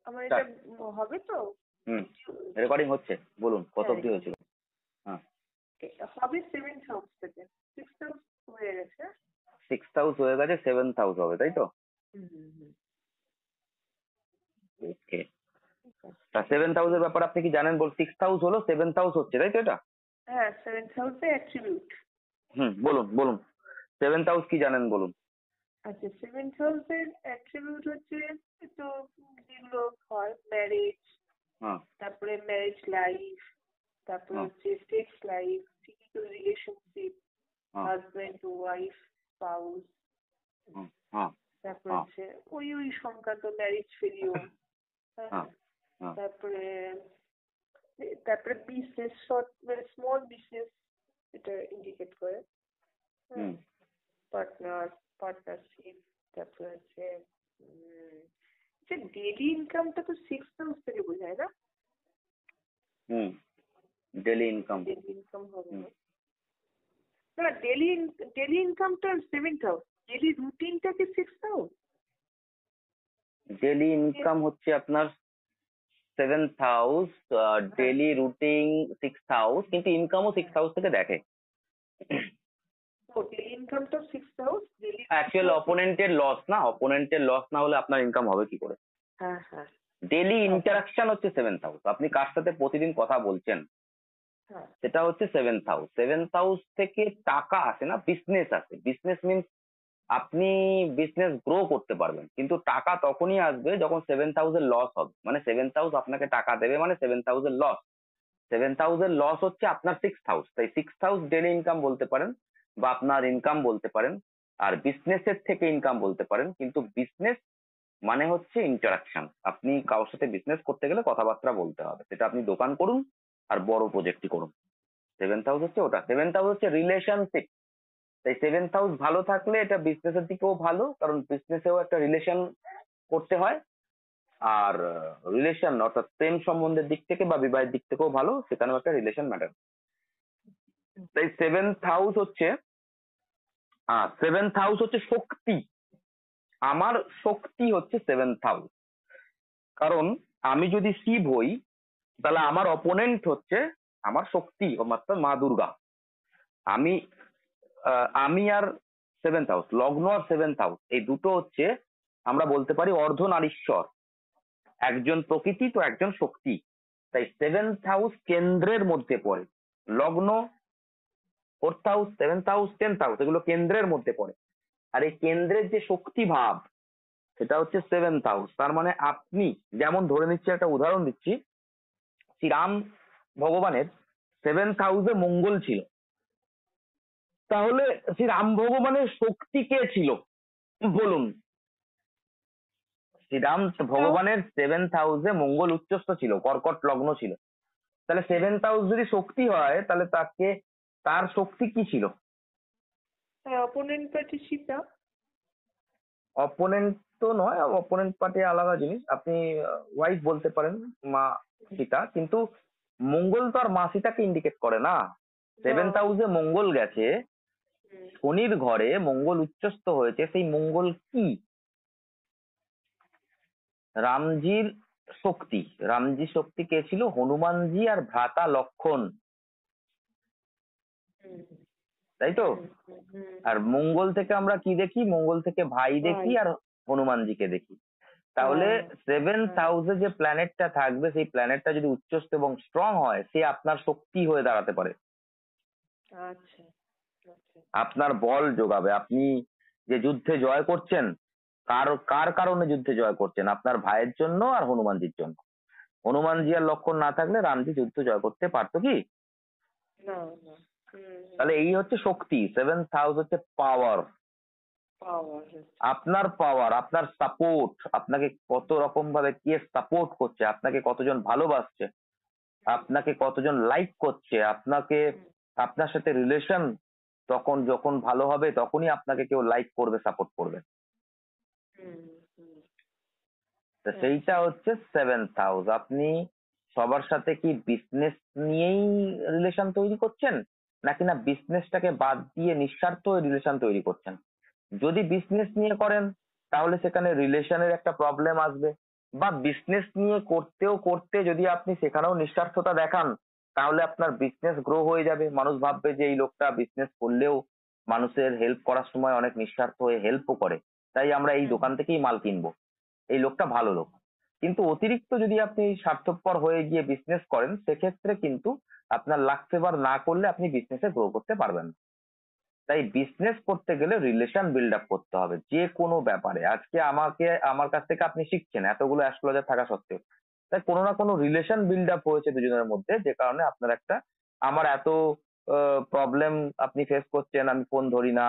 আমার এটা হবে তো? রেকর্ডিং হচ্ছে, বলুন কত হ্যাঁ, অবধি হয়েছিল? হ্যাঁ, হবে 7th হাউস থেকে। 6th হাউস হয়ে গেছে। 6th হাউস হয়ে গেছে, 7th হাউস হবে, তাই তো? ওকে, তা 7th হাউসের ব্যাপারে আপনি কি জানেন? 6th হাউস হলো, 7th হাউস হচ্ছে, তাই তো এটা? হ্যাঁ, 7th হাউসে অ্যাট্রিবিউট। বলুন বলুন, 7th হাউস কি জানেন বলুন। আচ্ছা, 7th হাউসের অ্যাট্রিবিউট হচ্ছে তো যেগুলো হয় ম্যারেজ, তারপরে ম্যারেজ লাইফ, তারপরে হচ্ছে sex life, physical relationship, husband wife, spouse, তারপরে হচ্ছে ওই সংক্রান্ত ম্যারেজ ফেলিওর, তারপরে তারপরে বিজনেস, মানে স্মল বিজনেস এটা ইন্ডিকেট করে, পার্টনারশিপ, তারপরে হচ্ছে ডেইলি ইনকামটা তো 6th হাউস থেকে বোঝায় না? ডেইলি ইনকাম হবে না, ডেইলি ইনকামটা 7th হাউস, ডেইলি রুটিনটা কি 6th হাউস? ডেইলি ইনকাম হচ্ছে আপনার 7th house, daily routine 6th house, কিন্তু ইনকামও 6th হাউস থেকে দেখে। ইনকামটা 6th হাউস, অ্যাকচুয়াল অপোনেন্টের লস না হলে আপনার ইনকাম হবে কি করে? ডেইলি ইন্টারাকশন হচ্ছে 7th হাউস, আপনি কার সাথে প্রতিদিন কথা বলছেন সেটা হচ্ছে 7th হাউস। 7th হাউস থেকে টাকা আসে না, বিজনেস আসে। বিজনেস মিনস আপনি বিজনেস গ্রো করতে পারবেন, কিন্তু টাকা তখনই আসবে যখন 7th হাউসের লস হবে। মানে 7th হাউস আপনাকে টাকা দেবে, মানে 7th হাউসের লস। 7th হাউসের লস হচ্ছে আপনার 6th হাউস, তাই 6th হাউস ডেইলি ইনকাম বলতে পারেন বা আপনার ইনকাম বলতে পারেন, আর বিজনেসের থেকে ইনকাম বলতে পারেন। কিন্তু বিজনেস মানে হচ্ছে ইন্টারাকশন, আপনি কারোর সাথে বিজনেস করতে গেলে কথাবার্তা বলতে হবে, সেটা আপনি দোকান করুন আর বড় প্রজেক্টই করুন। 7th হাউস হচ্ছে ওটা। 7th হাউস হচ্ছে রিলেশনশিপ, তাই 7th হাউস ভালো থাকলে এটা বিজনেসের দিকেও ভালো, কারণ বিজনেসেও একটা রিলেশন করতে হয়। আর রিলেশন অর্থাৎ প্রেম সম্বন্ধের দিক থেকে বা বিবাহের দিক থেকেও ভালো, সেখানেও একটা রিলেশন ম্যাটার। তাই 7th হাউস হচ্ছে, 7th হাউস হচ্ছে শক্তি। আমার শক্তি হচ্ছে 7th হাউস, কারণ আমি যদি শিব হই তাহলে আমার অপোনেন্ট হচ্ছে আমার শক্তি, অর্থাৎ মা দুর্গা। আমি আমি আর 7th হাউস, লগ্ন আর 7th হাউস, এই দুটো হচ্ছে আমরা বলতে পারি অর্ধনারীশ্বর, একজন প্রকৃতি তো একজন শক্তি। তাই 7th হাউস কেন্দ্রের মধ্যে পড়ে, লগ্ন, 4th house, 7th house, 10th house এগুলো কেন্দ্রের মধ্যে পড়ে। আর এই কেন্দ্রের যে শক্তি ভাব সেটা হচ্ছে 7th হাউস। তার মানে আপনি যেমন, ধরে নিচ্ছি একটা উদাহরণ দিচ্ছি, শ্রীরাম ভগবানের 7th হাউসে মঙ্গল ছিল, তাহলে শ্রীরাম ভগবানের শক্তি কে ছিল বলুন? শ্রীরাম ভগবানের 7th হাউসে মঙ্গল উচ্চস্থ ছিল, কর্কট লগ্ন ছিল, তাহলে 7th হাউস যদি শক্তি হয় তাহলে তার শক্তি কি ছিল? Opponent party Sita. অপোনেন্ট তো নয়, অপোনেন্ট পার্টি আলাদা জিনিস, আপনি ওয়াইফ বলতে পারেন, মা সীতা। কিন্তু মঙ্গল তো আর মা সীতাকে ইন্ডিকেট করে না। 7th হাউসে মঙ্গল গেছে, শনির ঘরে মঙ্গল উচ্চস্থ হয়েছে, সেই মঙ্গল কি? রামজির শক্তি। রামজির শক্তি কে ছিল? হনুমানজি আর ভ্রাতা লক্ষণ, তাই তো? আর মঙ্গল থেকে আমরা কি দেখি? মঙ্গল থেকে ভাই দেখি আর হনুমানজিকে দেখি। তাহলে 7th হাউসে যে প্ল্যানেটটা থাকবে, সেই প্ল্যানেটটা যদি উচ্চস্থ এবং স্ট্রং হয়, সে আপনার শক্তি হয়ে দাঁড়াতে পারে, আপনার বল যোগাবে। আপনি যে যুদ্ধে জয় করছেন, কার কারণে যুদ্ধে জয় করছেন? আপনার ভাইয়ের জন্য আর হনুমানজির জন্য। হনুমানজি আর লক্ষণ না থাকলে রামজি যুদ্ধ জয় করতে পারতো কি? তাহলে এই হচ্ছে শক্তি। 7th হাউস হচ্ছে পাওয়ার, আপনার পাওয়ার, আপনার সাপোর্ট, আপনাকে কত রকম ভাবে কে সাপোর্ট করছে, আপনাকে কতজন ভালোবাসছে, আপনাকে কতজন লাইক করছে, আপনার সাথে রিলেশন যখন ভালো হবে তখনই আপনাকে কেউ লাইক করবে, সাপোর্ট করবে। সেইটা হচ্ছে 7th হাউস। আপনি সবার সাথে কি বিজনেস নিয়েই রিলেশন তৈরি করছেন, নাকি না বিজনেসটাকে বাদ দিয়ে নিঃস্বার্থ রিলেশন তৈরি করছেন? যদি বিজনেস নিয়ে করেন তাহলে সেখানে রিলেশনের একটা প্রবলেম আসবে, বা বিজনেস নিয়ে করতেও করতে যদি আপনি সেখানেও নিঃস্বার্থতা দেখান, তাহলে আপনার বিজনেস গ্রো হয়ে যাবে। মানুষ ভাববে যে এই লোকটা বিজনেস করলেও মানুষের হেল্প করার সময় অনেক নিঃস্বার্থ হয়ে হেল্পও করে, তাই আমরা এই হুম দোকান থেকেই মাল কিনবো, এই লোকটা ভালো লোক। কিন্তু অতিরিক্ত যদি আপনি স্বার্থপর হয়ে গিয়ে বিজনেস করেন, সেক্ষেত্রে কিন্তু আপনার লাক ফেভার না করলে আপনি বিজনেসে গ্রো করতে পারবেন না। তাই বিজনেস করতে গেলে রিলেশন বিল্ড আপ করতে হবে যে কোনো ব্যাপারে। আজকে আমার কাছ থেকে আপনি শিখছেন এতগুলো অ্যাস্ট্রোলজার থাকা সত্ত্বেও, তাই কোনো না কোনো রিলেশন বিল্ড আপ হয়েছে দুজনের মধ্যে, যে কারণে আপনার একটা, আমার এত প্রবলেম আপনি ফেস করছেন, আমি ফোন ধরি না,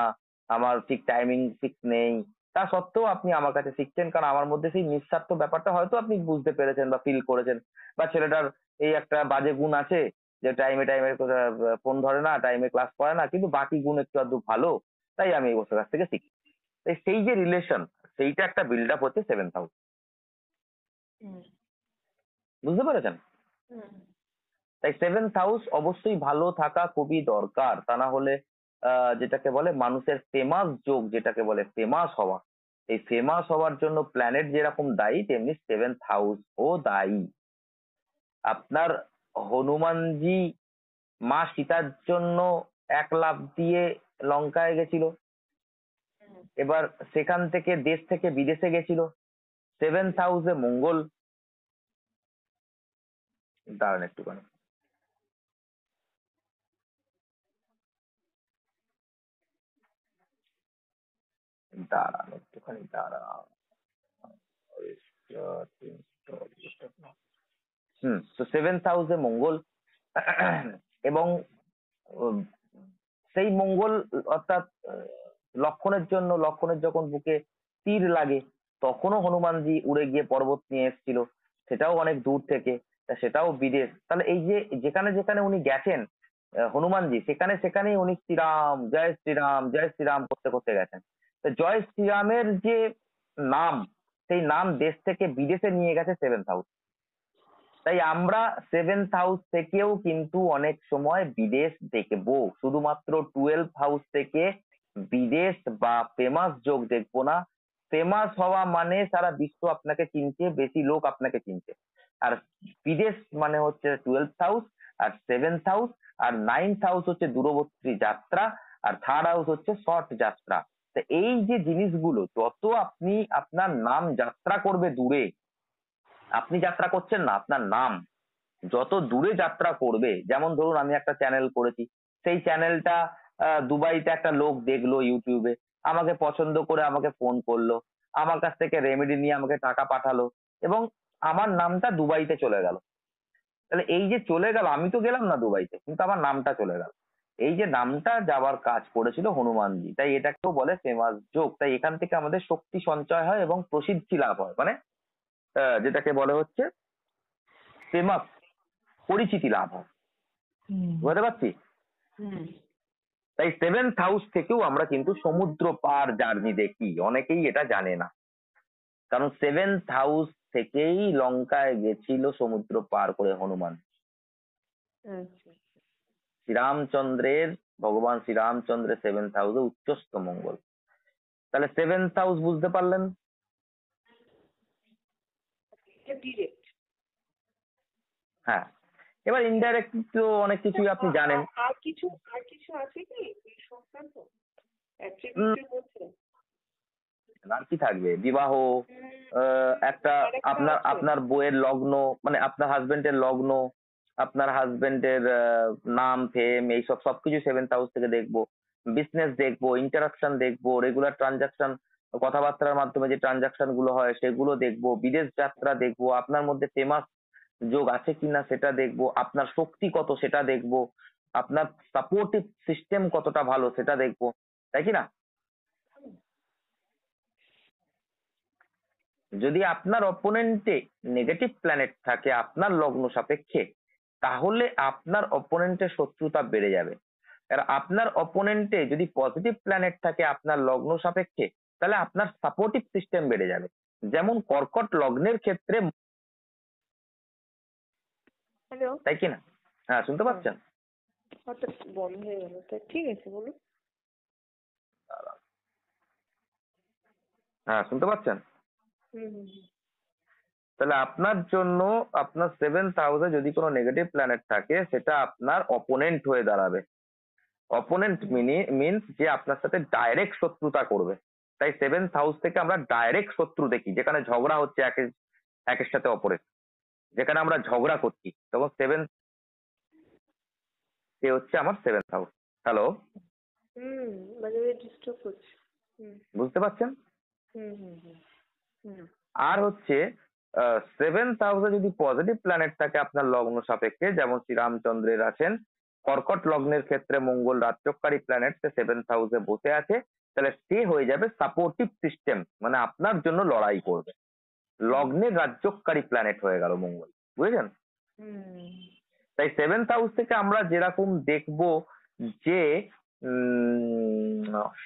আমার ঠিক টাইমিং ফিক্স নেই, তা সত্ত্বেও আপনি আমার কাছে শিখছেন, কারণ আমার মধ্যে সেই নিঃস্বার্থ ব্যাপারটা হয়তো আপনি বুঝতে পেরেছেন বা ফিল করেছেন। বা ছেলেটার এই একটা বাজে গুণ আছে যে টাইমে টাইমে ফোন ধরে না, টাইমে ক্লাস করে না, কিন্তু বাকি গুণ একটু আধটু ভালো, তাই আমি এই বছর কাছ থেকে শিখি। তাই সেই যে রিলেশন, সেইটা একটা বিল্ড আপ হচ্ছে 7th হাউস। হুম বুঝতে পেরেছেন? হুম তাই 7th হাউস অবশ্যই ভালো থাকা খুবই দরকার, তা না হলে যেটাকে বলে মানুষের ফেমাস যোগ, যেটাকে বলে ফেমাস হওয়া, এই ফেমাস হওয়ার জন্য প্ল্যানেট যেরকম দায়ী, তেমনি 7th হাউস ও দায়ী। আপনার হনুমানজি মা সীতার জন্য এক লাফ দিয়ে লঙ্কায় গেছিল, হুম। এবার সেখান থেকে দেশ থেকে বিদেশে গেছিল। 7th হাউসে মঙ্গল, দাঁড়ান একটুখানি, দাঁড়ান একটুখানি দাঁড়ান। তো 7th হাউসে মঙ্গল এবং উম, সেই মঙ্গল অর্থাৎ লক্ষণের জন্য, লক্ষণের যখন বুকে তীর লাগে, তখনও হনুমানজি উড়ে গিয়ে পর্বত নিয়ে এসেছিল, সেটাও অনেক দূর থেকে, তা সেটাও বিদেশ। তাহলে এই যে যেখানে যেখানে উনি গেছেন হনুমানজি, সেখানে সেখানেই উনি শ্রীরাম জয় শ্রীরাম জয় শ্রীরাম করতে করতে গেছেন। তো জয় শ্রীরামের যে নাম, সেই নাম দেশ থেকে বিদেশে নিয়ে গেছে 7th হাউস। তাই আমরা 7th হাউস থেকেও কিন্তু অনেক সময় বিদেশ দেখবো, শুধুমাত্র 12th হাউস থেকে বিদেশ বা ফেমাস যোগ দেখবো না। ফেমাস হওয়া মানে সারা বিশ্ব আপনাকে চিনছে, বেশি লোক আপনাকে চিনছে। আর বিদেশ মানে হচ্ছে 12th হাউস আর 7th হাউস, আর 9th হাউস হচ্ছে দূরবর্তী যাত্রা, আর 3rd হাউস হচ্ছে শর্ট যাত্রা। তো এই যে জিনিসগুলো, যত আপনি আপনার নাম যাত্রা করবে দূরে, আপনি যাত্রা করছেন না, আপনার নাম যত দূরে যাত্রা করবে, যেমন ধরুন আমি একটা চ্যানেল করেছি, সেই চ্যানেলটা দুবাইতে একটা লোক দেখলো ইউটিউবে, আমাকে পছন্দ করে আমাকে ফোন করলো, আমার কাছ থেকে রেমেডি নিয়ে আমাকে টাকা পাঠালো, এবং আমার নামটা দুবাইতে চলে গেল। তাহলে এই যে চলে গেল, আমি তো গেলাম না দুবাইতে, কিন্তু আমার নামটা চলে গেল। এই যে নামটা যাওয়ার কাজ করেছিল হনুমানজি, তাই এটাকেও বলে ফেমাস যোগ। তাই এখান থেকে আমাদের শক্তি সঞ্চয় হয় এবং প্রসিদ্ধি লাভ হয়, মানে যেটাকে বলে হচ্ছে ফেমাস, পরিচিতি লাভ হয়। হুম বুঝতে পারছি? হুম তাই 7th হাউস থেকেও আমরা কিন্তু সমুদ্র পার জার্নি দেখি, অনেকেই এটা জানে না, কারণ 7th হাউস থেকেই লঙ্কায় গেছিল সমুদ্র পার করে হনুমান। আচ্ছা শ্রীরামচন্দ্রের, ভগবান শ্রীরামচন্দ্রের 7th হাউসে উচ্চস্থ মঙ্গল। তাহলে 7th হাউস বুঝতে পারলেন? এটা ডিরেক্ট। হ্যাঁ, এবার ইনডাইরেক্ট তো অনেক কিছুই আপনি জানেন। আর কিছু আছে কি এই সংক্রান্ত উম, অ্যাট্রিবিউটের মধ্যে? আর কি থাকবে? বিবাহ, একটা আর একটা আপনার আছে। আপনার বইয়ের লগ্ন, মানে আপনার হাজবেন্ডের লগ্ন, আপনার হাজবেন্ডের নাম ফেম, এইসব সবকিছু 7th হাউস থেকে দেখবো। বিজনেস দেখবো, ইন্টারাকশন দেখবো, রেগুলার ট্রানজাকশন, কথাবার্তার মাধ্যমে যে ট্রানজাকশন গুলো হয় সেগুলো দেখবো, বিদেশ যাত্রা দেখবো, আপনার মধ্যে ফেমাস যোগ আছে কিনা সেটা দেখবো, আপনার শক্তি কত সেটা দেখবো, আপনার সাপোর্টিভ সিস্টেম কতটা ভালো সেটা দেখবো, তাই কি না? যদি আপনার অপোনেন্টে নেগেটিভ প্ল্যানেট থাকে আপনার লগ্ন সাপেক্ষে, তাহলে আপনার অপোনেন্টের শত্রুতা বেড়ে যাবে। আর আপনার অপোনেন্টে যদি পজিটিভ প্ল্যানেট থাকে আপনার লগ্ন সাপেক্ষে, তাহলে আপনার সাপোর্টিভ সিস্টেম বেড়ে যাবে। যেমন কর্কট লগ্নের ক্ষেত্রে, হ্যালো। তাই কি না? হ্যাঁ, শুনতে হ্যাঁ, পাচ্ছেন? হঠাৎ বন্ধ হয়ে গেল, তা ঠিক আছে বলুন। হ্যাঁ, শুনতে পাচ্ছেন? হুম হুম হুম। তাহলে আপনার জন্য আপনার 7th হাউসে যদি কোনো নেগেটিভ প্ল্যানেট থাকে সেটা আপনার অপোনেন্ট হয়ে দাঁড়াবে। অপোনেন্ট মিনস যে আপনার সাথে ডাইরেক্ট শত্রুতা করবে। তাই 7th হাউস থেকে আমরা ডাইরেক্ট শত্রু দেখি, যেখানে ঝগড়া হচ্ছে একের সাথে অপরের, যেখানে আমরা ঝগড়া করছি, তখন সে হচ্ছে আমার 7th হাউস। হ্যালো, মানে ডিস্টার্ব হচ্ছে। বুঝতে পারছেন? আর হচ্ছে 7th হাউসে যদি পজিটিভ প্ল্যানেট থাকে আপনার লগ্ন সাপেক্ষে, যেমন শ্রীরামচন্দ্রের আছেন কর্কট লগ্নের ক্ষেত্রে মঙ্গল রাজযোগকারী প্ল্যানেট, সে 7th হাউসে বসে আছে, তাহলে সে হয়ে যাবে সাপোর্টিভ সিস্টেম, মানে আপনার জন্য লড়াই করবে। লগ্নের রাজযোগকারী প্ল্যানেট হয়ে গেল মঙ্গল, বুঝেছেন? তাই 7th হাউস থেকে আমরা যেরকম দেখবো যে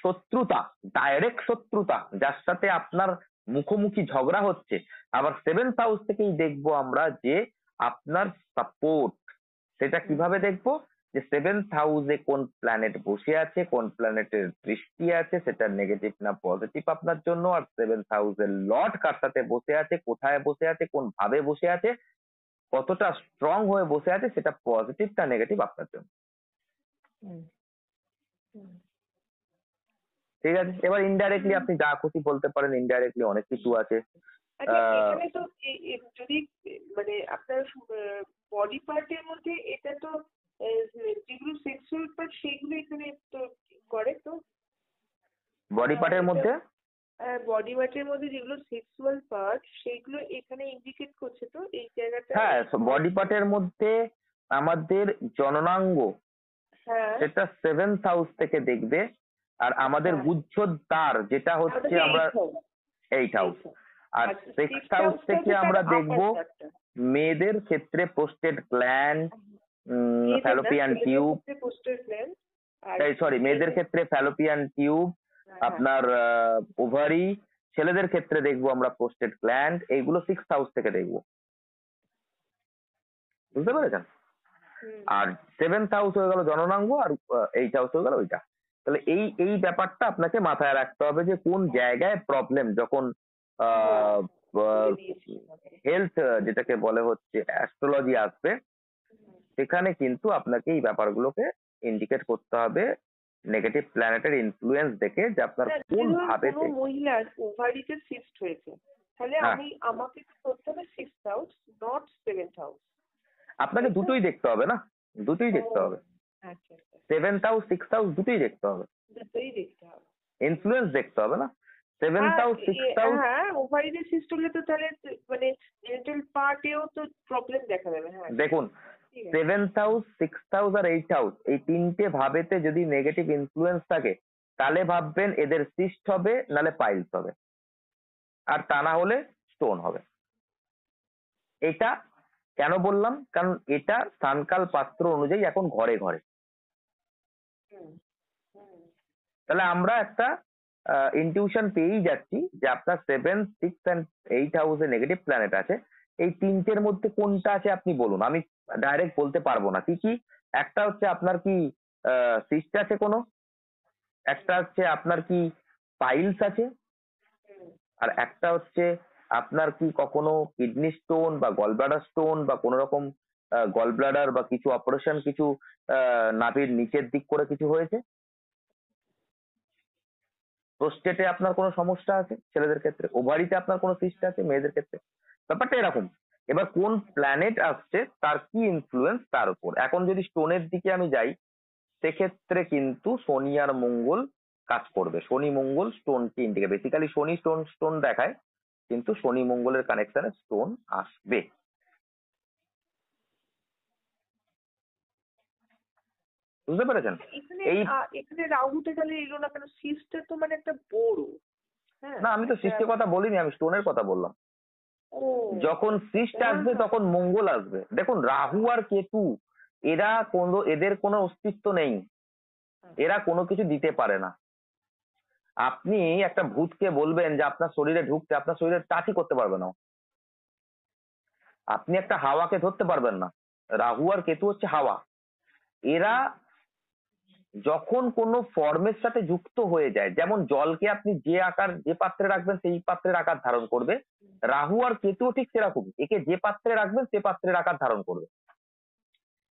শত্রুতা, ডাইরেক্ট শত্রুতা, যার সাথে আপনার মুখোমুখি ঝগড়া হচ্ছে, আবার 7th হাউস থেকেই দেখবো আমরা যে আপনার সাপোর্ট। সেটা কিভাবে দেখবো? যে 7th হাউসে কোন প্ল্যানেট বসে আছে, কোন প্ল্যানেটের দৃষ্টি আছে, সেটা নেগেটিভ না পজিটিভ আপনার জন্য, আর 7th হাউসের লর্ড কার সাথে বসে আছে, কোথায় বসে আছে, কোন ভাবে বসে আছে, কতটা স্ট্রং হয়ে বসে আছে, সেটা পজিটিভ না নেগেটিভ আপনার জন্য। ঠিক আছে, এবার ইনডাইরেক্টলি আপনি যা খুশি বলতে পারেন, ইনডাইরেক্টলি অনেক কিছু আছে। এখানে তো যদি মানে আপনার বডি পার্টের মধ্যে এটা তো যেগুলো সেক্সুয়াল পার্ট সেগুলো এখানে তো করে তো। বডি পার্টের মধ্যে বডি পার্টের মধ্যে যেগুলো সেক্সুয়াল পার্ট সেগুলো এখানে ইন্ডিকেট করছে তো এই জায়গাটা। হ্যাঁ, বডি পার্টের মধ্যে আমাদের জননাঙ্গ, সেটা 7th হাউস থেকে দেখবে, আর আমাদের গুহ্যদ্বার যেটা হচ্ছে আমরা 8th হাউস, আর 6th হাউস থেকে আমরা দেখবো মেয়েদের ক্ষেত্রে prostate gland, Fallopian tube, sorry মেয়েদের ক্ষেত্রে ফ্যালোপিয়ান টিউব, আপনার ওভারি, ছেলেদের ক্ষেত্রে দেখবো আমরা প্রোস্টেট গ্ল্যান্ড, এইগুলো 6th হাউস থেকে দেখবো। বুঝতে পেরেছেন? আর 7th হাউস হয়ে গেল জননাঙ্গ, আর 8th হাউস হয়ে গেল ওইটা। তাহলে এই ব্যাপারটা আপনাকে মাথায় রাখতে হবে যে কোন জায়গায় প্রবলেম, যখন হেলথ যেটাকে বলে হচ্ছে অ্যাস্ট্রোলজি আসবে, সেখানে কিন্তু আপনাকে এই ব্যাপারগুলোকে ইন্ডিকেট করতে হবে নেগেটিভ প্ল্যানেটের ইনফ্লুয়েন্স দেখে, যে আপনার কোন ভাবে মহিলার ওভারিতে সিস্ট হয়েছে, তাহলে আমাকে করতে হবে 6th house not 7th house. আপনাকে দুটোই দেখতে হবে না, দুটোই দেখতে হবে। 7th হাউস 6th হাউস দুটোই দেখতে হবে, ইনফ্লুয়েন্স দেখতে হবে না। 7th হাউস 6th হাউস, হ্যাঁ ওভারিতে সিস্ট হলে তো তাহলে মানে জেনিটাল পার্টেও তো প্রবলেম দেখা যাবে। হ্যাঁ দেখুন 7th হাউস 6th হাউস আর 8th হাউস, এই তিনটে ভাবেতে যদি নেগেটিভ ইনফ্লুয়েন্স থাকে, তাহলে ভাববেন এদের সিস্ট হবে, নালে পাইলস হবে, আর তা না হলে স্টোন হবে। এটা কেন বললাম? কারণ এটা স্থানকাল পাত্র অনুযায়ী এখন ঘরে ঘরে। তাহলে আমরা একটা ইনটিউশন পেয়েই যাচ্ছি যে আপনার 7, 6 and 8 হাউসে নেগেটিভ প্ল্যানেট আছে। এই তিনটের মধ্যে কোনটা আছে আপনি বলুন, আমি ডাইরেক্ট বলতে পারবো না। কি কি? একটা হচ্ছে আপনার কি সিস্ট আছে কোনো, একটা হচ্ছে আপনার কি পাইলস আছে, আর একটা হচ্ছে আপনার কি কখনো কিডনি স্টোন বা গলব্লাডার স্টোন বা কোন রকম গলব্লাডার বা কিছু অপারেশন, কিছু নাভির নিচের দিক করে কিছু হয়েছে। প্রোস্টেটে আপনার কোনো সমস্যা আছে ছেলেদের ক্ষেত্রে, ওভারিতে আপনার কোনো সিস্ট আছে মেয়েদের ক্ষেত্রে। ব্যাপারটা এরকম। এবার কোন প্ল্যানেট আসছে তার কি ইনফ্লুয়েন্স তার উপর। এখন যদি স্টোনের দিকে আমি যাই, সেক্ষেত্রে কিন্তু শনি আর মঙ্গল কাজ করবে। শনি মঙ্গল স্টোনকে ইন্ডিকেট, বেসিক্যালি শনি স্টোন দেখায়, কিন্তু শনি মঙ্গলের কানেকশনে স্টোন আসবে। বুঝতে পেরেছেন? এখানে রাহুতে গেলে এলো না কেন? সিস্টটা তো মানে একটা বড়। না, আমি তো সিস্টের কথা বলিনি, আমি স্টোনের কথা বললাম। যখন সিস্ট আসবে তখন মঙ্গল আসবে। দেখুন রাহু আর কেতু এদের কোনো অস্তিত্ব নেই, এরা কোনো কিছু দিতে পারে না। আপনি একটা ভূতকে বলবেন যে আপনার শরীরে ঢুকতে, আপনার শরীরে টাচই করতে পারবে না। আপনি একটা হাওয়াকে ধরতে পারবেন না। রাহু আর কেতু হচ্ছে হাওয়া, এরা যখন কোনো ফর্মের সাথে যুক্ত হয়ে যায়, যেমন জলকে আপনি যে পাত্রে রাখবেন সেই পাত্রের আকার ধারণ করবে, রাহু আর কেতুও ঠিক সেরকম, একে যে পাত্রে রাখবেন সে পাত্রের আকার ধারণ করবে।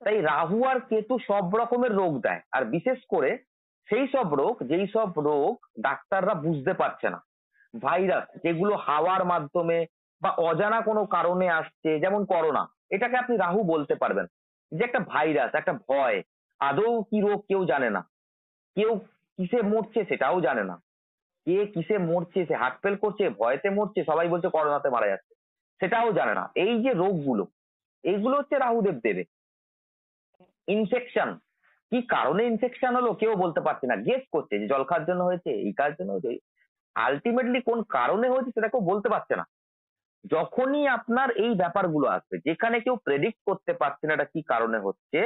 তাই রাহু আর কেতু সব রকমের রোগ দেয়, আর বিশেষ করে সেই সব রোগ যেই সব রোগ ডাক্তাররা বুঝতে পারছে না, ভাইরাস যেগুলো হাওয়ার মাধ্যমে বা অজানা কোনো কারণে আসছে, যেমন করোনা, এটাকে আপনি রাহু বলতে পারবেন, যে একটা ভাইরাস, একটা ভয়, আদৌ কি রোগ কেউ জানে না, কেউ কিসে মরছে সেটাও জানে না, কে কিসে মরছে, সে হার্ট ফেল করছে, ভয়েতে মরছে, সবাই বলছে করোনাতে মারা যাচ্ছে, সেটাও জানে না। এই যে রোগগুলো, এইগুলো হচ্ছে রাহুদেব দেবে। ইনফেকশন, কি কারণে ইনফেকশন হলো কেউ বলতে পারছে না, গেস করছে যে জল খাওয়ার জন্য হয়েছে, এই কার জন্য হয়েছে, আলটিমেটলি কোন কারণে হয়েছে সেটা কেউ বলতে পারছে না। যখনই আপনার এই ব্যাপারগুলো আসবে, যেখানে কেউ প্রেডিক্ট করতে পারছে না এটা কি কারণে হচ্ছে,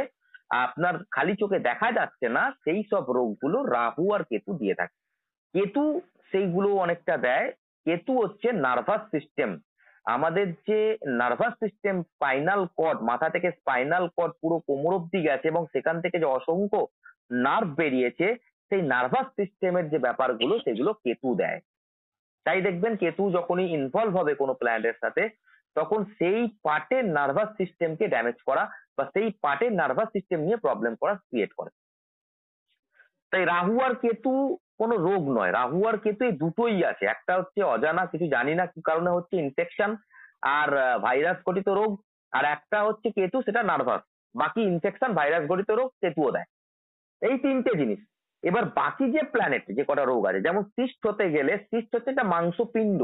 আপনার খালি চোখে দেখা যাচ্ছে না, সেই সব রোগগুলো রাহু আর কেতু দিয়ে থাকে। কেতু সেইগুলো অনেকটা দেয়। কেতু হচ্ছে নার্ভাস সিস্টেম, আমাদের যে নার্ভাস সিস্টেম, স্পাইনাল কর্ড, মাথা থেকে স্পাইনাল কর্ড পুরো কোমর অব্দি গেছে এবং সেখান থেকে যে অসংখ্য নার্ভ বেরিয়েছে, সেই নার্ভাস সিস্টেমের যে ব্যাপারগুলো সেগুলো কেতু দেয়। তাই দেখবেন কেতু যখনই ইনভলভ হবে কোনো প্ল্যানেটের সাথে, তখন সেই পার্টের নার্ভাস সিস্টেমকে ড্যামেজ করা বা সেই পার্টের নার্ভাস সিস্টেম নিয়ে প্রবলেম করা ক্রিয়েট করে। তাই রাহু আর কেতু কোনো রোগ নয়, রাহু আর কেতু এই দুটোই আছে, একটা হচ্ছে অজানা কিছু জানি না কি কারণে হচ্ছে ইনফেকশন আর ভাইরাস ঘটিত রোগ, আর একটা হচ্ছে কেতু সেটা নার্ভাস, বাকি ইনফেকশন ভাইরাস ঘটিত রোগ কেতুও দেয়। এই তিনটে জিনিস। এবার বাকি যে প্ল্যানেট যে কটা রোগ আছে, যেমন সিস্ট হতে গেলে, সিস্ট হচ্ছে একটা মাংসপিণ্ড,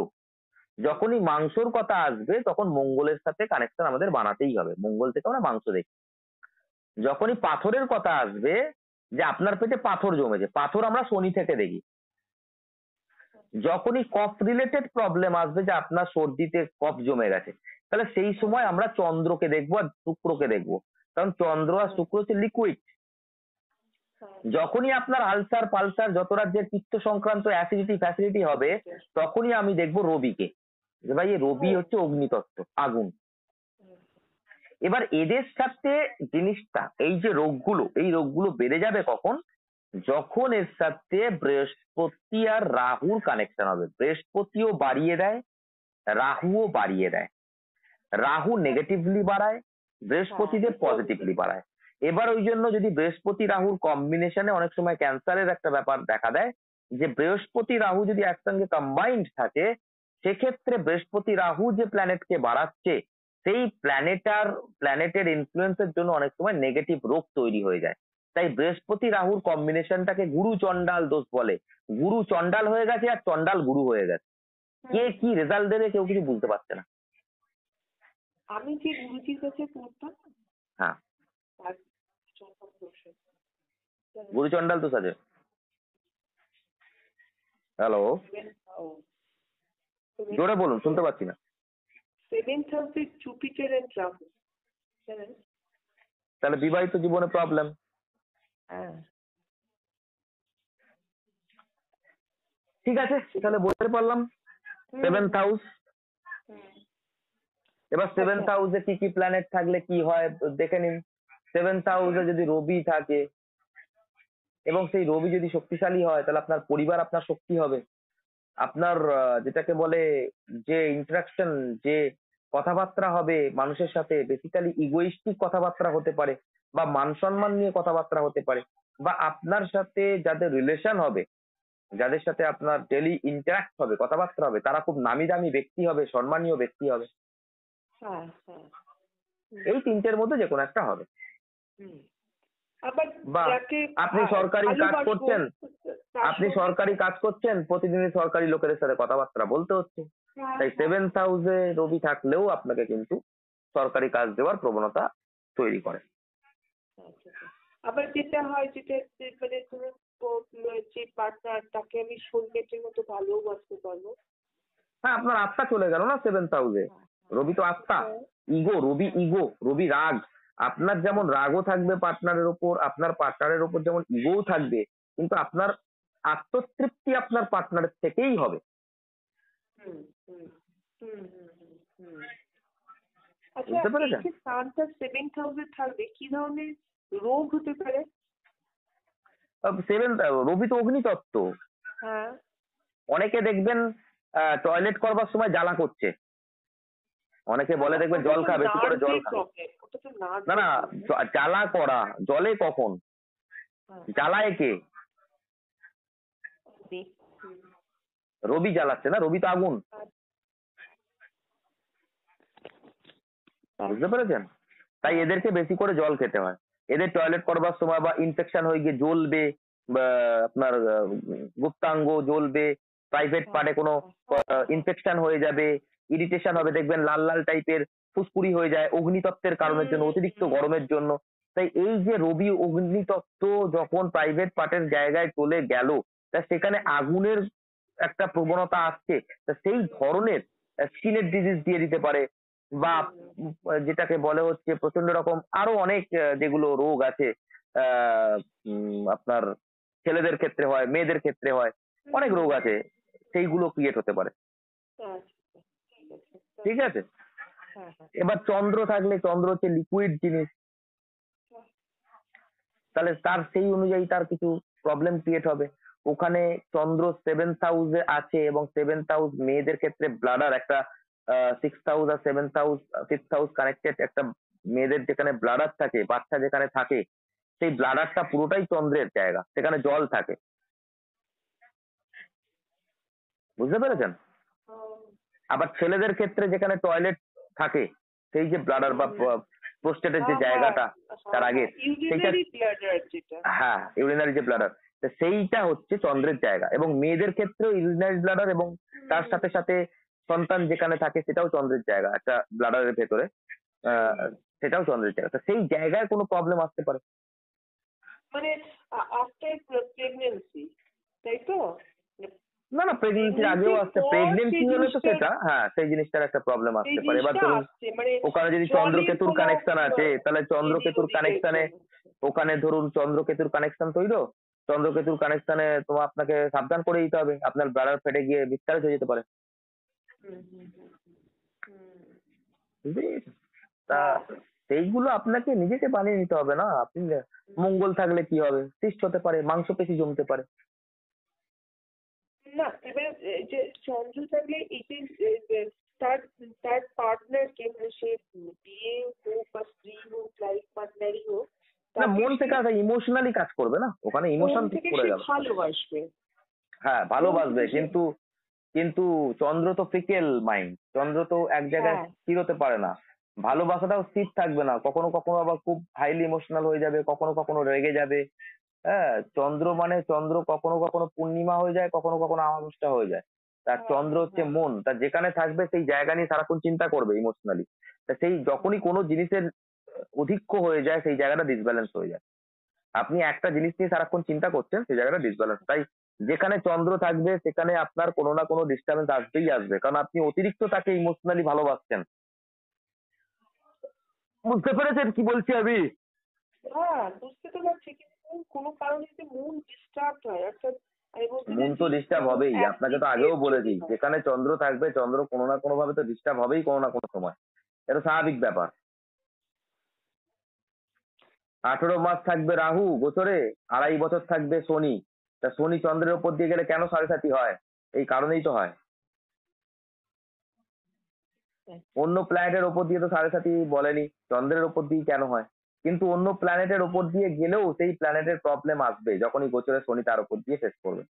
যখনই মাংসর কথা আসবে তখন মঙ্গলের সাথে কানেকশন আমাদের বানাতেই হবে, মঙ্গল থেকে আমরা মাংস দেখি। যখনই পাথরের কথা আসবে, যে আপনার পেটে পাথর জমেছে, পাথর আমরা শনি থেকে দেখি। যখনই কফ রিলেটেড প্রবলেম আসবে, যে আপনার সর্দিতে কফ জমে গেছে, তাহলে সেই সময় আমরা চন্দ্রকে দেখবো আর শুক্রকে দেখবো, কারণ চন্দ্র আর শুক্র হচ্ছে লিকুইড। যখনই আপনার আলসার পালসার যত রাজ্যের পিত্ত সংক্রান্ত অ্যাসিডিটি ফ্যাসিলিটি হবে, তখনই আমি দেখবো রবিকে, যে ভাই এই রবি হচ্ছে অগ্নিতত্ত্ব, আগুন। এবার এদের সাথে জিনিসটা, এই যে রোগগুলো, এই রোগগুলো বেড়ে যাবে কখন, যখন এর সাথে বৃহস্পতি আর রাহুর কানেকশন হবে। বৃহস্পতিও বাড়িয়ে দেয়, রাহুও বাড়িয়ে দেয়। রাহু নেগেটিভলি বাড়ায়, বৃহস্পতি যে পজিটিভলি বাড়ায়। এবার ওই জন্য যদি বৃহস্পতি রাহুর কম্বিনেশনে অনেক সময় ক্যান্সারের একটা ব্যাপার দেখা দেয়, যে বৃহস্পতি রাহু যদি একসঙ্গে কম্বাইন্ড থাকে, সেক্ষেত্রে বৃহস্পতি রাহু যে প্ল্যানেটকে বাড়াচ্ছে, সেই প্ল্যানেটের ইনফ্লুয়েন্সের জন্য অনেক সময় নেগেটিভ রোগ তৈরি হয়ে যায়। তাই বৃহস্পতি রাহুর কম্বিনেশনটাকে গুরু চন্ডাল দোষ বলে। গুরু চন্ডাল হয়ে গেছে আর চন্ডাল গুরু হয়ে গেছে, কে কি রেজাল্ট দেবে কেউ কিছু বুঝতে পারছে না। আমি যে গুরুজির কাছে পড়তাম, হ্যাঁ, গুরু চন্ডাল দোষ আছে। হ্যালো, জোরে বলুন, শুনতে পাচ্ছি না। 7th হাউসে জুপিটার এন্ড রাহু, তাহলে বিবাহিত জীবনে প্রবলেম। ঠিক আছে, তাহলে বলতে পারলাম 7th হাউস। এবার 7th হাউসে কি কি প্ল্যানেট থাকলে কি হয় দেখে নিন। 7th হাউসে যদি রবি থাকে এবং সেই রবি যদি শক্তিশালী হয়, তাহলে আপনার পরিবার আপনার শক্তি হবে। আপনার যেটাকে বলে যে ইন্টারাকশন, যে কথাবার্তা হবে মানুষের সাথে, বেসিক্যালি ইগোইস্টিক কথাবার্তা হতে পারে, বা মান সম্মান নিয়ে কথাবার্তা হতে পারে, বা আপনার সাথে যাদের রিলেশন হবে, যাদের সাথে আপনার ডেলি ইন্টারাক্ট হবে, কথাবার্তা হবে, তারা খুব নামি দামি ব্যক্তি হবে, সম্মানীয় ব্যক্তি হবে। এই তিনটের মধ্যে যে কোনো একটা হবে। বা আপনি সরকারি কাজ করছেন, প্রতিদিনই সরকারি লোকেদের সাথে কথাবার্তা বলতে হচ্ছে, তাই 7th হাউসে রবি থাকলেও আপনাকে কিন্তু সরকারি কাজ দেওয়ার প্রবণতা তৈরি করে। আবার যেটা হয়, যেটা মানে ধরুন যে পার্টনার, তাকে আমি সোলমেটের মতো ভালোবাসতে পারবো। হ্যাঁ, আপনার আত্মা চলে গেল না 7th হাউসে, রবি তো আত্মা, ইগো, রবি রাগ। আপনার যেমন রাগও থাকবে পার্টনারের উপর, আপনার পার্টনারের উপর যেমন ইগোও থাকবে, কিন্তু আপনার আত্মতৃপ্তি আপনার পার্টনারের থেকেই হবে। বুঝতে পেরেছেন? আচ্ছা, 7th হাউসে থাকবে কি ধরনের রোগ হতে পারে? সেভেন, রবি তো অগ্নিতত্ত্ব। হ্যাঁ অনেকে দেখবেন টয়লেট করবার সময় জ্বালা করছে, অনেকে বলে দেখবেন জল খা, বেশি করে জল খা। না না, জ্বালা করা জলে কখন জ্বালায় কে? রবি জ্বালাচ্ছে না, রবি তো আগুন, বুঝতে পেরেছেন? তাই এদেরকে বেশি করে জল খেতে হয়। এদের টয়লেট করবার সময় বা ইনফেকশন হয়ে গিয়ে জ্বলবে, বা আপনার গুপ্তাঙ্গ জ্বলবে, প্রাইভেট পার্টে কোনো ইনফেকশন হয়ে যাবে, ইরিটেশন হবে, দেখবেন লাল লাল টাইপের ফুসকুড়ি হয়ে যায় অগ্নিতত্ত্বের কারণের জন্য, অতিরিক্ত গরমের জন্য। তাই এই যে রবি অগ্নিতত্ত্ব যখন প্রাইভেট পার্টের জায়গায় চলে গেল, তা সেখানে আগুনের একটা প্রবণতা আসছে, তা সেই ধরনের স্কিনের ডিজিজ দিয়ে দিতে পারে, বা যেটাকে বলে হচ্ছে প্রচন্ড রকম আরো অনেক যেগুলো রোগ আছে, আপনার ছেলেদের ক্ষেত্রে হয়, মেয়েদের ক্ষেত্রে হয়, অনেক রোগ আছে, সেইগুলো ক্রিয়েট হতে পারে। ঠিক আছে। এবার চন্দ্র থাকলে, চন্দ্র হচ্ছে লিকুইড জিনিস, তাহলে তার সেই অনুযায়ী তার কিছু প্রবলেম ক্রিয়েট হবে। ওখানে চন্দ্র 7th হাউসে আছে, এবং 7th হাউস মেয়েদের ক্ষেত্রে ব্লাডার একটা, 6th হাউস আর 7th house 5th house connected একটা, মেয়েদের যেখানে ব্লাডার থাকে, বাচ্চা যেখানে থাকে, সেই ব্লাডারটা পুরোটাই চন্দ্রের জায়গা, সেখানে জল থাকে, বুঝতে পেরেছেন? আবার ছেলেদের ক্ষেত্রে যেখানে টয়লেট থাকে, সেই যে ব্লাডার বা প্রোস্টেটের যে জায়গাটা তার আগে, সেইটা, হ্যাঁ ইউরিনারি যে ব্লাডার, সেইটা হচ্ছে চন্দ্রের জায়গা। এবং মেয়েদের ক্ষেত্রেও ইউরিনারি ব্লাডার এবং তার সাথে সাথে সন্তান যেখানে থাকে সেটাও চন্দ্রের জায়গা, একটা ব্লাডারের ভেতরে, সেটাও চন্দ্রের জায়গা। তো সেই জায়গায় কোনো প্রবলেম আসতে পারে, মানে আফটার প্রেগন্যান্সি, তাই তো? না না, প্রেগনেন্সির আগেও আসতে, প্রেগনেন্সি হলে তো সেটা, হ্যাঁ সেই জিনিসটার একটা প্রবলেম আসতে পারে। এবার ধরুন ওখানে যদি চন্দ্রকেতুর কানেকশন আছে, তাহলে চন্দ্রকেতুর কানেকশনে, ওখানে ধরুন চন্দ্রকেতুর কানেকশন তৈরি, চন্দ্রকেতুর কানেকশনে তোমার আপনাকে সাবধান করে দিতে হবে, আপনার ব্লাডার ফেটে গিয়ে মিসক্যারেজ হয়ে যেতে পারে, বুঝতে পেরেছেন? তা সেইগুলো আপনাকে নিজেকে বানিয়ে নিতে হবে না। আপনি মঙ্গল থাকলে কি হবে, সিস্ট হতে পারে, মাংসপেশি জমতে পারে। না এবার যে চন্দ্র থাকলে এই যে তার তার পার্টনারকে, মানে সে বিয়ে হোক বা স্ত্রী হোক, লাইফ পার্টনারই হোক, না মন থেকে ইমোশনালি কাজ করবে না, ওখানে ইমোশন ঠিক করে যাবে, ভালোবাসবে, হ্যাঁ ভালোবাসবে, কিন্তু কিন্তু চন্দ্র তো ফিকেল মাইন্ড, চন্দ্র তো এক জায়গায় স্থির হতে পারে না, ভালোবাসাটাও স্থির থাকবে না, কখনো কখনো আবার খুব হাইলি ইমোশনাল হয়ে যাবে, কখনো কখনো রেগে যাবে। হ্যাঁ, চন্দ্র মানে চন্দ্র কখনো কখনো পূর্ণিমা হয়ে যায়, কখনো কখনো আমাবস্যা হয়ে যায়। তার চন্দ্র হচ্ছে মন, তার যেখানে থাকবে সেই জায়গা নিয়ে সারাক্ষণ চিন্তা করবে ইমোশনালি। তা সেই যখনই কোনো জিনিসের অধিক্য হয়ে যায়, সেই জায়গাটা ডিসব্যালেন্স হয়ে যায়। আপনি একটা জিনিস নিয়ে সারাক্ষণ চিন্তা করছেন, সেই জায়গাটা ডিসব্যালেন্স। তাই যেখানে চন্দ্র থাকবে সেখানে আপনার কোনো না কোনো ডিস্টার্বেন্স আসবেই আসবে, কারণ আপনি অতিরিক্ত তাকে ইমোশনালি ভালোবাসছেন। বুঝতে পেরেছেন কি বলছি আমি? হ্যাঁ বুঝতে তো পারছি, কিন্তু কোনো কারণে যদি মন ডিস্টার্ব হয়, অর্থাৎ মন তো ডিস্টার্ব হবেই, আপনাকে তো আগেও বলেছি, যেখানে চন্দ্র থাকবে চন্দ্র কোনো না কোনো ভাবে তো ডিস্টার্ব হবেই কোনো না কোনো সময়, এটা স্বাভাবিক ব্যাপার। 18 মাস থাকবে রাহু গোচরে, 2.5 বছর থাকবে শনি। তা শনি চন্দ্রের উপর দিয়ে গেলে কেন 7.5 হয়? এই কারণেই তো হয়। অন্য প্ল্যানেটের ওপর দিয়ে তো 7.5 বলেনি, চন্দ্রের ওপর দিয়ে কেন হয়? কিন্তু অন্য প্ল্যানেটের ওপর দিয়ে গেলেও সেই প্ল্যানেটের প্রবলেম আসবে যখনই গোচরে শনি তার উপর দিয়ে ফেস করবে,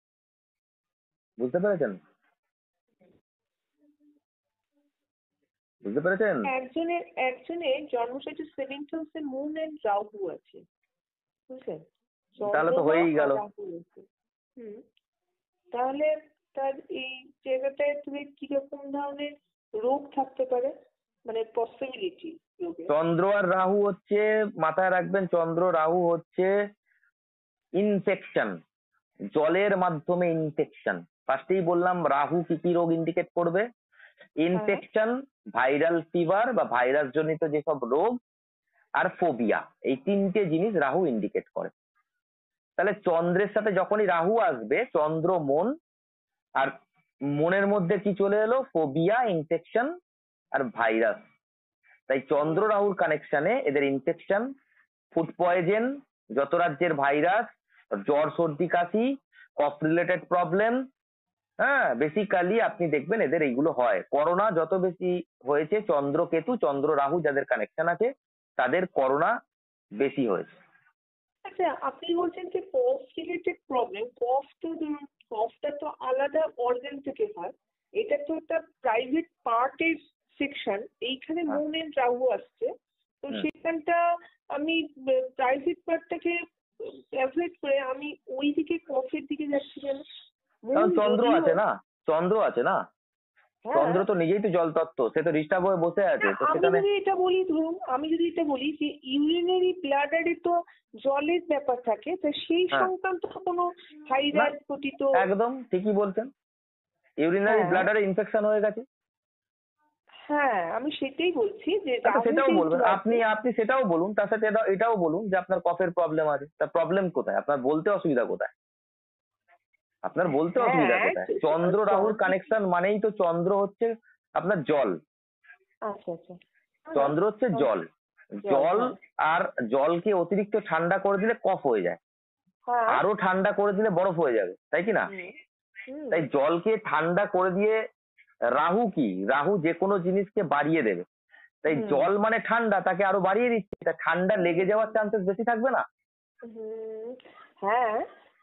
বুঝতে পেরেছেন? বুঝতে পেরেছেন? একজনের জন্মসূচি 7th হাউসে মুন এন্ড রাহু আছে, বুঝলেন? তাহলে তো হয়েই গেল। তাহলে তার এই জায়গাটায় তুমি কিরকম ধরনের রোগ থাকতে পারে, মানে পসিবিলিটি রোগের? চন্দ্র আর রাহু হচ্ছে, মাথায় রাখবেন, চন্দ্র রাহু হচ্ছে ইনফেকশন, জলের মাধ্যমে ইনফেকশন। ফার্স্টেই বললাম রাহু কি কি রোগ ইন্ডিকেট করবে, ইনফেকশন, ভাইরাল ফিভার বা ভাইরাস জনিত যেসব রোগ, আর ফোবিয়া, এই 3টে জিনিস রাহু ইন্ডিকেট করে। তাহলে চন্দ্রের সাথে যখনই রাহু আসবে, চন্দ্র মন, আর মনের মধ্যে কি চলে এলো, ফোবিয়া, ইনফেকশন আর ভাইরাস। তাই চন্দ্র রাহুর কানেকশনে এদের ইনফেকশন, ফুড পয়জেন, যত রাজ্যের ভাইরাস, জ্বর সর্দি কাশি, কফ রিলেটেড প্রবলেম, হ্যাঁ বেসিক্যালি আপনি দেখবেন এদের এইগুলো হয়। করোনা যত বেশি হয়েছে চন্দ্র কেতু চন্দ্র রাহু যাদের কানেকশন আছে তাদের করোনা বেশি হয়েছে। আচ্ছা, আপনি বলছেন যে কফ রিলেটেড প্রবলেম, কফটা তো আলাদা অর্গান থেকে হয়, এটা তো একটা প্রাইভেট পার্টের সেকশন, এইখানে মুন এন্ড রাহু আসছে, তো সেখানটা আমি প্রাইভেট পার্টটাকে অ্যাভয়েড করে আমি ওই দিকে কফের দিকে যাচ্ছি কেন? কারণ চন্দ্র আছে না, চন্দ্র আছে না, হ্যাঁ, চন্দ্র তো নিজেই তো জল তত্ত্ব, সে তো ডিস্টার্ব হয়ে বসে আছে তো আমি সেখানে। যদি এটা বলি, ধরুন আমি যদি এটা বলি যে ইউরিনারি ব্লাডারে তো জলের ব্যাপার থাকে, তো সেই সংক্রান্ত কোনো থাইরয়েড পতিত। একদম ঠিকই বলছেন, ইউরিনারি ব্লাডারে ইনফেকশন হয়ে গেছে। হ্যাঁ, আমি সেটাই বলছি যে সেটাও বলবেন আপনি, আপনি সেটাও বলুন, তার সাথে এটাও বলুন যে আপনার কফের প্রবলেম আছে, তার প্রবলেম কোথায়, আপনার বলতে অসুবিধা কোথায়, আপনার বলতে অসুবিধা কোথায়? চন্দ্র রাহুর কানেকশন মানেই তো চন্দ্র হচ্ছে আপনার জল, আচ্ছা আচ্ছা, চন্দ্র হচ্ছে জল, জল আর জলকে অতিরিক্ত ঠান্ডা করে দিলে কফ হয়ে যায়, আরো ঠান্ডা করে দিলে বরফ হয়ে যাবে, তাই কি না? তাই জলকে ঠান্ডা করে দিয়ে রাহু কি, রাহু যে কোনো জিনিসকে বাড়িয়ে দেবে, তাই জল মানে ঠান্ডা, তাকে আরো বাড়িয়ে দিচ্ছে, তা ঠান্ডা লেগে যাওয়ার চান্সেস বেশি থাকবে না? হ্যাঁ,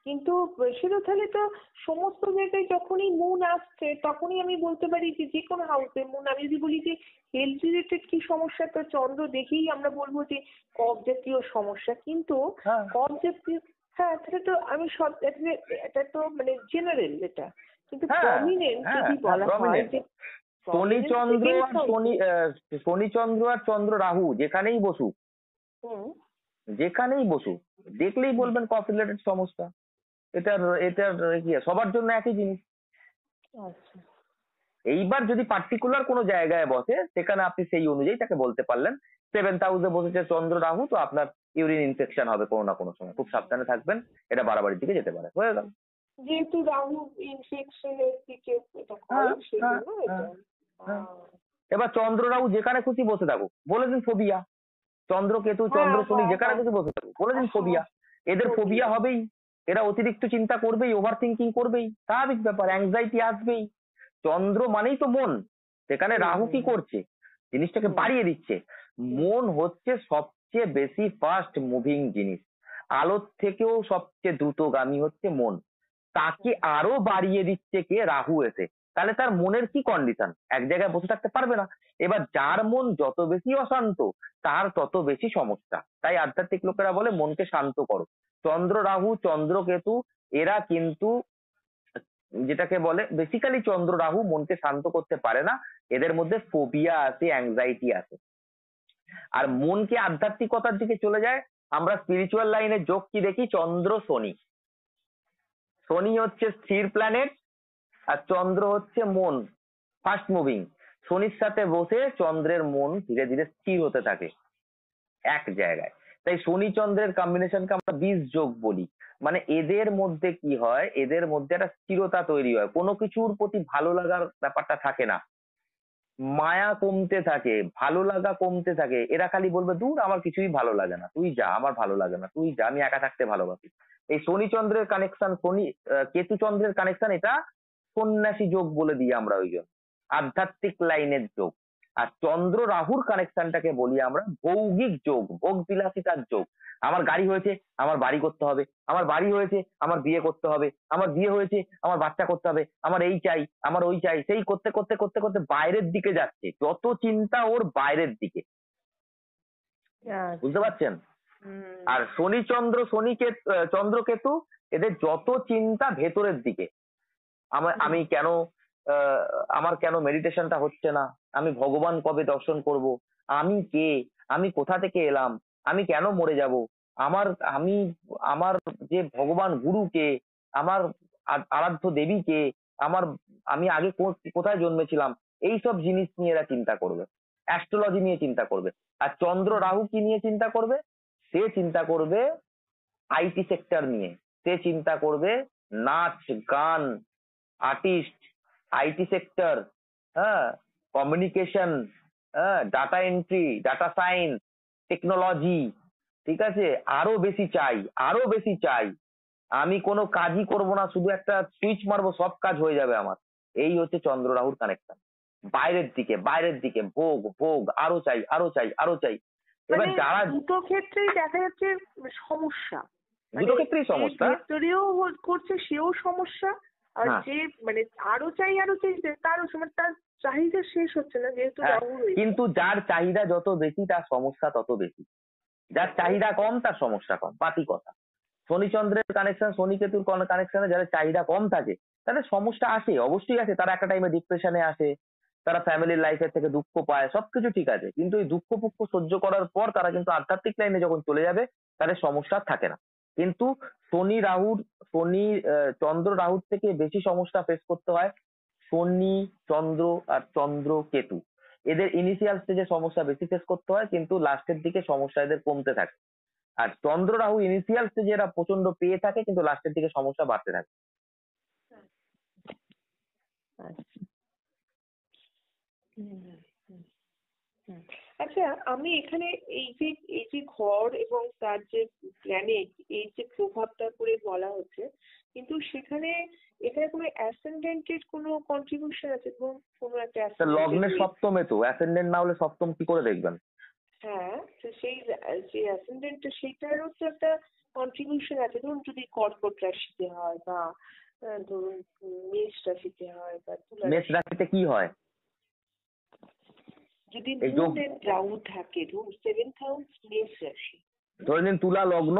কিন্তু সেটা তাহলে তো সমস্ত জায়গায় যখনই মুন আসছে তখনই আমি বলতে পারি যে যে কোনো হাউসে মুন, আমি যদি বলি যে হেলথ রিলেটেড কি সমস্যা, তো চন্দ্র দেখেই আমরা বলবো যে কফ জাতীয় সমস্যা, কিন্তু কফ জাতীয়, হ্যাঁ তাহলে তো আমি সব, এটা তো মানে জেনারেল এটা, কিন্তু প্রমিনেন্ট যদি বলা হয় যে শনি চন্দ্র আর শনি চন্দ্র আর চন্দ্র রাহু যেখানেই বসুক, যেখানেই বসুক দেখলেই বলবেন কফ রিলেটেড সমস্যা, এটার এটার কি সবার জন্য একই জিনিস। আচ্ছা, এইবার যদি পার্টিকুলার কোনো জায়গায় বসে সেখানে আপনি সেই অনুযায়ী তাকে বলতে পারলেন 7th হাউসে বসেছে চন্দ্র রাহু, তো আপনার ইউরিন ইনফেকশন হবে কোনো না কোনো সময়, খুব সাবধানে থাকবেন, এটা বাড়াবাড়ির দিকে যেতে পারে, হয়ে গেল। যেহেতু রাহু ইনফেকশনের দিকে এটা করে সেজন্য এটা। এবার চন্দ্র রাহু যেখানে খুশি বসে থাকুক, বলে দিন ফোবিয়া, চন্দ্র কেতু চন্দ্র শনি যেখানে খুশি বসে থাকুক বলে দিন ফোবিয়া, এদের ফোবিয়া হবেই, এরা অতিরিক্ত চিন্তা করবেই, ওভার থিঙ্কিং করবেই, স্বাভাবিক ব্যাপার, অ্যাংজাইটি আসবেই। চন্দ্র মানেই তো মন, সেখানে রাহু কি করছে, জিনিসটাকে বাড়িয়ে দিচ্ছে। মন হচ্ছে সবচেয়ে বেশি ফাস্ট মুভিং জিনিস, আলোর থেকেও সবচেয়ে দ্রুতগামী হচ্ছে মন, তাকে আরো বাড়িয়ে দিচ্ছে কে, রাহু এসে। তাহলে তার মনের কি কন্ডিশন, এক জায়গায় বসে থাকতে পারবে না। এবার যার মন যত বেশি অশান্ত তার তত বেশি সমস্যা, তাই আধ্যাত্মিক লোকেরা বলে মনকে শান্ত করো। চন্দ্র রাহু চন্দ্র কেতু এরা কিন্তু যেটাকে বলে বেসিক্যালি চন্দ্র রাহু মনকে শান্ত করতে পারে না, এদের মধ্যে ফোবিয়া আছে, অ্যাংজাইটি আছে। আর মনকে আধ্যাত্মিকতার দিকে চলে যায়, আমরা স্পিরিচুয়াল লাইনে যোগ কি দেখি, চন্দ্র শনি, শনি হচ্ছে স্থির প্ল্যানেট আর চন্দ্র হচ্ছে মন, ফাস্ট মুভিং। শনির সাথে বসে চন্দ্রের মন ধীরে ধীরে স্থির হতে থাকে এক জায়গায়, তাই শনি চন্দ্রের কম্বিনেশনকে আমরা 20 যোগ বলি। মানে এদের মধ্যে কি হয়, এদের মধ্যে একটা স্থিরতা তৈরি হয়, কোনো কিছুর প্রতি ভালো লাগার ব্যাপারটা থাকে না, মায়া কমতে থাকে, ভালো লাগা কমতে থাকে, এরা খালি বলবে দূর আমার কিছুই ভালো লাগে না, তুই যা, আমার ভালো লাগে না, তুই যা, আমি একা থাকতে ভালোবাসি। এই শনি চন্দ্রের কানেকশন, শনি কেতু চন্দ্রের কানেকশন, এটা সন্ন্যাসী যোগ বলে দিই আমরা, ওই জন্য আধ্যাত্মিক লাইনের যোগ। আর চন্দ্র রাহুর কানেকশনটাকে বলি আমরা ভৌগিক যোগ, ভোগ বিলাসিতার যোগ। আমার গাড়ি হয়েছে আমার বাড়ি করতে হবে, আমার বাড়ি হয়েছে আমার বিয়ে করতে হবে, আমার বিয়ে হয়েছে আমার বাচ্চা করতে হবে, আমার এই চাই আমার ওই চাই, সেই করতে করতে করতে করতে বাইরের দিকে যাচ্ছে, যত চিন্তা ওর বাইরের দিকে, বুঝতে পারছেন? আর শনি চন্দ্র চন্দ্র কেতু এদের যত চিন্তা ভেতরের দিকে, আমি কেন আমার কেন মেডিটেশনটা হচ্ছে না, আমি ভগবান কবে দর্শন করব, আমি কে, আমি কোথা থেকে এলাম, আমি কেন মরে যাব, আমার আমি আমার যে ভগবান গুরু কে, আমার আরাধ্য দেবী কে, আমার আমি আগে কোথায় জন্মেছিলাম, এই সব জিনিস নিয়ে এরা চিন্তা করবে, অ্যাস্ট্রোলজি নিয়ে চিন্তা করবে। আর চন্দ্র রাহু কি নিয়ে চিন্তা করবে, সে চিন্তা করবে আইটি সেক্টর নিয়ে, সে চিন্তা করবে নাচ গান, আর্টিস্ট, আইটি সেক্টর, হ্যাঁ, কমিউনিকেশন, হ্যাঁ, data entry, data science, technology, ঠিক আছে, আরো বেশি চাই, আরো বেশি চাই, আমি কোনো কাজই করব না, শুধু একটা সুইচ মারবো সব কাজ হয়ে যাবে আমার। এই হচ্ছে চন্দ্র রাহুর কানেকশন। বাইরের দিকে ভোগ ভোগ, আরো চাই আরো চাই আরো চাই। এবার মানে যারা দুটো ক্ষেত্রেই দেখা যাচ্ছে সমস্যা, দুটো ক্ষেত্রেই যে সমস্যা। ভেতরেও করছে সেও সমস্যা, আর হ্যাঁ যে মানে আরো চাই তারও সময় তার চাহিদা শেষ হচ্ছে না, যেহেতু হ্যাঁ, রাহু রয়েছে। কিন্তু যার চাহিদা যত বেশি তার সমস্যা তত বেশি, যার চাহিদা কম তার সমস্যা কম, পাতি কথা। শনি চন্দ্রের কানেকশন, শনি কেতুর কানেকশনে যাদের চাহিদা কম থাকে তাদের সমস্যা আসে, অবশ্যই আসে। তারা একটা টাইমে ডিপ্রেশনে আসে, তারা ফ্যামিলির লাইফের থেকে দুঃখ পায়, সবকিছু ঠিক আছে, কিন্তু এই দুঃখ পুক্ষ সহ্য করার পর তারা কিন্তু আধ্যাত্মিক লাইনে যখন চলে যাবে তাদের সমস্যা আর থাকে না। কিন্তু শনি রাহুর শনি চন্দ্র রাহুর থেকে বেশি সমস্যা ফেস করতে হয় শনি চন্দ্র আর চন্দ্র কেতু। এদের ইনিশিয়াল স্টেজে সমস্যা বেশি ফেস করতে হয়, কিন্তু লাস্টের দিকে সমস্যা এদের কমতে থাকে। আর চন্দ্র রাহু ইনিশিয়াল স্টেজে এরা প্রচন্ড পেয়ে থাকে, কিন্তু লাস্টের দিকে সমস্যা বাড়তে থাকে। আচ্ছা। হুম, হুম, হুম। আচ্ছা, আমি এখানে এই যে ঘর এবং তার যে প্ল্যানেট, এই যে প্রভাবটা করে বলা হচ্ছে, কিন্তু এখানে কোনো অ্যাসেন্ডেন্টের কোনো কন্ট্রিবিউশন আছে? ধরুন কোনো একটা তা অ্যাসেন্ডেন্টের লগ্নের সপ্তমে তো অ্যাসেন্ডেন্ট না হলে সপ্তম কি করে দেখবেন? হ্যাঁ, তো সেই যে অ্যাসেন্ডেন্টটা সেটারও তো একটা কন্ট্রিবিউশন আছে। ধরুন যদি কর্কট রাশিতে হয়, বা ধরুন মেষ রাশিতে হয়, বা তুলা মেষ রাশিতে, রাশিতে কি হয়? যদি এই যোগ, মুন এন্ড রাহু থাকে, ধরুন 7th হাউস মেষ রাশি, ধরে নিন তুলা লগ্ন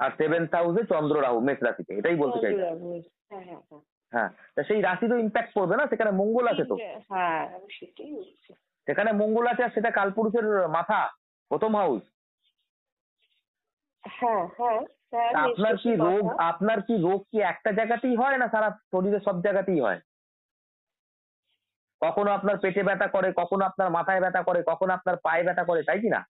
আর 7th হাউসে চন্দ্র রাহু মেষ রাশিতে, এটাই বলতে চন্দ্র চাইছেন? রাহু। হ্যাঁ, হ্যাঁ, হ্যাঁ। হ্যাঁ, তা সেই রাশি তো ইম্প্যাক্ট করবে না, সেখানে মঙ্গল আছে তো। হ্যাঁ, আমি সেটাই বলছি। সেখানে মঙ্গল আছে, আর সেটা কালপুরুষের মাথা, প্রথম হাউস। হ্যাঁ, হ্যাঁ, হ্যাঁ, তা মেষ রাশি মাথা। আপনার কি রোগ কি একটা জায়গাতেই হয় না সারা শরীরে সব জায়গাতেই হয়? কখনো আপনার পেটে ব্যথা করে, কখনো আপনার মাথায় ব্যথা করে, কখনো আপনার পায়ে ব্যথা করে, তাই কি না?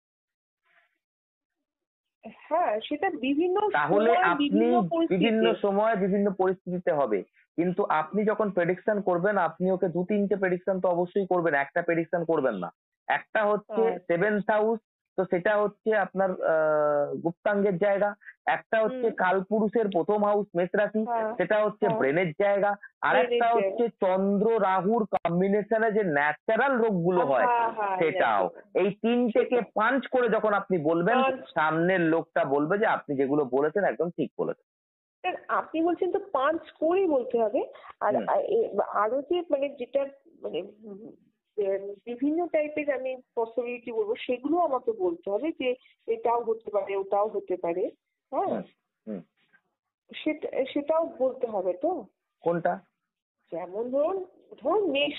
হ্যাঁ, সেটা বিভিন্ন তাহলে সময় আপনি বিভিন্ন বিভিন্ন পরিস্থিতিতে। সময় বিভিন্ন পরিস্থিতিতে হবে, কিন্তু আপনি যখন প্রেডিকশন করবেন আপনি ওকে দু তিনটে প্রেডিকশন তো অবশ্যই করবেন, একটা প্রেডিকশন করবেন না। একটা হচ্ছে আচ্ছা। 7th হাউস, তো সেটা হচ্ছে আপনার গুপ্তাঙ্গের জায়গা। একটা হচ্ছে হুম। কালপুরুষের প্রথম হাউস মেষ রাশি, হ্যাঁ, সেটা হচ্ছে হ্যাঁ, ব্রেনের জায়গা। আর ব্রেনের একটা জায়গা। হচ্ছে চন্দ্র রাহুর কম্বিনেশনে যে ন্যাচারাল রোগগুলো হয় হ্যাঁ, হ্যাঁ, সেটাও। natural। এই তিনটেকে সেটা পাঞ্চ করে যখন আপনি বলবেন, পাঁচ। সামনের লোকটা বলবে যে আপনি যেগুলো বলেছেন একদম ঠিক বলেছেন। আপনি বলছেন তো পাঁচ করেই বলতে হবে। আর হুম। আরো যে মানে যেটা মানে বিভিন্ন টাইপের আমি পসিবিলিটি বলবো, সেগুলো আমাকে বলতে হবে, যে এটাও হতে পারে, ওটাও হতে পারে। হ্যাঁ, হুম। হুম। সেটাও বলতে হবে তো। কোনটা? যেমন ধরুন, মেষ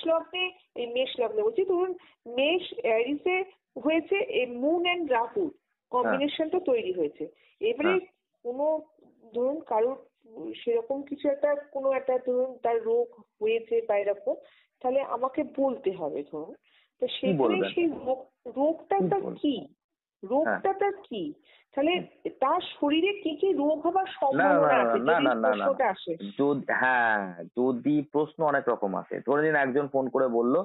লগ্নে বলছি, ধরুন মেষ অ্যারিসে হয়েছে, এই মুন এন্ড রাহু হ্যাঁ কম্বিনেশনটা তৈরি হয়েছে। এবারে হ্যাঁ, কোনো ধরুন কারোর সেরকম কিছু একটা, কোনো একটা ধরুন তার রোগ হয়েছে বা এরকম, তাহলে আমাকে বলতে হবে ধরুন। তো কি সেখানে বলবেন? সেই রোগটা কি তার বল কি, হ্যাঁ। রোগটা তার কি, তাহলে তার শরীরে কি কি রোগ হবার না না সম্ভাবনা না আছে, না যদি না না না না, প্রশ্নটা আসে। হ্যাঁ, যদি প্রশ্ন অনেক রকম আছে। ধরে নিন একজন ফোন করে বলল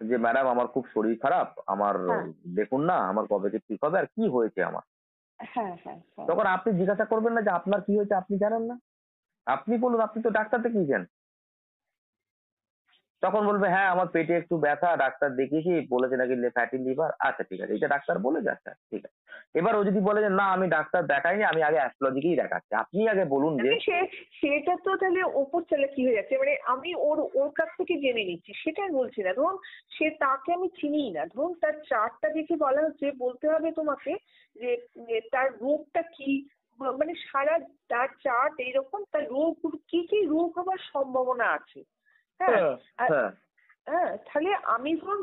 যে ম্যাডাম আমার খুব শরীর খারাপ, আমার হ্যাঁ, দেখুন না আমার কবে যে ঠিক হবে আর কি হয়েছে আমার। হ্যাঁ, হ্যাঁ, হ্যাঁ। তখন আপনি জিজ্ঞাসা করবেন না যে আপনার কি হয়েছে আপনি জানেন না? আপনি বলুন, আপনি তো ডাক্তার দেখিয়েছেন। তখন বলবে হ্যাঁ আমার পেটে একটু ব্যথা, ডাক্তার দেখিয়েছি, বলেছে নাকি ফ্যাটি লিভার। আচ্ছা ঠিক আছে, এটা ডাক্তার বলেছে, আচ্ছা ঠিক আছে। এবার ও যদি বলে যে না আমি ডাক্তার দেখাইনি, আমি আগে অ্যাস্ট্রোলজিকেই দেখাচ্ছি, আপনি আগে বলুন যে মানে সেটা তো তাহলে ওপর চালে কি হয়ে যাচ্ছে, মানে আমি ওর কাছ থেকে জেনে নিচ্ছি, সেটাই বলছি না। ধরুন তাকে আমি চিনিই না, ধরুন তার চার্টটা দেখে বলা হচ্ছে, বলতে হবে তোমাকে যে যে তার রোগটা কি, মানে সারা তার চার্ট এইরকম, তার রোগ কি কি রোগ হবার সম্ভাবনা আছে। হ্যাঁ। হ্যাঁ আর হ্যাঁ, হ্যাঁ, তাহলে আমি ধরুন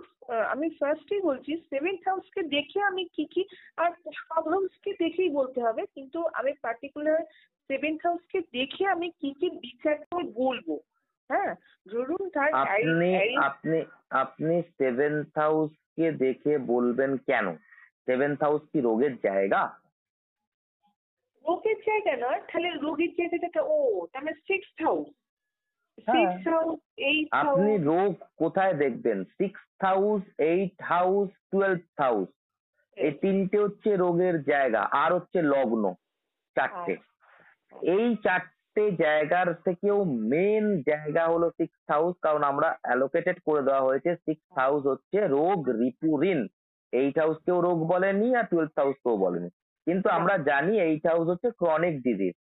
আমি ফার্স্টেই বলছি 7th হাউসকে দেখে আমি কি কি, আর সব হাউসকে দেখেই বলতে হবে, কিন্তু আমি পার্টিকুলার 7th হাউসকে দেখে আমি কি কি বিচার করে বলবো। হ্যাঁ, ধরুন তার আপনি আপনি আপনি 7th হাউস কে দেখে বলবেন কেন? 7th হাউস কি রোগের জায়গা? রোগের জায়গা নয়, তাহলে রোগের জায়গাটা তার মানে 6th হাউস, হ্যাঁ, 6th হাউস, 8th আপনি হাউস। রোগ কোথায় দেখবেন? 6th house, 8th house, 12th house, এই তিনটে হচ্ছে রোগের জায়গা, আর হচ্ছে লগ্ন, চারটে। এই চারটে জায়গার থেকেও মেন জায়গা হলো 6th হাউস, কারণ আমরা অ্যালোকেটেড করে দেওয়া হয়েছে 6th হাউস হচ্ছে রোগ, রিপু, ঋণ। 8th হাউস কেউ রোগ বলেনি আর 12th হাউস কেউ বলেনি, কিন্তু আমরা জানি 8th হাউস হচ্ছে ক্রনিক ডিজিজ,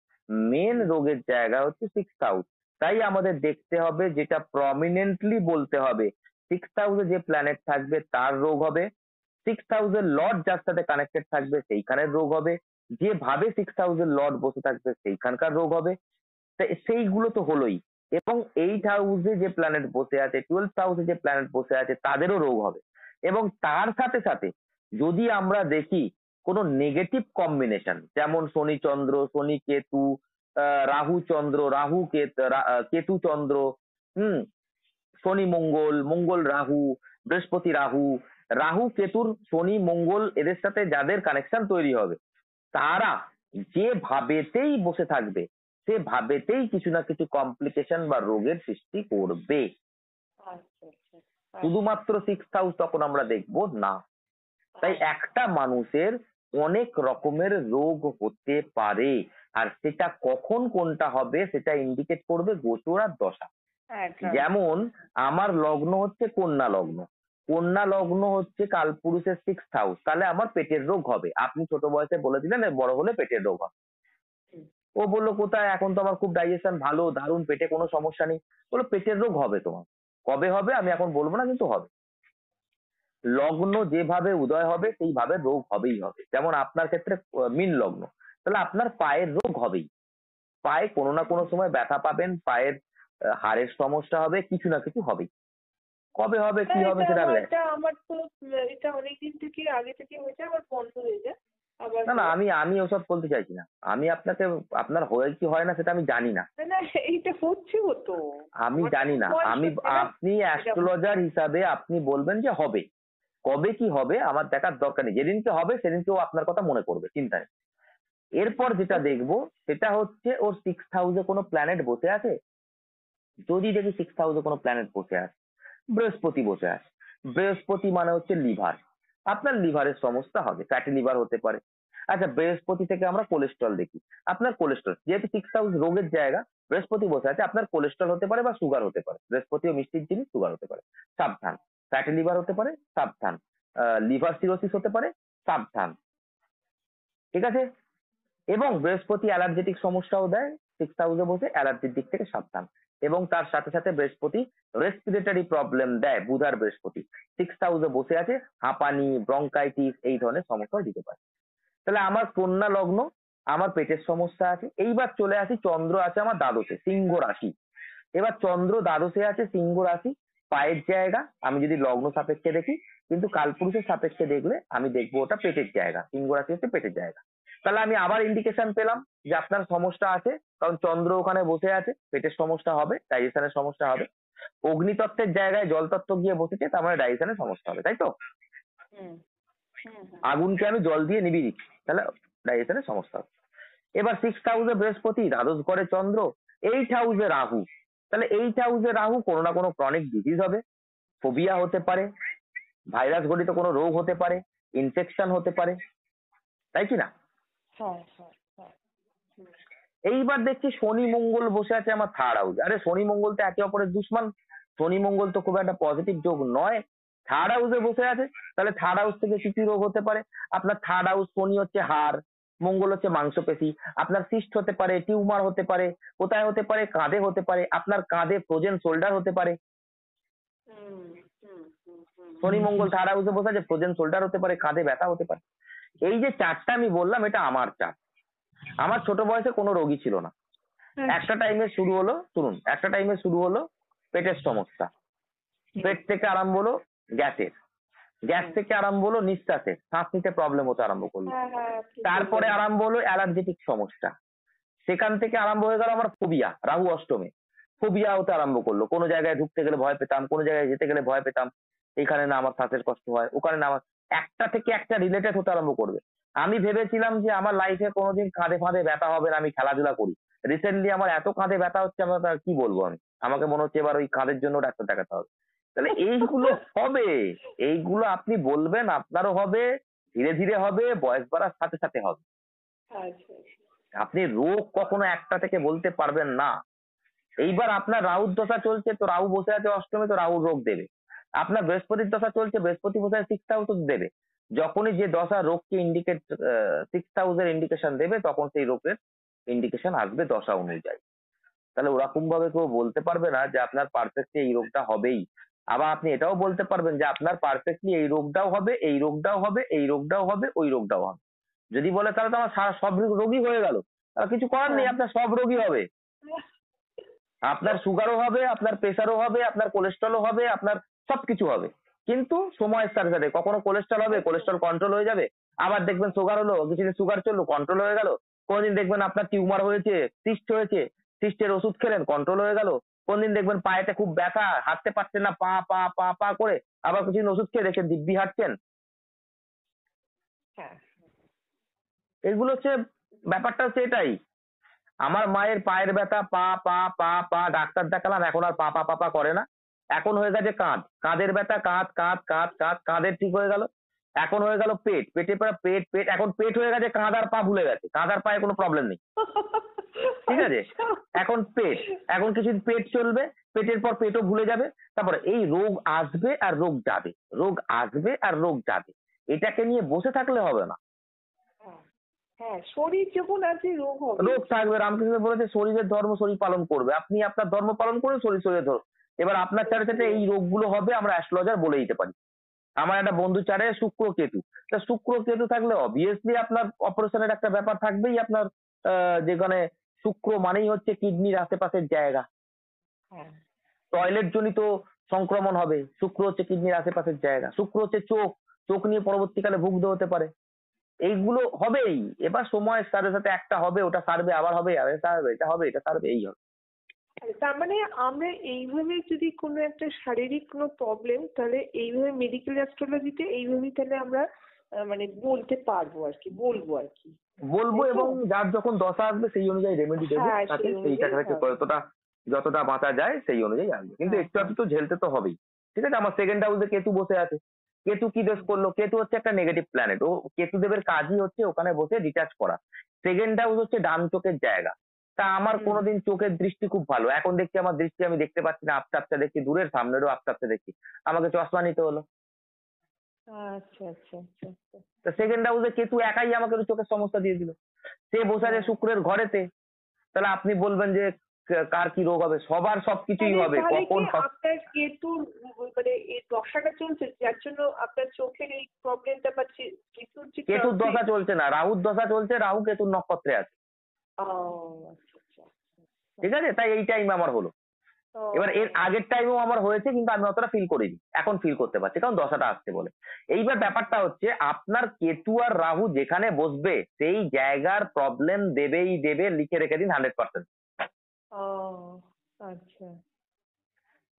মেন রোগের জায়গা হচ্ছে 6th হাউস। তাই আমাদের দেখতে হবে, যেটা প্রমিনেন্টলি বলতে হবে, 6th হাউসে যে প্ল্যানেট থাকবে তার রোগ হবে, 6th হাউসের লর্ড যার সাথে কানেক্টেড থাকবে সেইখানের রোগ হবে, যেভাবে 6th হাউসের লর্ড বসে থাকবে সেইখানকার রোগ হবে। সেইগুলো তো হলোই, এবং 8th হাউসে যে প্ল্যানেট বসে আছে, 12th হাউসে যে প্ল্যানেট বসে আছে তাদেরও রোগ হবে। এবং তার সাথে সাথে যদি আমরা দেখি কোনো নেগেটিভ কম্বিনেশন, যেমন শনি চন্দ্র, শনি কেতু, রাহু চন্দ্র, রাহু কেতু চন্দ্র, শনি মঙ্গল, মঙ্গল রাহু, বৃহস্পতি রাহু, রাহু কেতুর শনি মঙ্গল এদের সাথে যাদের কানেকশন তৈরি হবে, তারা যে ভাবেতেই বসে থাকবে সে ভাবেতেই কিছু না কিছু কমপ্লিকেশন বা রোগের সৃষ্টি করবে। শুধুমাত্র 6th হাউস তখন আমরা দেখবো না। তাই একটা মানুষের অনেক রকমের রোগ হতে পারে, আর সেটা কখন কোনটা হবে সেটা ইন্ডিকেট করবে গোচর আর দশা। যেমন আমার লগ্ন হচ্ছে কন্যা লগ্ন, কন্যা লগ্ন হচ্ছে কালপুরুষের 6th হাউস, তাহলে আমার পেটের রোগ হবে। আপনি ছোট বয়সে বলে দিলেন বড় হলে পেটের রোগ হবে। ও বললো কোথায়, এখন তো আমার খুব ডাইজেশন ভালো, দারুণ, পেটে কোনো সমস্যা নেই। বললো পেটের রোগ হবে তোমার, কবে হবে আমি এখন বলবো না, কিন্তু হবে। লগ্ন যেভাবে উদয় হবে সেইভাবে রোগ হবেই হবে। যেমন আপনার ক্ষেত্রে মীন লগ্ন, তাহলে আপনার পায়ের রোগ হবেই, পায়ে কোনো না কোনো সময় ব্যথা পাবেন, পায়ের হাড়ের সমস্যা হবে, কিছু না কিছু হবেই। কবে হবে কি হবে সেটা আমার তো এটা অনেকদিন থেকে আগে থেকে হয়েছে, আবার বন্ধ হয়ে যায় আবার। না না, আমি ওসব বলতে চাইছি না। আমি আপনাকে, আপনার হয় কি হয় না সেটা আমি জানি না। না এইটা হচ্ছে তো আমি জানি না। আপনি অ্যাস্ট্রোলজার হিসাবে আপনি বলবেন যে হবে, কবে কি হবে আমার দেখার দরকার নেই। যেদিনকে হবে সেদিনকেও আপনার কথা মনে করবে, চিন্তা নেই। এরপর যেটা দেখবো সেটা হচ্ছে ওর 6th হাউসে কোনো প্ল্যানেট বসে আছে। যদি দেখি 6th হাউসে কোনো প্ল্যানেট বসে আছে, বৃহস্পতি বসে আছে, বৃহস্পতি মানে হচ্ছে লিভার, আপনার লিভারের সমস্যা হবে, ফ্যাটি লিভার হতে পারে। আচ্ছা, বৃহস্পতি থেকে আমরা কোলেস্ট্রল দেখি, আপনার কোলেস্ট্রল, যেহেতু 6th হাউস রোগের জায়গা, বৃহস্পতি বসে আছে, আপনার কোলেস্ট্রল হতে পারে বা সুগার হতে পারে। বৃহস্পতিও মিষ্টির জিনিস, সুগার হতে পারে, সাবধান। ফ্যাটি লিভার হতে পারে, সাবধান। লিভার সিরোসিস হতে পারে, সাবধান। ঠিক আছে? এবং বৃহস্পতি অ্যালার্জেটিক সমস্যাও দেয়, 6th হাউসে বসে অ্যালার্জির দিক থেকে সাবধান। এবং তার সাথে সাথে বৃহস্পতি রেসপিরেটরি প্রবলেম দেয়, বুধ আর বৃহস্পতি 6th হাউসে বসে আছে, হাঁপানি, ব্রঙ্কাইটিস এই ধরনের সমস্যা দিতে পারে। তাহলে আমার কন্যা লগ্ন, আমার পেটের সমস্যা আছে। এইবার চলে আসি, চন্দ্র আছে আমার দ্বাদশে, সিংহ রাশি। এবার চন্দ্র দ্বাদশে আছে, সিংহ রাশি, পায়ের জায়গা আমি যদি লগ্ন সাপেক্ষে দেখি, কিন্তু কালপুরুষের সাপেক্ষে দেখলে আমি দেখবো ওটা পেটের জায়গা, সিংহ রাশি হচ্ছে পেটের জায়গা। তাহলে আমি আবার ইন্ডিকেশন পেলাম যে আপনার সমস্যা আছে, কারণ চন্দ্র ওখানে বসে আছে, পেটের সমস্যা হবে, ডাইজেশনের সমস্যা হবে। অগ্নিতত্ত্বের জায়গায় জল তত্ত্ব গিয়ে বসেছে, তার মানে ডাইজেশনের সমস্যা হবে, তাই তো? আগুনকে আমি জল দিয়ে নিভিয়ে দিচ্ছি, তাহলে ডাইজেশনের সমস্যা হবে। এবার 6th হাউসে বৃহস্পতি, দ্বাদশ ঘরে চন্দ্র, 8th হাউসে রাহু, তাহলে 8th হাউসে রাহু কোনো না কোনো ক্রনিক ডিজিজ হবে, ফোবিয়া হতে পারে, ভাইরাস ঘটিত কোনো রোগ হতে পারে, ইনফেকশন হতে পারে, তাই কি না? এইবার দেখছি শনি মঙ্গল বসে আছে আমার 3rd হাউস। আরে শনি মঙ্গল তো একে অপরের দুশ্মন, শনি মঙ্গল তো খুব একটা পজিটিভ যোগ নয়। 3rd হাউসে বসে আছে, তাহলে 3rd হাউস থেকে কি কি রোগ হতে পারে? আপনার 3rd হাউস, শনি হচ্ছে হাড়, মঙ্গল হচ্ছে মাংসপেশি, আপনার সিস্ট হতে পারে, টিউমার হতে পারে। কোথায় হতে পারে? কাঁধে হতে পারে, আপনার কাঁধে ফ্রোজেন শোল্ডার হতে পারে। শনি মঙ্গল 3rd হাউসে বসে আছে, ফ্রোজেন শোল্ডার হতে পারে, কাঁধে ব্যথা হতে পারে। এই যে চারটা আমি বললাম, এটা আমার চার্ট। আমার ছোট বয়সে কোনো রোগী ছিল না। একটা টাইমে শুরু হলো, শুনুন, একটা টাইমে শুরু হলো পেটের সমস্যা, পেট থেকে আরম্ভ হলো গ্যাসের, গ্যাস থেকে আরম্ভ হলো নিঃশ্বাসের, শ্বাস নিতে প্রবলেম হতে আরম্ভ করলো। তারপরে আরম্ভ হলো অ্যালার্জেটিক সমস্যা, সেখান থেকে আরম্ভ হয়ে গেল আমার ফোবিয়া, রাহু অষ্টমে ফোবিয়া হতে আরম্ভ করলো। কোনো জায়গায় ঢুকতে গেলে ভয় পেতাম, কোনো জায়গায় যেতে গেলে ভয় পেতাম, এখানে না আমার শ্বাসের কষ্ট হয়, ওখানে না আমার, একটা থেকে একটা রিলেটেড হতে আরম্ভ করবে। আমি ভেবেছিলাম যে আমার লাইফে কোনোদিন কাঁধে ফাঁধে ব্যথা হবে না, আমি খেলাধুলা করি। রিসেন্টলি আমার এত কাঁধে ব্যথা হচ্ছে, আমার আর কি বলবো আমি, আমাকে মনে হচ্ছে এবার ওই কাঁধের জন্য ডাক্তার দেখাতে হবে। তাহলে এইগুলো হবে, এইগুলো আপনি বলবেন, আপনারও হবে, ধীরে ধীরে হবে, বয়স বাড়ার সাথে সাথে হবে। আপনি রোগ কখনো একটা থেকে বলতে পারবেন না। এইবার আপনার রাহুর দশা চলছে, তো রাহু বসে আছে অষ্টমে, তো রাহু রোগ দেবে। আপনার বৃহস্পতির দশা চলছে, বৃহস্পতি বসে আছে সিক্স হাউস দেবে। যখনই যে দশা রোগকে ইন্ডিকেট সিক্স হাউসের ইন্ডিকেশন দেবে, তখন সেই রোগের ইন্ডিকেশন আসবে দশা অনুযায়ী। তাহলে ওরকম ভাবে কেউ বলতে পারবে না যে আপনার পারফেক্টলি এই রোগটা হবেই। আবার আপনি এটাও বলতে পারবেন যে আপনার পারফেক্টলি এই রোগটাও হবে, এই রোগটাও হবে, এই রোগটাও হবে, ওই রোগটাও হবে। যদি বলে তাহলে তো আমার সব রোগই হয়ে গেল, তাহলে কিছু করার নেই, আপনার সব রোগই হবে। আপনার সুগারও হবে, আপনার প্রেসারও হবে, আপনার কোলেস্ট্রলও হবে, আপনার সবকিছু হবে। কিন্তু সময়ের সাথে সাথে কখনো কোলেস্ট্রল হবে, কোলেস্ট্রল কন্ট্রোল হয়ে যাবে। আবার দেখবেন সুগার হলো, কিছুদিন সুগার চললো, কন্ট্রোল হয়ে গেল। কোনদিন দেখবেন আপনার টিউমার হয়েছে, সিস্ট হয়েছে, সিস্টের ওষুধ খেলেন, কন্ট্রোল হয়ে গেল। কোনদিন দেখবেন পায়েতে খুব ব্যথা, হাঁটতে পারছেন না, পা পা পা পা করে, আবার কিছুদিন ওষুধ খেয়ে দেখেন দিব্যি হাঁটছেন। হ্যাঁ, এগুলো হচ্ছে ব্যাপারটা, হচ্ছে এটাই। আমার মায়ের পায়ের ব্যথা, পা পা পা পা, ডাক্তার দেখালাম, এখন আর পা পা পা পা করে না। এখন হয়ে গেছে কাঁধ, কাঁধের ব্যথা, কাঁধ কাঁধ কাঁধ কাঁধ, কাঁধের ঠিক হয়ে গেল। এখন হয়ে গেল পেট, পেটে পড়া, পেট পেট, এখন পেট হয়ে গেছে, কাঁধ আর পা ভুলে গেছে, কাঁধ আর পায়ে কোনো প্রবলেম নেই। ঠিক আছে, এখন পেট, এখন কিছুদিন পেট চলবে, পেটের পর পেটও ভুলে যাবে। তারপরে এই রোগ আসবে আর রোগ যাবে, রোগ আসবে আর রোগ যাবে। এটাকে নিয়ে বসে থাকলে হবে না। হ্যাঁ, শরীর যখন আছে রোগ হবে। রোগ থাকবে, রামকৃষ্ণ বলেছে শরীরের ধর্ম শরীর পালন করবে। আপনি আপনার ধর্ম পালন করুন, শরীর শরীরের ধর্ম। এবার আপনার চারে সাথে এই রোগগুলো হবে, আমরা অ্যাস্ট্রোলজার বলে দিতে পারি। আমার একটা বন্ধু চারে শুক্র কেতু, তা শুক্র কেতু থাকলে অবভিয়াসলি আপনার অপারেশনের একটা ব্যাপার থাকবেই। আপনার যেখানে শুক্র মানেই হচ্ছে কিডনির আশেপাশের জায়গা, হ্যাঁ, টয়লেট জনিত সংক্রমণ হবে। শুক্র হচ্ছে কিডনির আশেপাশের জায়গা, শুক্র হচ্ছে চোখ, চোখ নিয়ে পরবর্তীকালে ভুগতে হতে পারে। এইগুলো হবেই। এবার সময়ের সাথে সাথে একটা হবে, ওটা সারবে, আবার হবে, আবার সারবে, এটা হবে, এটা সারবে, এই হবে। তার মানে আমরা এইভাবে যদি কোনো একটা শারীরিক কোনো প্রবলেম, তাহলে এইভাবে মেডিকেল অ্যাস্ট্রোলজিতে এইভাবেই তাহলে আমরা মানে বলতে পারবো আর কি, বলবো আর কি। বলবো, তাই তো? এবং যার যখন দশা আসবে সেই অনুযায়ী রেমেডি দেবো হ্যাঁ, তাকে, সেই সেইটা অনুযায়ী থেকে হবে। কতটা যতটা বাঁচা যায় সেই অনুযায়ী আসবে। কিন্তু হ্যাঁ, একটু হ্যাঁ। একটু তো ঝেলতে তো হবেই। ঠিক আছে, আমার সেকেন্ড হাউসে কেতু বসে আছে। কেতু কি দোষ করলো? কেতু হচ্ছে একটা নেগেটিভ প্ল্যানেট। ও কেতুদেবের কাজই হচ্ছে ওখানে বসে ডিটাচ করা। সেকেন্ড হাউস হচ্ছে ডান চোখের জায়গা। তা আমার হুম। কোনোদিন চোখের দৃষ্টি খুব ভালো, এখন দেখছি আমার দৃষ্টি আমি দেখতে পাচ্ছি না, আপটা আপটা দেখছি, দূরের সামনেরও আপটা আপটা দেখছি, আমাকে চশমা নিতে হলো। আচ্ছা, আচ্ছা, আচ্ছা, আচ্ছা। তো সেকেন্ড হাউসে কেতু একাই আমাকে চোখের সমস্যা দিয়ে দিল। সে বসে আছে হ্যাঁ। শুক্রের ঘরেতে। তাহলে আপনি বলবেন যে কার কি রোগ হবে? সবার সবকিছুই তাহলে হবে, তাহলে কি কখন আপনার কেতুর মানে এই দশাটা চলছে, যার জন্য আপনার চোখের এই প্রবলেমটা পাচ্ছি? কেতুর যে কেতুর transit? দশা চলছে না, রাহুর দশা চলছে, রাহু কেতুর নক্ষত্রে আছে। ও, আচ্ছা, আচ্ছা, আচ্ছা। ঠিক আছে, তাই এই টাইম আমার হলো। ও, এবার এর আগের টাইমেও আমার হয়েছে, কিন্তু আমি অতটা ফিল করিনি, এখন ফিল করতে পারছি কারণ দশাটা আসছে বলে। এইবার ব্যাপারটা হচ্ছে আপনার কেতু আর রাহু যেখানে বসবে সেই জায়গার প্রবলেম দেবেই দেবে, লিখে রেখে দিন 100%। ও, আচ্ছা।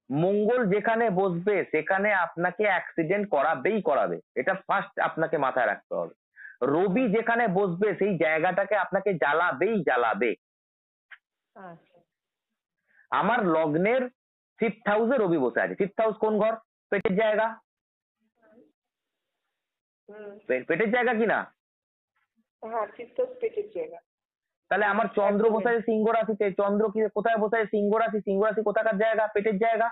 মঙ্গল যেখানে বসবে সেখানে আপনাকে অ্যাক্সিডেন্ট করাবেই করাবে, এটা ফার্স্ট আপনাকে মাথায় রাখতে হবে। রবি যেখানে বসবে সেই জায়গাটাকে আপনাকে জ্বালাবেই জ্বালাবে। আচ্ছা। আমার লগ্নের ফিফথ হাউসে রবি বসে আছে। ফিফথ হাউস কোন ঘর? পেটের জায়গা। হুম। পেটের জায়গা কি না? হ্যাঁ, চিত্ত পেটের জায়গা। তাহলে আমার চন্দ্র একদমই। বসে আছে সিংহ রাশিতে। চন্দ্র কি কোথায় বসে আছে? সিংহ রাশি। সিংহ রাশি কোথাকার জায়গা? পেটের জায়গা।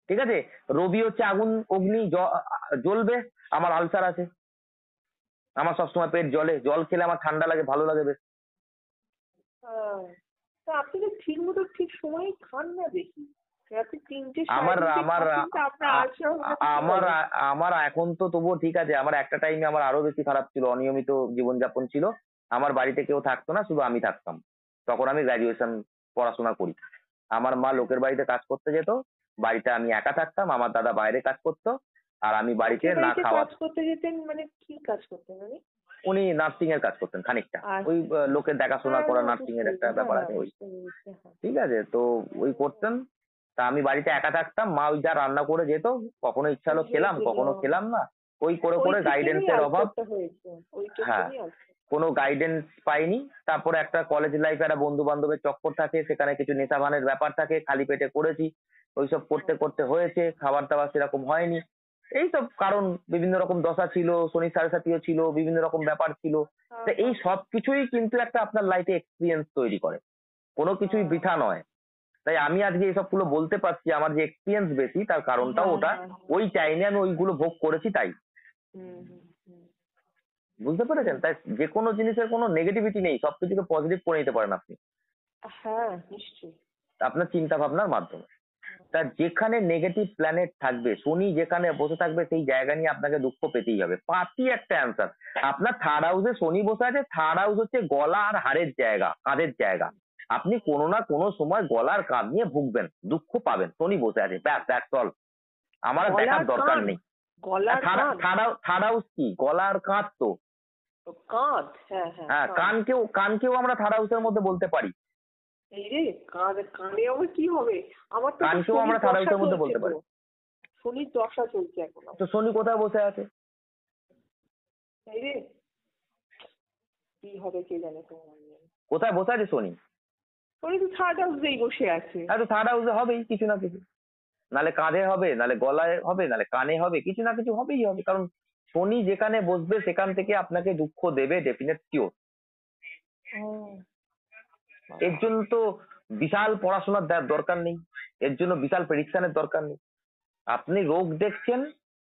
ঠিক আছে, রবি হচ্ছে আগুন, অগ্নি, জ্বলবে। আমার আলসার আছে, আমার সবসময় পেট জ্বলে, জল খেলে আমার ঠান্ডা লাগে, ভালো লাগে বেশ। হ্যাঁ। তা আপনি তো ঠিক মতো ঠিক সময়ে খান না দেখি। রাতে 3টে আমার 3:30 আমার খাচ্ছেন, তা আপনার আলসার হবে না তো কি আমার হবে? আমার এখন তো তবুও ঠিক আছে। আমার একটা টাইমে আমার আরো বেশি খারাপ ছিল, অনিয়মিত জীবনযাপন ছিল। আমার বাড়িতে কেউ থাকতো না, শুধু আমি থাকতাম। তখন আমি গ্রাজুয়েশন পড়াশোনা করি। আমার মা লোকের বাড়িতে কাজ করতে যেত, বাড়িতে আমি একা থাকতাম, আমার দাদা বাইরে কাজ করতো, আর আমি বাড়িতে লোকের না বাড়িতে খাওয়া। কাজ করতে যেতেন মানে কি কাজ করতেন উনি? উনি নার্সিং এর কাজ করতেন খানিকটা, ওই আচ্ছা। লোকের দেখাশোনা হ্যাঁ, করা, হ্যাঁ, নার্সিং বুঝতে এর একটা পেরেছি। হ্যাঁ, ব্যাপার হ্যাঁ, আছে ওই। বুঝতে পেরেছি। হ্যাঁ। ঠিক আছে, তো ওই করতেন। তা আমি বাড়িতে একা থাকতাম, মা ওই যা রান্না করে যেত, কখনো ইচ্ছা হলো খেলাম, বুঝলো। কখনো খেলাম না। ওই করে করে ওইটুকুনি গাইডেন্সের অভাব। আলসারটা হয়েছে। হ্যাঁ, ওইটুকুনি আলসার। কোনো গাইডেন্স পাইনি। তারপরে একটা কলেজ লাইফে একটা বন্ধু বান্ধবের চক্কর থাকে, সেখানে কিছু নেশা ভানের ব্যাপার থাকে, খালি পেটে করেছি, ওইসব করতে করতে হয়েছে, খাবার দাবার সেরকম হয়নি। এই সব কারণ, বিভিন্ন রকম দশা ছিল, শনি সাড়ে সাতিও ছিল, বিভিন্ন রকম ব্যাপার ছিল। তো এই সব কিছুই কিন্তু একটা আপনার লাইফে এক্সপিরিয়েন্স তৈরি করে, কোনো কিছুই বৃথা নয়। তাই আমি আজকে এইসবগুলো বলতে পারছি, আমার যে এক্সপিরিয়েন্স বেশি তার কারণটাও ওটা, ওই টাইমে আমি ওইগুলো ভোগ করেছি তাই। বুঝতে পেরেছেন? তাই যে কোনো জিনিসের কোনো নেগেটিভিটি নেই, সবকিছুকে পজিটিভ করে নিতে পারেন আপনি হ্যাঁ নিশ্চয়ই। আপনার চিন্তা ভাবনার মাধ্যমে। তা যেখানে নেগেটিভ প্ল্যানেট থাকবে, শনি যেখানে বসে থাকবে, সেই জায়গা নিয়ে আপনাকে দুঃখ পেতেই হবে। পাতি একটা অ্যান্সার। আপনার থার্ড হাউসে শনি বসে আছে, থার্ড হাউস হচ্ছে গলা আর হাড়ের জায়গা, কাঁধের জায়গা। আপনি কোনো না কোনো সময় গলার কাঁধ নিয়ে ভুগবেন, দুঃখ পাবেন, শনি বসে আছে, ব্যাস দ্যাটস অল। আমার আর দেখার দরকার নেই। থার্ড হাউস কি? গলার কাঁধ তো। কাঁধ, হ্যাঁ, কানকেও আমরা থার্ড হাউসের মধ্যে বলতে পারি। এই রে, কানে আবার কি হবে? আমার তো কানকেও আমরা থার্ড হাউসের মধ্যে বলতে পারি। শনির দশা চলছে এখন। তো শনি কোথায় বসে আছে? এই রে, কি হবে কে জানে। কোথায় বসে আছে শনি? শনি তো থার্ড হাউসেই বসে আছে। হ্যাঁ, তো থার্ড হাউসে হবেই কিছু না কিছু, নালে কাঁধে হবে, নালে গলায় হবে, নালে কানে হবে, কিছু না কিছু হবেই হবে। কারণ শনি যেখানে বসবে সেখান থেকে আপনাকে দুঃখ দেবে, ডেফিনেট শিওর। এর জন্য তো বিশাল পড়াশোনার দরকার নেই, এর জন্য বিশাল প্রেডিকশনের দরকার নেই। আপনি রোগ দেখছেন,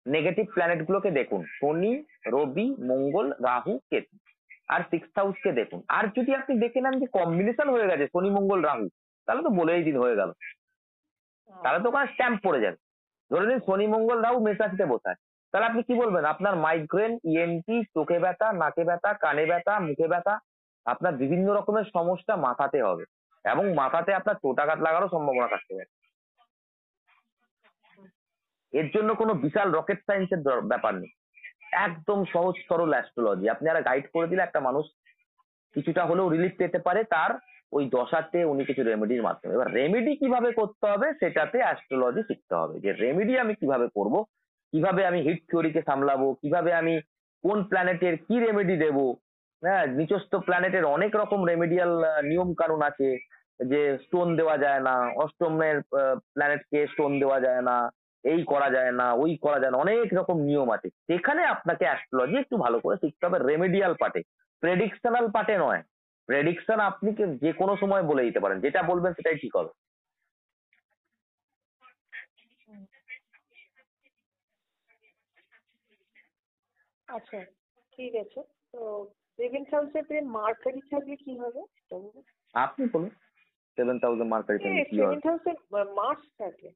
নেগেটিভ প্ল্যানেট গুলোকে দেখুন, শনি, রবি, মঙ্গল, রাহু, কেতু, আর 6th হাউসকে দেখুন। আর যদি আপনি দেখে নেন যে কম্বিনেশন হয়ে গেছে শনি, মঙ্গল, রাহু, তাহলে তো বলেই দিন হয়ে গেল, তাহলে তো ওখানে স্ট্যাম্প পড়ে যাবে। ধরে নিন শনি, মঙ্গল, রাহু মেষ রাশিতে বসে আছে, তাহলে আপনি কি বলবেন? আপনার মাইগ্রেন, ইএনটি, চোখে ব্যথা, নাকে ব্যথা, কানে ব্যথা, মুখে ব্যথা, আপনার বিভিন্ন রকমের সমস্যা মাথাতে হবে, এবং মাথাতে আপনার চোটাঘাত লাগারও সম্ভাবনা থাকতে পারে। এর জন্য কোনো বিশাল রকেট সায়েন্সের ব্যাপার নেই, একদম সহজ সরল অ্যাস্ট্রোলজি। আপনি আর গাইড করে দিলে একটা মানুষ কিছুটা হলেও রিলিফ পেতে পারে তার ওই দশাতে, উনি কিছু রেমেডির মাধ্যমে। এবার রেমেডি কিভাবে করতে হবে সেটাতে অ্যাস্ট্রোলজি শিখতে হবে, যে রেমেডি আমি কিভাবে করব, কিভাবে আমি হিট থিওরিকে সামলাবো, কিভাবে আমি কোন প্ল্যানেটের কি রেমেডি দেব। হ্যাঁ, নিচস্থ প্ল্যানেটের অনেক রকম রেমেডিয়াল নিয়ম কানুন আছে, যে স্টোন দেওয়া যায় না, অষ্টমের প্ল্যানেটকে স্টোন দেওয়া যায় না, এই করা যায় না, ওই করা যায় না, অনেক রকম নিয়ম আছে। সেখানে আপনাকে অ্যাস্ট্রোলজি একটু ভালো করে শিখতে হবে, রেমেডিয়াল পার্টে, প্রেডিকশনাল পার্টে নয়। প্রেডিকশন আপনি যে কোনো সময় বলে দিতে পারেন, যেটা বলবেন সেটাই ঠিক হবে। আচ্ছা, ঠিক আছে। তো 7th হাউসে মার্কারি থাকলে কি হবে? আপনি বলুন 7th হাউসে মার্কারি থাকলে কি হবে? 7th হাউসে মার্স থাকে।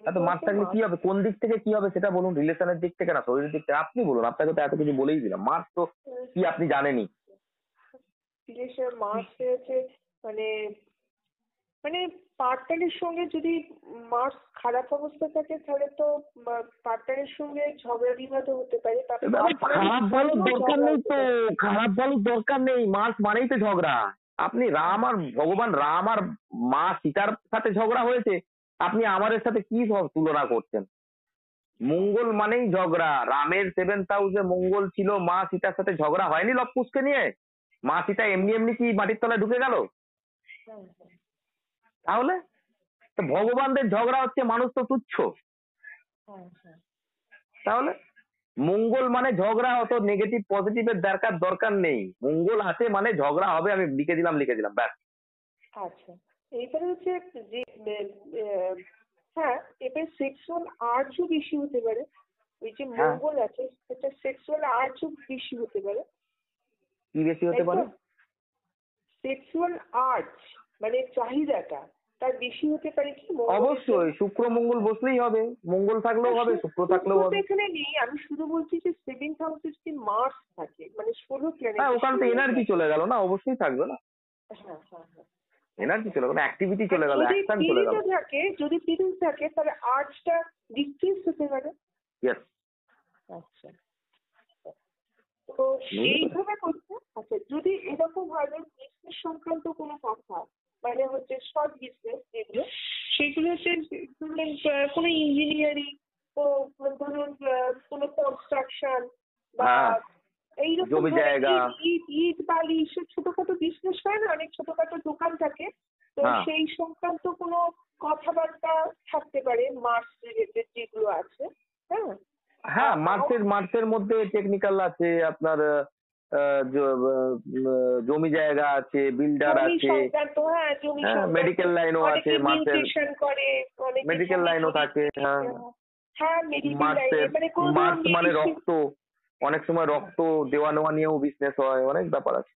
তো মার্স থাকলে কি হবে? কোন দিক থেকে কি হবে সেটা বলুন, রিলেশনের দিক থেকে না শরীরের দিক থেকে? আপনি বলুন, আপনাকে তো এত কিছু বলেই দিলাম। মার্স তো কি আপনি জানেনই। মার্স হচ্ছে মানে মানে পার্টনারের সঙ্গে যদি মার্স খারাপ অবস্থা থাকে তাহলে তো পার্টনারের সঙ্গে ঝগড়া বিবাদও হতে পারে। খারাপ বলার দরকার নেই তো, খারাপ বলার দরকার নেই। মার্স মানেই তো ঝগড়া। আপনি রাম আর ভগবান রাম আর মা সীতার সাথে ঝগড়া হয়েছে, আপনি আমাদের সাথে কি সব তুলনা করছেন? মঙ্গল মানেই ঝগড়া। রামের 7th হাউসে মঙ্গল ছিল, মা সীতার সাথে ঝগড়া হয়নি লব কুশকে নিয়ে? মা সীতা এমনি এমনি কি মাটির তলায় ঢুকে গেল? তাহলে তো ভগবানদের ঝগড়া হচ্ছে, মানুষ তো তুচ্ছ। তাহলে মঙ্গল মানে ঝগড়া, অত নেগেটিভ পজিটিভের দরকার নেই। মঙ্গল আছে মানে ঝগড়া হবে, আমি লিখে দিলাম ব্যাস। আচ্ছা, এইবারে হচ্ছে যে হ্যাঁ, এবার সেক্সুয়াল আর্টসও বেশি হতে পারে। ওই যে মঙ্গল আছে সেটা সেক্সুয়াল আর্টসও বেশি হতে পারে। কি বেশি হতে পারে? সেক্সুয়াল আর্টস মানে চাহিদাটা তার বেশি হতে পারে কি? অবশ্যই শুক্র মঙ্গল বসলেই হবে, মঙ্গল থাকলেও হবে, শুক্র থাকলেও হবে। এখানে নেই, আমি শুধু বলছি যে 7th হাউসে যদি মার্স থাকে মানে 16 প্ল্যানেট, হ্যাঁ, ওখান থেকে এনার্জি চলে গেল না, অবশ্যই থাকবে না। এনার্জি চলে গেল, অ্যাক্টিভিটি চলে গেল, অ্যাকশন চলে গেল। যদি পিরিয়ড থাকে তাহলে আর্টসটা ডিক্রিজ হতে পারে। ইয়েস। আচ্ছা, তো সেইভাবে করতে। আচ্ছা, যদি এরকম ভাবে বিজনেস সংক্রান্ত কোনো কথা, মানে হচ্ছে শর্ট বিজনেস যেগুলো, সেগুলো হচ্ছে কোনো ইঞ্জিনিয়ারিং, ধরুন কোনো কনস্ট্রাকশন বা এইরকম ইট বালি সব ছোটখাটো বিজনেস হয় না, অনেক ছোটখাটো দোকান থাকে, তো সেই সংক্রান্ত কোনো কথাবার্তা থাকতে পারে মার্স রিলেটেড যেগুলো আছে। হ্যাঁ, হ্যাঁ, তাও মার্চের মধ্যে টেকনিক্যাল আছে আপনার, জমি জায়গা আছে, বিল্ডার জমি আছে, সংক্রান্ত, হ্যাঁ জমি হ্যাঁ সংক্রান্ত মেডিকেল লাইনও আছে অনেকে মার্চের, মিউটেশন করে, অনেকে মেডিকেল জমি লাইনও জরিপ থাকে। থেকে, হ্যাঁ, হ্যাঁ মেডিকেল লাইনে মার্চের মানে কোনো ধরো মার্চ মানে মেডিসিন। রক্ত, অনেক সময় রক্ত দেওয়া নেওয়া নিয়েও বিজনেস হয়, অনেক ব্যাপার আছে।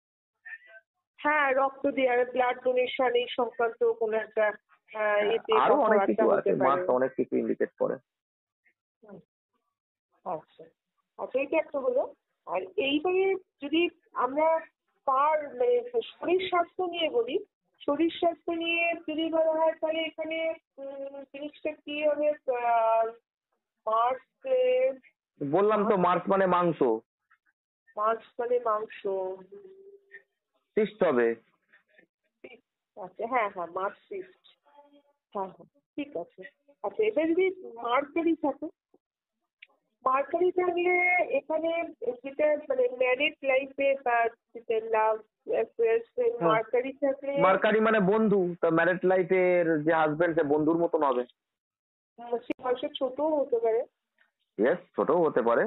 হ্যাঁ রক্ত দেওয়ার, ব্লাড ডোনেশন এই সংক্রান্ত কোনো একটা এতে আরো অনেক কথাবার্তা কিছু হতে আছে, পারে। মার্চ অনেক কিছু ইন্ডিকেট করে। হুম, আচ্ছা আচ্ছা, এইটা একটা হলো। আর এইবারে যদি আমরা মানে শরীর স্বাস্থ্য নিয়ে বলি, শরীর স্বাস্থ্য নিয়ে যদি বলা হয় তাহলে এখানে জিনিসটা কি হবে, মার্চ, বললাম তো মার্চ মানে মাংস, মাছ মানে মাংস। ফিস্ট হবে। আচ্ছা হ্যাঁ হ্যাঁ, মাছ ফিস্ট। হ্যাঁ হ্যাঁ, ঠিক আছে। আচ্ছা এবার যদি মার্কারি থাকে, মার্কারি থাকলে এখানে যেটা মানে ম্যারিড লাইফে বা যেটা লাভ অ্যাফেয়ার্স, হ্যাঁ, মার্কারি থাকলে মার্কারি মানে বন্ধু, তো ম্যারেড লাইফের যে হাজবেন্ড সে বন্ধুর মতন হবে। সে বয়সে ছোটও হতে পারে। ইয়েস, ছোটও হতে পারে,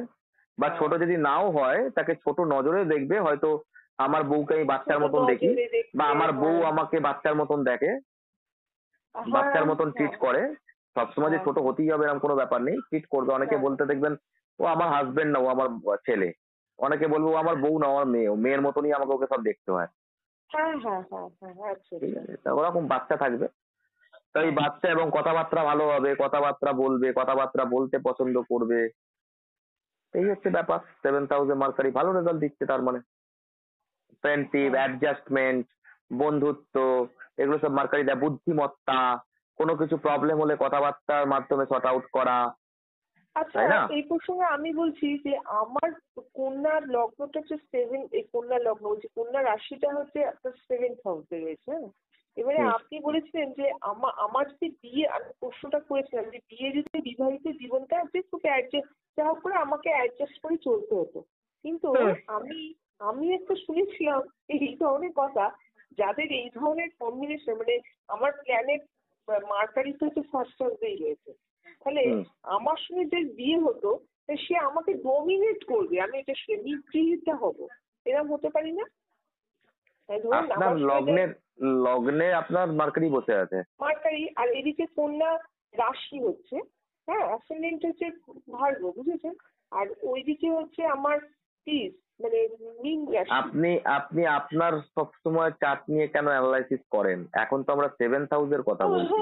বা হ্যাঁ, ছোট যদি নাও হয় তাকে ছোট নজরে দেখবে, হয়তো আমার বউকে আমি বাচ্চার ছোট মতন দেখি, নজরে বা দেখবে, আমার বউ হ্যাঁ আমাকে বাচ্চার মতন দেখে, হ্যাঁ বাচ্চার মতন ট্রিট হ্যাঁ করে। সবসময় যে হ্যাঁ ছোট হতেই হবে এরকম কোনো ব্যাপার নেই, ট্রিট করবে। অনেকে হ্যাঁ বলতে দেখবেন ও আমার হাজবেন্ড না, ও আমার ছেলে। অনেকে বলবে ও আমার বউ না, ও আমার মেয়ে, ও মেয়ের মতনই আমাকে ওকে সব দেখতে হয়। হ্যাঁ হ্যাঁ হ্যাঁ হ্যাঁ হ্যাঁ, আচ্ছা ঠিক আচ্ছা, আছে, তা ওরকম বাচ্চা থাকবে। তো এই হ্যাঁ বাচ্চা এবং কথাবার্তা ভালো হবে, কথাবার্তা বলবে, কথাবার্তা বলতে পছন্দ করবে, এই হচ্ছে ব্যাপার। 7,000 মার্কারি ভালো রেজাল্ট দিচ্ছে তার মানে। ফ্রেন্ডশিপ, হ্যাঁ। অ্যাডজাস্টমেন্ট, বন্ধুত্ব, এগুলো সব মার্কারি দেয়। বুদ্ধিমত্তা, কোনো কিছু প্রবলেম হলে কথাবার্তার মাধ্যমে সর্ট আউট করা, আচ্ছা তাই না? এই প্রসঙ্গে আমি বলছি যে আমার কন্যার লগ্নটা হচ্ছে এই কন্যা লগ্ন বলছি, কন্যা রাশিটা হচ্ছে আপনার 7th হাউসে রয়েছে, হ্যাঁ? এবারে হুম। আপনি বলেছিলেন যে আমার যদি বিয়ে, আমি প্রশ্নটা করেছিলাম যে বিয়ে যদি বিবাহিত জীবনটা যে তোকে অ্যাডজাস্ট যা হোক করে আমাকে অ্যাডজাস্ট করে চলতে হতো, কিন্তু হুম। আমি আমি একটা শুনেছিলাম এই ধরনের কথা, যাদের এই ধরনের কম্বিনেশন মানে আমার প্ল্যানেট মার্কারিতে হচ্ছে ফার্স্ট হাউসেই রয়েছে, তাহলে হুম। আমার সঙ্গে যে বিয়ে হতো তা সে আমাকে ডমিনেট করবে, আমি এটা নিগৃহীতা হব, এরকম হতে পারি না? ধরুন আপনার আমার সঙ্গে যে লগ্নে আপনার মার্কারি বসে আছে। মার্কারি আর এদিকে কন্যা রাশি হচ্ছে, হ্যাঁ অ্যাসেন্ডেন্ট হচ্ছে ভার্গ, বুঝেছেন? আর ওইদিকে হচ্ছে আমার পিস মানে মীন রাশি। আপনি আপনি আপনার সবসময় চার্ট নিয়ে কেন অ্যানালাইসিস করেন? এখন তো আমরা 7th হাউসের কথা বলছি।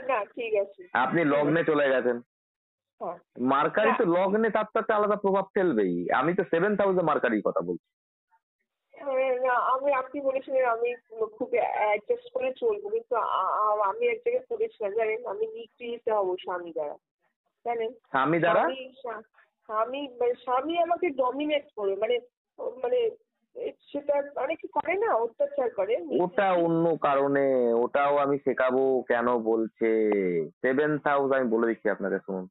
না ঠিক আছে, আপনি ঠিক লগ্নে আছে, চলে গেছেন। হ্যাঁ মার্কারি হ্যাঁ তো লগ্নে তার তো একটা আলাদা প্রভাব ফেলবেই। আমি তো 7th হাউসে মার্কারির কথা বলছি। না আপনি বলেছিলেন আমি খুব অ্যাডজাস্ট করে চলবো, কিন্তু আমি এক জায়গায় পড়েছিলাম জানেন, আমি নিগৃহীত হবো স্বামী দ্বারা, জানেন? স্বামী দ্বারা? স্বামী আমাকে ডমিনেট করে মানে মানে সেটা অনেকে করে না, অত্যাচার করে। ওটা অন্য কারণে, ওটাও আমি শেখাবো কেন বলছে। 7th হাউস আমি বলে দিচ্ছি আপনাকে, শুনুন।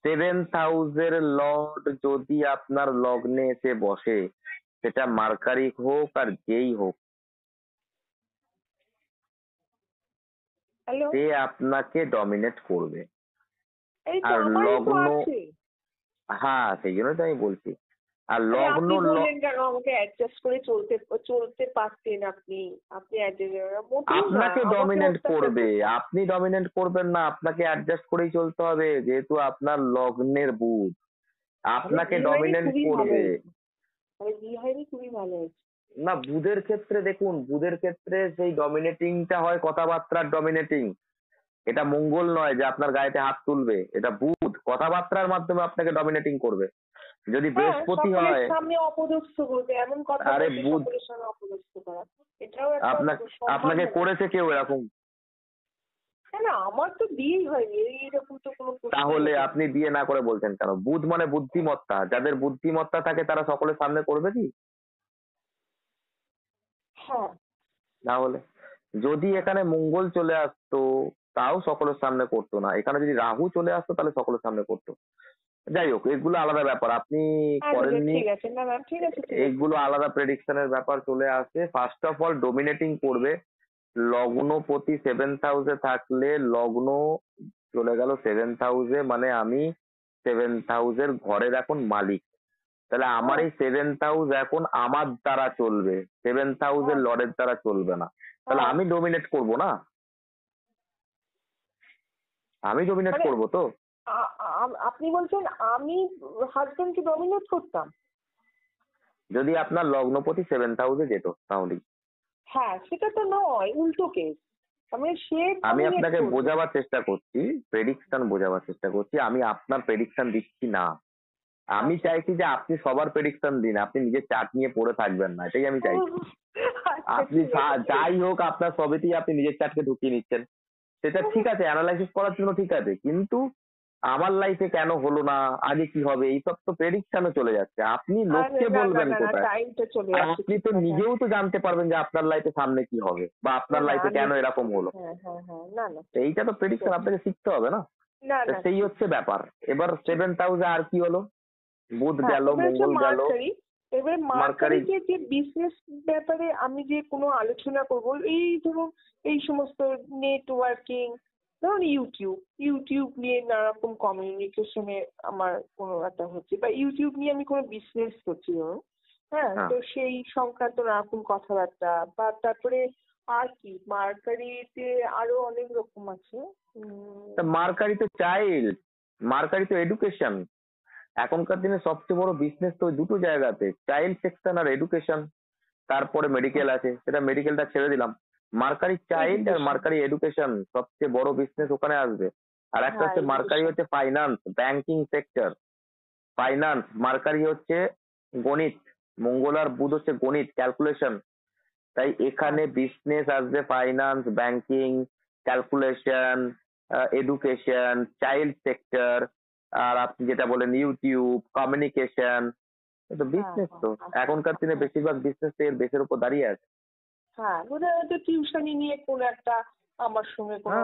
7th হাউসের লর্ড যদি আপনার লগ্নে এসে বসে, সেটা মার্কারি হোক আর যেই হোক, হ্যালো, সে আপনাকে ডমিনেট করবে। এই তো আর আমারই তো লগ্ন, আছে। হ্যাঁ সেই জন্যই তো আমি বলছি। আর তাহলে লগ্ন আপনি বললেন কেন আমাকে অ্যাডজাস্ট করে চলতে পারতেন আপনি, আপনি মোটেও না, আপনাকে আমাকে ডমিনেট অত্যাচার করবে, করতেন। আপনি ডমিনেট করবেন না, আপনাকে অ্যাডজাস্ট করেই চলতে হবে, যেহেতু আপনার লগ্নের বুধ তাহলে আপনাকে বিয়ে হয়নি, ডমিনেট খুবই ভালো করবে। হয়েছে, তাহলে বিয়ে হয়নি, খুবই ভালো হয়েছে। না, বুধের ক্ষেত্রে দেখুন, বুধের ক্ষেত্রে সেই ডমিনেটিংটা হয় কথাবার্তার ডমিনেটিং। এটা মঙ্গল নয় যে আপনার গায়েতে হাত তুলবে, এটা বুধ কথাবার্তার মাধ্যমে আপনাকে ডমিনেটিং করবে। যদি হ্যাঁ বৃহস্পতি সকলের হয়, সামনে অপদস্থ বলতে, এমন কথা আরে বলতে বুধ, সকলের সামনে অপদস্থ করা, এটাও একটা সম্মান আপনাকে হয় না। করেছে কেউ এরকম? না না, আমার তো বিয়েই হয়নি, এইরকম তো কোনো প্রশ্নই তাহলে ওঠেনি। আপনি বিয়ে না করে বলছেন কেন? বুধ মানে বুদ্ধিমত্তা, যাদের বুদ্ধিমত্তা থাকে তারা সকলের সামনে করবে কি? হ্যাঁ তাহলে যদি এখানে মঙ্গল চলে আসতো, তাও সকলের সামনে করতো না। এখানে যদি রাহু চলে আসতো তাহলে সকলের সামনে করতো। যাই হোক, এগুলো আলাদা ব্যাপার, আপনি আচ্ছা করেননি। ঠিক আছে, না না ঠিক আছে ঠিক আছে। এইগুলো আলাদা প্রেডিকশনের ব্যাপার চলে আসে। ফার্স্ট অফ অল ডোমিনেটিং করবে লগ্নপতি 7th হাউসে থাকলে। লগ্ন চলে গেল 7th হাউসে, মানে আমি সেভেন্থ হাউসের ঘরের এখন মালিক, তাহলে আমার এই সেভেন্থ হাউস এখন আমার দ্বারা চলবে, সেভেন্থ হাউসের লর্ডের দ্বারা চলবে না, তাহলে আমি ডোমিনেট করব না, আমি ডোমিনেট মানে করব তো। আপনি বলছেন আমি হাজবেন্ডকে ডমিনেট করতাম? যদি আপনার লগ্নপতি সেভেন্থ হাউসে যেত তাহলেই। হ্যাঁ, সেটা তো নয়, উল্টো কেস। আমি সে আমি dominate আপনাকে করবে। বোঝাবার চেষ্টা করছি, প্রেডিকশন বোঝাবার চেষ্টা করছি, আমি আপনার প্রেডিকশন দিচ্ছি না। আমি আচ্ছা। চাইছি যে আপনি সবার প্রেডিকশন দিন, আপনি নিজের চার্ট নিয়ে পড়ে থাকবেন না, এটাই আমি চাইছি। আচ্ছা, আপনি ঠিক আছে। যাই হোক আপনার সবেতেই আপনি নিজের চার্টকে ঢুকিয়ে নিচ্ছেন, সেটা ঠিক আছে, অ্যানালাইসিস করার জন্য ঠিক আছে, কিন্তু আমার লাইফে কেন হলো না, আগে কি হবে, এইসব তো প্রেডিকশনে চলে যাচ্ছে। আপনি লোককে বলবেন কোথায়? টাইমটা চলে আর যাচ্ছে। আপনি তো নিজেও তো জানতে পারবেন যে আপনার লাইফে সামনে কি হবে, বা আপনার লাইফে কেন এরকম হলো। হ্যাঁ হ্যাঁ হ্যাঁ, না না তো এইটা তো প্রেডিকশন আপনাকে শিখতে হবে না। না তো না সেই হচ্ছে ব্যাপার। এবার সেভেন্থ হাউসে আর কি হলো, বুধ হ্যাঁ, গেল, এবার হচ্ছে মঙ্গল গেল, মার্কারি। এবারে মার্কারি। মার্কারিতে যে বিজনেস ব্যাপারে আমি যে কোনো আলোচনা করব, এই ধরুন এই সমস্ত নেটওয়ার্কিং, ধরুন ইউটিউব নিয়ে নানা রকম কমিউনিকেশনে আমার কোনো একটা হচ্ছে, বা ইউটিউব নিয়ে আমি কোনো বিজনেস করছি ধরুন, হ্যাঁ, হ্যাঁ, তো সেই সংক্রান্ত নানা রকম কথাবার্তা, বা তারপরে আর কি মার্কারিতে আরো অনেক রকম আছে। তা মার্কারি তো চাইল্ড, মার্কারি তো এডুকেশন। এখনকার দিনে সবচেয়ে বড় বিজনেস তো ওই দুটো জায়গাতে, চাইল্ড সেকশন আর এডুকেশন। তারপরে মেডিকেল আছে, সেটা মেডিকেলটা ছেড়ে দিলাম। মার্কারি চাইল্ড আর এডুকেশন। মার্কারি এডুকেশন, সবচেয়ে বড় বিজনেস ওখানে আসবে। আর একটা হ্যাঁ, হচ্ছে মার্কারি এডুকেশন। হচ্ছে finance, banking sector, finance. Mercury হচ্ছে গণিত, মঙ্গল আর বুধ হচ্ছে গণিত, ক্যালকুলেশন। তাই এখানে বিজনেস আসবে, finance, banking, calculation, education, child sector, আর আপনি যেটা বলেন ইউটিউব, কমিউনিকেশন, তো বিজনেস তো এখনকার দিনে বেশিরভাগ বিজনেস এর বেসের উপর দাঁড়িয়ে আছে। হ্যাঁ, বোধহয় হয়তো টিউশনি নিয়ে কোনো একটা আমার সঙ্গে কোনো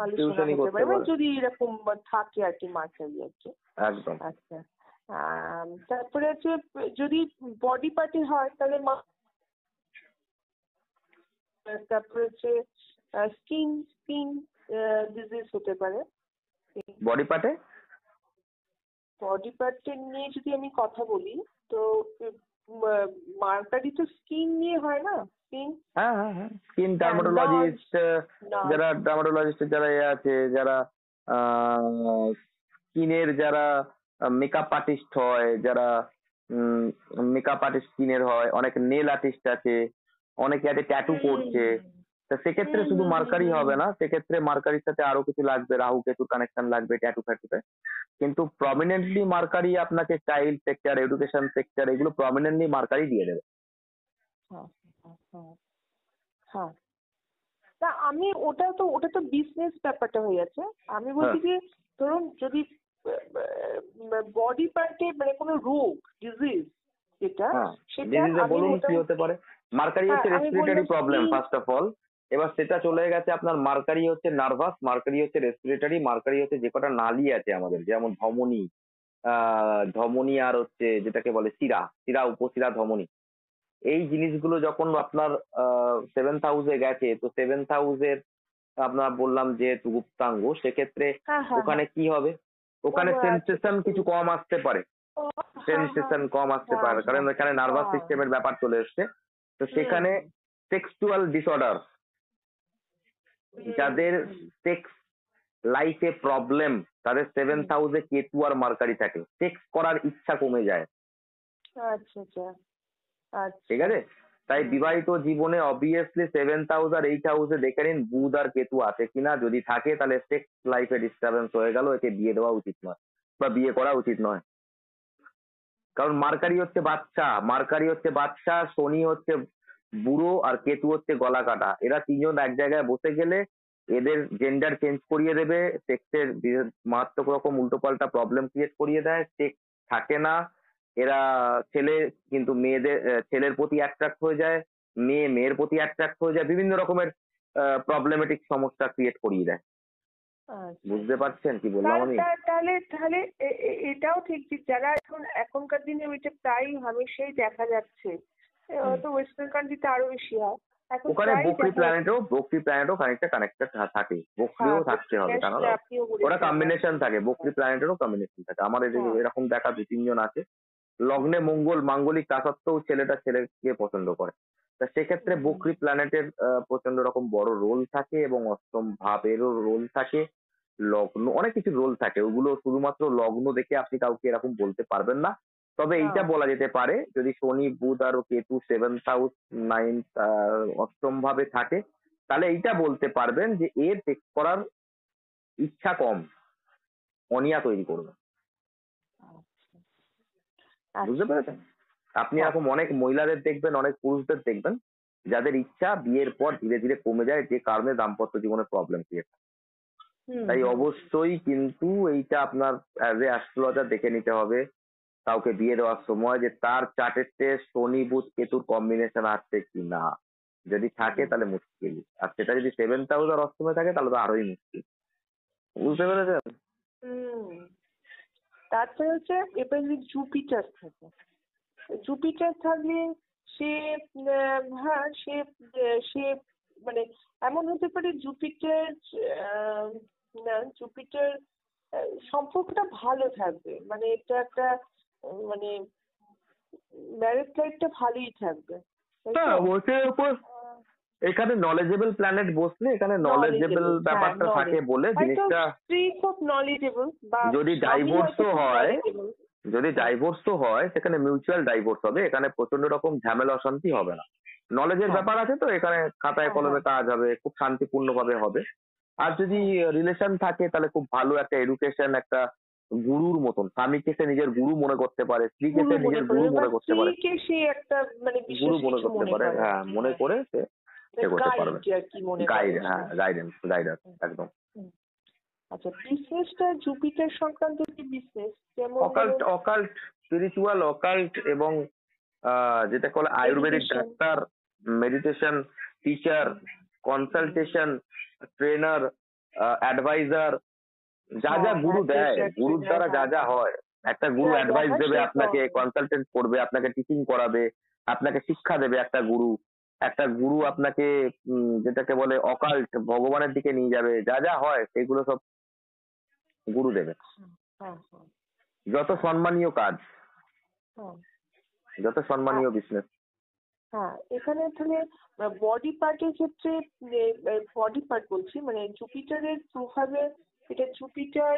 আলোচনা টিউশনই হতে করতে পারে, মানে পারে, যদি এরকম থাকে আর কি, মার্কারি আর কি। একদম। আচ্ছা। তারপরে হচ্ছে যদি বডি পার্টি হয় তাহলে তারপরে হচ্ছে স্কিন স্কিন ডিজিজ হতে পারে। বডি পার্টে বডি পার্টে নিয়ে যদি আমি কথা বলি, তো মার্কারি তো স্কিন নিয়ে হয় না? স্কিন, হ্যাঁ হ্যাঁ হ্যাঁ, স্কিন হ্যাঁ, ডার্মাটোলজিস্ট, নার্ভ। যারা ডার্মাটোলজিস্ট যারা আছে, যারা স্কিনের যারা মেকআপ আর্টিস্ট হয়, যারা মেকআপ আর্টিস্ট স্কিনের হয়, অনেক নেল আর্টিস্ট আছে, অনেকে আছে ট্যাটু করছে। তা সেক্ষেত্রে শুধু মার্কারি হবে না, সেক্ষেত্রে মার্কারির সাথে আরো কিছু লাগবে, রাহু কেতুর কানেকশন লাগবে ট্যাটু ফ্যাটুতে। কিন্তু প্রমিনেন্টলি মার্কারি আপনাকে চাইল্ড সেক্টর, এডুকেশন সেক্টর, এগুলো প্রমিনেন্টলি মার্কারি দিয়ে দেবে। হ্যাঁ হ্যাঁ হ্যাঁ। তা আমি ওটা তো বিজনেস ব্যাপারটা হয়ে যাচ্ছে। আমি বলছি যে ধরুন যদি বডি পার্টে মানে কোনো রোগ, ডিজিজ যেটা, সেটা ডিজিজে আমি বলুন কি মোটামুটি, হতে পারে। মার্কারি হচ্ছে আমি রেসপিরেটরি বললাম প্রবলেম কি, ফার্স্ট অফ অল। এবার সেটা চলে গেছে আপনার, মার্কারি হচ্ছে নার্ভাস, মার্কারি হচ্ছে রেসপিরেটরি, মার্কারি হচ্ছে যে কটা নালী আছে আমাদের, যেমন ধমনী, ধমনী, আর হচ্ছে যেটাকে বলে শিরা, শিরা, উপশিরা, ধমনী। এই জিনিসগুলো যখন আপনার সেভেন্থ হাউসে গেছে, তো সেভেন্থ হাউসের আপনার বললাম যেহেতু গুপ্তাঙ্গ, সেক্ষেত্রে ওখানে কি হবে, ওখানে সেন্সেশন কিছু কম আসতে পারে, সেন্সেশন কম আসতে পারে, কারণ এখানে নার্ভাস সিস্টেমের ব্যাপার চলে এসছে। তো সেখানে সেক্সুয়াল ডিসঅর্ডার, যাদের সেক্স লাইফে প্রবলেম, তাদের সেভেন্থ হাউসে কেতু আর মার্কারি থাকে, সেক্স করার ইচ্ছা কমে যায়। আচ্ছা আচ্ছা আচ্ছা, ঠিক আছে, তাই বিবাহিত জীবনে অবভিয়াসলি সেভেন্থ হাউস আর এইট হাউসে দেখে নিন বুধ আর কেতু আছে কিনা, যদি থাকে তাহলে সেক্স লাইফে ডিস্টারবেন্স হয়ে গেল, একে বিয়ে দেওয়া উচিত নয় বা বিয়ে করা উচিত নয়। কারণ মার্কারি হচ্ছে বাচ্চা, মার্কারি হচ্ছে বাচ্চা, শনি হচ্ছে বুড়ো, আর কেতু হচ্ছে গলা কাটা। এরা তিনজন এক জায়গায় বসে গেলে এদের জেন্ডার চেঞ্জ করিয়ে দেবে, সেক্সের মারাত্মক রকম উল্টোপাল্টা প্রবলেম ক্রিয়েট করিয়ে দেয়, সেক্স থাকে না। এরা ছেলে কিন্তু ছেলের প্রতি অ্যাট্রাক্ট হয়ে যায়, মেয়ে মেয়ের প্রতি অ্যাট্রাক্ট হয়ে যায়, বিভিন্ন রকমের প্রবলেমেটিক সমস্যা ক্রিয়েট করিয়ে দেয়। বুঝতে পারছেন কি বললাম আমি? তাহলে তাহলে এটাও ঠিক যে যারা এখনকার দিনে ওইটা প্রায় হামেশাই দেখা যাচ্ছে, তো ওয়েস্টার্ন কান্ট্রিতে আরো বেশি হয়, এখন ওখানে প্রায় বকরি দেখা প্ল্যানেটও খানিকটা কানেক্টেড থাকে, বকরিও থাকতে হবে, কেন আসলে আপনিও ওরা বলেছেন কম্বিনেশন থাকে, বকরি প্ল্যানেটেরও কম্বিনেশন থাকে। আমার এরকম দেখা 2-3 জন আছে, লগ্নে মঙ্গল মাঙ্গলিক তা সত্ত্বেও ছেলেটা ছেলেকে পছন্দ করে। তা সেক্ষেত্রে বকরি প্ল্যানেটের প্রচন্ড রকম বড় রোল থাকে, এবং অষ্টম ভাবেরও রোল থাকে, লগ্ন অনেক কিছু রোল থাকে, ওগুলো শুধুমাত্র লগ্ন দেখে আপনি কাউকে এরকম বলতে পারবেন না। তবে এইটা বলা যেতে পারে, যদি শনি বুধ আর কেতু 7th হাউস 9th অষ্টম ভাবে থাকে, তাহলে এইটা বলতে পারবেন যে এর টেক করার ইচ্ছা কম, অনিয়া তৈরি করবে। বুঝতে পেরেছেন? আপনি এরকম অনেক মহিলাদের দেখবেন, অনেক পুরুষদের দেখবেন যাদের ইচ্ছা বিয়ের পর ধীরে ধীরে কমে যায়, যে কারণে দাম্পত্য জীবনে প্রবলেম ক্রিয়েট। তাই অবশ্যই কিন্তু এইটা আপনার অ্যাজ এ অ্যাস্ট্রোলজার দেখে নিতে হবে কাউকে বিয়ে দেওয়ার সময়, যে তার চার্টের শনি বুধ কেতুর কম্বিনেশন আছে কি না। যদি থাকে তাহলে মুশকিল, আর সেটা যদি 7th হাউস আর অষ্টমে থাকে তাহলে তো আরোই মুশকিল। বুঝতে পেরেছেন? তারপরে হচ্ছে এবার যদি জুপিটার থাকে, জুপিটার থাকলে সে সে সে মানে এমন হতে পারে জুপিটার না জুপিটার সম্পর্কটা ভালো থাকবে, মানে এটা একটা মানে ম্যারেজ লাইফটা ভালোই থাকবে। এখানে নলেজেবল প্ল্যানেট বসলে এখানে নলেজেবল ব্যাপারটা থাকে বলে জিনিসটা, খুব নলেজেবল। যদি ডাইভোর্সও হয় সেখানে মিউচুয়াল ডাইভোর্স হবে, এখানে প্রচন্ড রকম ঝামেলা অশান্তি হবে না। নলেজের ব্যাপার আছে তো, এখানে খাতায় কলমে কাজ হবে, খুব শান্তিপূর্ণ ভাবে হবে। আর যদি রিলেশন থাকে তাহলে খুব ভালো একটা এডুকেশন, একটা গুরুর মতন, স্বামীকে সে নিজের গুরু মনে করতে পারে, স্ত্রীকে সে নিজের গুরু মনে করতে পারে, গুরু মনে করতে পারে, মনে করে সে এগোতে পারবে। গাইডেন্স একদম। আচ্ছা, বিজনেসটা জুপিটার সংক্রান্ত কি বিজনেস, যেমন অকাল্ট স্পিরিচুয়াল, অকাল্ট এবং যেটা বলে Ayurvedic doctor, meditation teacher, consultation trainer, adviser, যা যা গুরু দেয়, গুরুর দ্বারা যা যা হয়, একটা গুরু অ্যাডভাইস দেবে আপনাকে, কনসালটেন্ট করবে, আপনাকে টিচিং করাবে, আপনাকে শিক্ষা দেবে একটা গুরু আপনাকে যেটাকে বলে অকাল্ট, ভগবানের দিকে নিয়ে যাবে, যা যা হয় সেগুলো সব গুরু দেবে। যত সম্মানীয় কাজ, যত সম্মানীয় বিজনেস। এখানে তাহলে বডি পার্টের ক্ষেত্রে, বডি পার্ট বলছি মানে জুপিটারের প্রভাবে, এটা জুপিটার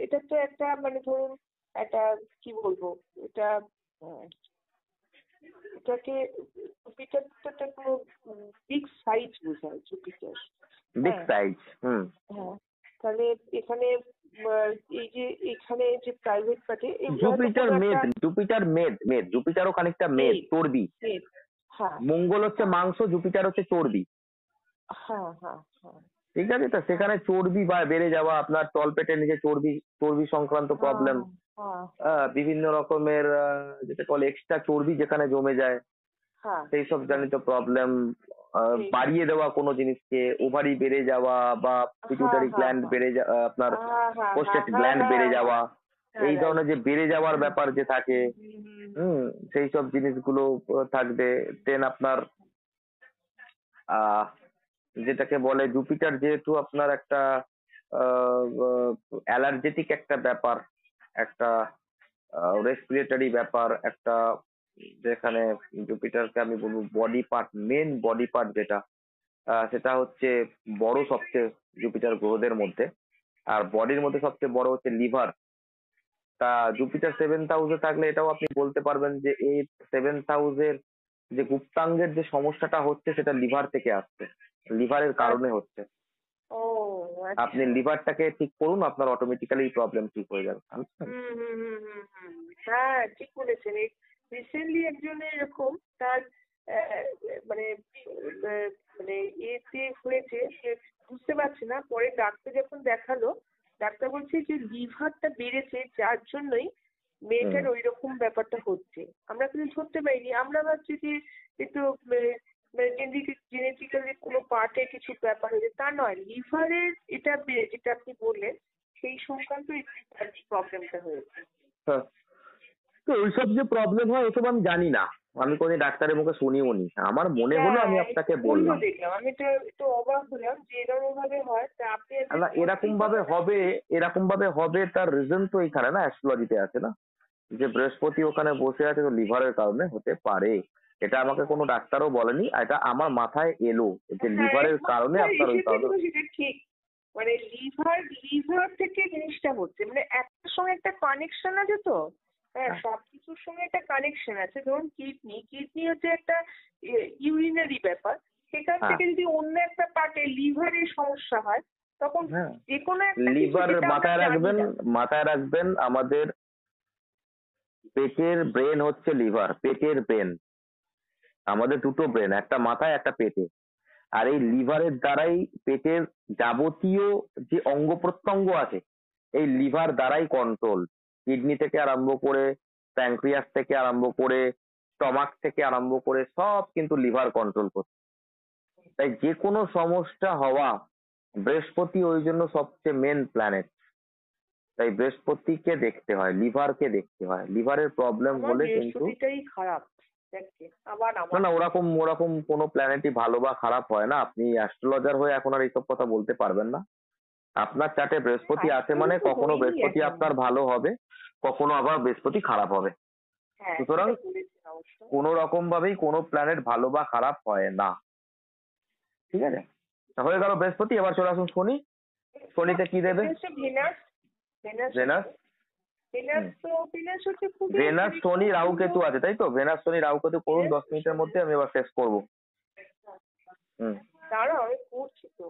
এটা তো একটা মানে ধরুন একটা কি বলবো, এটাকে জুপিটারটা তো পুরো বিগ সাইজ বোঝায় জুপিটার, বিগ সাইজ। তাহলে এখানে এই যে এখানে যে প্রাইভেট পার্টে জুপিটারও খানিকটা মেদ, চর্বি। মঙ্গল হচ্ছে মাংস, জুপিটার হচ্ছে চর্বি। ঠিক আছে, তো সেখানে চর্বি বেড়ে যাওয়া, আপনার তলপেটের নিচে চর্বি সংক্রান্ত প্রবলেম, বিভিন্ন রকমের যেটা বলে এক্সট্রা চর্বি যেখানে জমে যায় সেই সব জনিত প্রবলেম, বাড়িয়ে দেওয়া কোনো জিনিসকে, ওভারি বেড়ে যাওয়া বা পিটুইটারি গ্ল্যান্ড বেড়ে যাওয়া, আপনার প্রোস্টেট গ্ল্যান্ড বেড়ে যাওয়া, এই ধরনের যে বেড়ে যাওয়ার ব্যাপার যে থাকে, সেই সব জিনিসগুলো থাকবে। দেন আপনার যেটাকে বলে জুপিটার যেহেতু আপনার একটা অ্যালার্জেটিক একটা ব্যাপার, একটা রেসপিরেটরি ব্যাপার, একটা যেখানে জুপিটারকে আমি বলবো body part, main body part যেটা সেটা হচ্ছে বড় সবচেয়ে জুপিটার গ্রহদের মধ্যে, আর বডির মধ্যে সবচেয়ে বড় হচ্ছে লিভার। তা জুপিটার 7th হাউসে থাকলে এটাও আপনি বলতে পারবেন যে এই 7th হাউসের যে গুপ্তাঙ্গের যে সমস্যাটা হচ্ছে সেটা লিভার থেকে আসছে, লিভারের কারণে হচ্ছে। আপনি লিভারটাকে ঠিক করুন, আপনার অটোমেটিক্যালি প্রবলেম ঠিক হয়ে যাবে। হ্যাঁ, ঠিক বলেছেন। রিসেন্টলি একজনের এরকম তার মানে মানে এতে হয়েছে, বুঝতে পারছি না, পরে ডাক্তার যখন দেখালো, ডাক্তার বলছে যে লিভারটা বেড়েছে, যার জন্যই মেয়েটার ওই রকম ব্যাপারটা হচ্ছে। আমরা কিন্তু ধরতে পারিনি, আমরা ভাবছি যে একটু জেনেটিক্যালি কোনো পার্টে কিছু ব্যাপার হয়েছে, তা নয়, লিভারের এটা যেটা আপনি বললেন সেই সংক্রান্ত প্রবলেমটা হয়েছে। তো ওইসব যে প্রবলেম হয় ওসব আমি জানি না, আমি কোনদিন ডাক্তারের মুখে শুনিও নি, আমার মনে হলো আমি আপনাকে বললাম। দেখলাম আমি তো একটু অবাক হলাম যে এরকম ভাবে হয়, তা আপনি না এরকম ভাবে হবে তার রিজন তো এখানে না অ্যাস্ট্রোলজিতে আছে না, যে বৃহস্পতি ওখানে বসে আছে তো লিভারের কারণে হতে পারে। এটা আমাকে কোনো ডাক্তারও বলেনি, এটা আমার মাথায় এলো যে লিভারের কারণে আপনার ওই কারণে। সেটা ঠিক, মানে লিভার থেকে জিনিসটা হচ্ছে, মানে একটার সঙ্গে একটা কানেকশন আছে তো। হ্যাঁ, সবকিছুর সঙ্গে একটা কানেকশন আছে। ধরুন কিডনি হচ্ছে একটা ইউরিনারি ব্যাপার, সেখান থেকে যদি অন্য একটা পার্টে লিভারের সমস্যা হয় তখন যে কোনো একটা লিভার মাথায় রাখবেন আমাদের পেটের ব্রেন হচ্ছে লিভার, পেটের ব্রেন। আমাদের দুটো ব্রেন, একটা মাথায় একটা পেটে। আর এই লিভারের দ্বারাই পেটের যাবতীয় যে অঙ্গ প্রত্যঙ্গ আছে এই লিভার দ্বারাই কন্ট্রোল। কিডনি থেকে আরম্ভ করে, প্যানক্রিয়াস থেকে আরম্ভ করে, স্টমাক থেকে আরম্ভ করে সব কিন্তু লিভার কন্ট্রোল করছে। তাই যে কোনো সমস্যা হওয়া, বৃহস্পতি ওই জন্য সবচেয়ে মেন প্ল্যানেট। তাই বৃহস্পতিকে দেখতে হয়, লিভারকে দেখতে হয়। লিভারের প্রবলেম হলে কিন্তু খারাপ। না ওরকম কোনো প্ল্যানেটই ভালো বা খারাপ হয় না। আপনি অ্যাস্ট্রোলজার হয়ে এখন আর এইসব কথা বলতে পারবেন না। আপনার চার্টে বৃহস্পতি আছে মানে কখনো বৃহস্পতি আপনার ভালো হবে, কখনো আবার বৃহস্পতি খারাপ হবে। সুতরাং কোনো রকম ভাবেই কোনো প্ল্যানেট ভালো বা খারাপ হয় না। ঠিক আছে, হয়ে গেল বৃহস্পতি। এবার চলে আসুন শনি। শনিতে কি দেবে? ভেনাস শনি রাহু কেতু আছে, তাই তো? ভেনাস শনি রাহু কেতু করুন 10 মিনিটের মধ্যে, আমি এবার শেষ করবো। দাঁড়াও আমি করছি তো।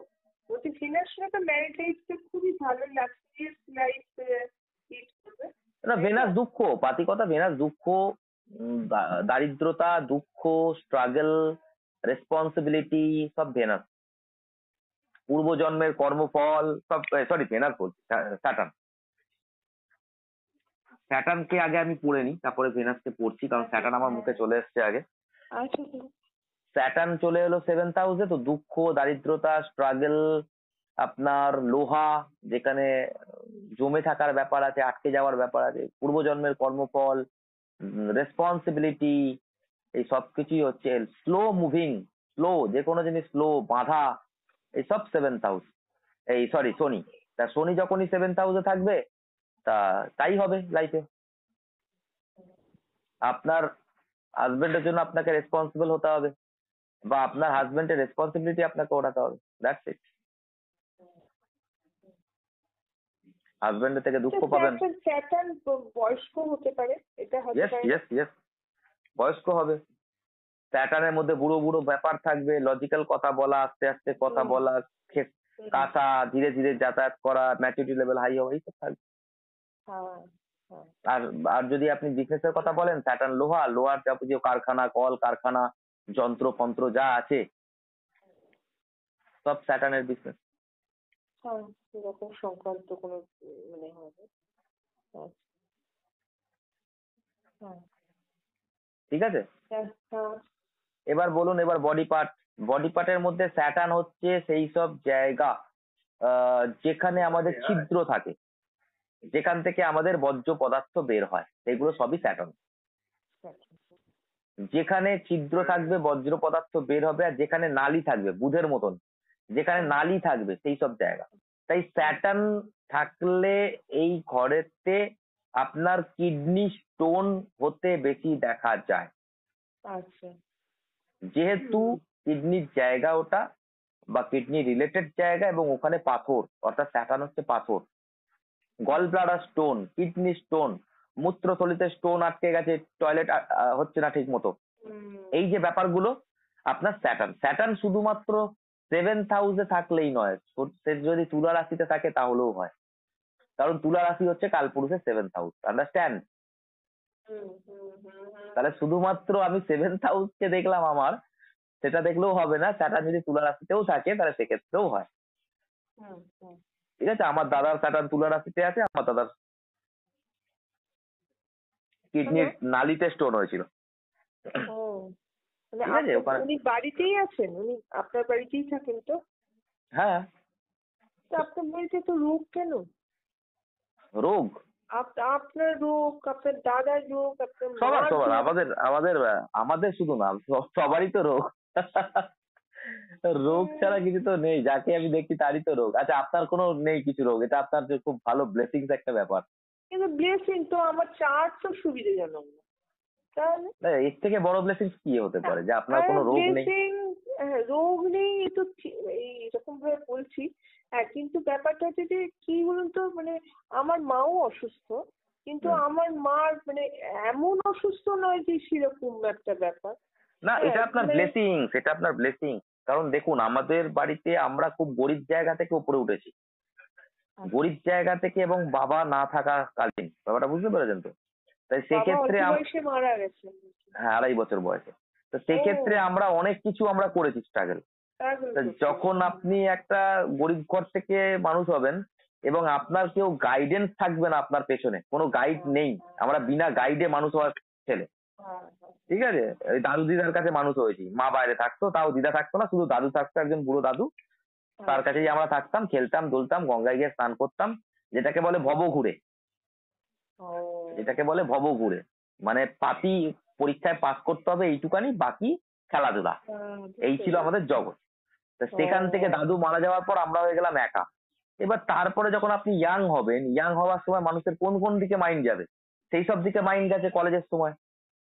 বলছি ভেনাস তো ম্যারিড লাইফকে খুবই ভালো, লাক্সারিয়াস লাইফ লিড করবে। না ভেনাস দুঃখ, পাতি কথা। ভেনাস দুঃখ, দারিদ্রতা, দুঃখ, স্ট্রাগল, রেসপন্সিবিলিটি সব ভেনাস। পূর্বজন্মের কর্মফল সব, সরি ভেনাস বলছি, স্যাটার্ন। স্যাটার্নকে আগে আমি পড়ে নি, তারপরে ভেনাসকে পড়ছি, কারণ স্যাটার্ন আমার মুখে চলে এসছে আগে। স্যাটার্ন চলে এলো 7th হাউসে, তো দুঃখ, দারিদ্রতা, স্ট্রাগল, আপনার লোহা, যেখানে জমে থাকার ব্যাপার আছে, আটকে যাওয়ার ব্যাপার আছে, পূর্বজন্মের কর্মফল, রেসপন্সিবিলিটি, এই সব কিছুই হচ্ছে স্লো মুভিং, স্লো, যে কোনো জিনিস স্লো, বাধা, এই সব 7th হাউস। এই সরি শনি। তা শনি যখনই 7th হাউসে থাকবে তা তাই হবে লাইফে। আপনার হাজবেন্ডের জন্য আপনাকে রেসপন্সিবল হতে হবে, বা আপনার হাজবেন্ডের রেসপন্সিবিলিটি আপনাকে ওঠাতে হবে। That's it. হাজবেন্ডের থেকে দুঃখ পাবেন। স্যাটার্ন বয়স্ক হতে পারে, এটা হতে পারে। ইয়েস বয়স্ক হবে। স্যাটার্নের মধ্যে বুড়ো বুড়ো ব্যাপার থাকবে, লজিক্যাল কথা বলা, আস্তে আস্তে কথা বলা, কাঁচা, ধীরে ধীরে যাতায়াত করা, ম্যাচুরিটি লেভেল হাই হওয়া, এইসব থাকবে। আর আর যদি আপনি বিজনেসের কথা বলেন, স্যাটার্ন লোহার যাবতীয় কারখানা, কল কারখানা, যন্ত্র ফন্ত্র যা আছে সব স্যাটার্নের বিজনেস। এরকম সংক্রান্ত কোনো মানে হবে। ঠিক আছে, এবার বলুন, এবার বডি পার্টের মধ্যে স্যাটার্ন হচ্ছে সেই সব জায়গা যেখানে আমাদের ছিদ্র থাকে, যেখান থেকে আমাদের বর্জ্য পদার্থ বের হয়, এগুলো সবই স্যাটার্ন। যেখানে ছিদ্র থাকবে বজ্র পদার্থ বের হবে, আর যেখানে নালী থাকবে, বুধের মতন যেখানে নালী থাকবে সেই সব জায়গা। তাই স্যাটার্ন থাকলে এই ঘরেতে আপনার কিডনি স্টোন হতে বেশি দেখা যায়। যেহেতু কিডনির জায়গা ওটা, বা কিডনি রিলেটেড জায়গা, এবং ওখানে পাথর, অর্থাৎ স্যাটার্ন হচ্ছে পাথর। Gall bladder stone, kidney stone, মূত্রথলিতে স্টোন আটকে গেছে, টয়লেট হচ্ছে না ঠিক মতো, এই যে ব্যাপারগুলো আপনার স্যাটার্ন শুধুমাত্র 7th হাউসে থাকলেই নয়, সে যদি তুলা রাশিতে থাকে তাহলেও হয়, কারণ তুলা রাশি হচ্ছে কালপুরুষের 7th হাউস। আন্ডারস্ট্যান্ড? তাহলে শুধুমাত্র আমি 7th হাউসকে দেখলাম আমার, সেটা দেখলেও হবে না। স্যাটার্ন যদি তুলা রাশিতেও থাকে তাহলে সেক্ষেত্রেও হয়। ঠিক আছে, আমার দাদার স্যাটার্ন তুলা রাশিতে আছে, আমার দাদার কিডনির নালীতে স্টোন হয়েছিল। উনি বাড়িতেই আছেন? উনি আপনার বাড়িতেই থাকেন তো? হ্যাঁ। আপনার বাড়িতে তো রোগ কেন? রোগ আপনার রোগ, আপনার দাদার রোগ, আপনার সবার মার সবার রোগ। আমাদের শুধু না, সবারই তো রোগ। রোগ ছাড়া কিছু তো নেই, যাকে আমি দেখছি তারই তো রোগ। আচ্ছা, আপনার কোনো নেই কিছু রোগ, এটা আপনার যে খুব ভালো ব্লেসিংস একটা ব্যাপার। কিন্তু ব্লেসিং তো আমার চার্জ তো সুবিধাজনক না, তাহলে না, এর থেকে বড় ব্লেসিংস কি হতে পারে যে আপনার কোনো রোগ নেই? ব্লেসিং, রোগ নেই এ তো এইরকম ভাবে বলছি। হ্যাঁ, কিন্তু ব্যাপারটা হচ্ছে যে কি বলুন তো, মানে আমার মাও অসুস্থ, কিন্তু হুম। আমার মার মানে এমন অসুস্থ নয় যে সেরকম একটা ব্যাপার। না, হ্যাঁ এটা আপনার মানে ব্লেসিংস, এটা আপনার ব্লেসিং। কারণ দেখুন, আমাদের বাড়িতে আমরা খুব গরিব জায়গা থেকে উপরে উঠেছি, গরিব জায়গা থেকে, এবং বাবা না থাকাকালীন, ব্যাপারটা বুঝতে পেরেছেন তো? তাই বাবা সেক্ষেত্রে অল্প বয়সে মারা গেছেন। হ্যাঁ, 2.5 বছর বয়সে। তো ও, সেক্ষেত্রে আমরা অনেক কিছু আমরা করেছি স্ট্রাগল। তাহলে তো যখন আপনি একটা গরিব ঘর থেকে মানুষ হবেন এবং আপনার কেউ গাইডেন্স থাকবে না, আপনার পেছনে কোনো গাইড নেই, আমরা বিনা গাইডে মানুষ হওয়ার ছেলে, ঠিক আছে? ওই দাদু দিদার কাছে মানুষ হয়েছি, মা বাইরে থাকতো, তাও দিদা থাকতো না, শুধু দাদু থাকতো, একজন বুড়ো দাদু। তার কাছেই আমরা থাকতাম, খেলতাম, দুলতাম, গঙ্গায় গিয়ে স্নান করতাম, যেটাকে বলে ভব ঘুরে। ও, যেটাকে বলে ভব ঘুরে, মানে পাতি পরীক্ষায় পাস করতে হবে এইটুকানি, বাকি খেলাধুলা। এই বুঝতে ছিল আমাদের পেরেছি। জগৎ। তা ও, সেখান থেকে দাদু মারা যাওয়ার পর আমরা হয়ে গেলাম একা। এবার তারপরে যখন আপনি ইয়াং হবেন, ইয়াং হওয়ার সময় মানুষের কোন কোন দিকে মাইন্ড যাবে? সেই সব দিকে মাইন্ড গেছে কলেজের সময়,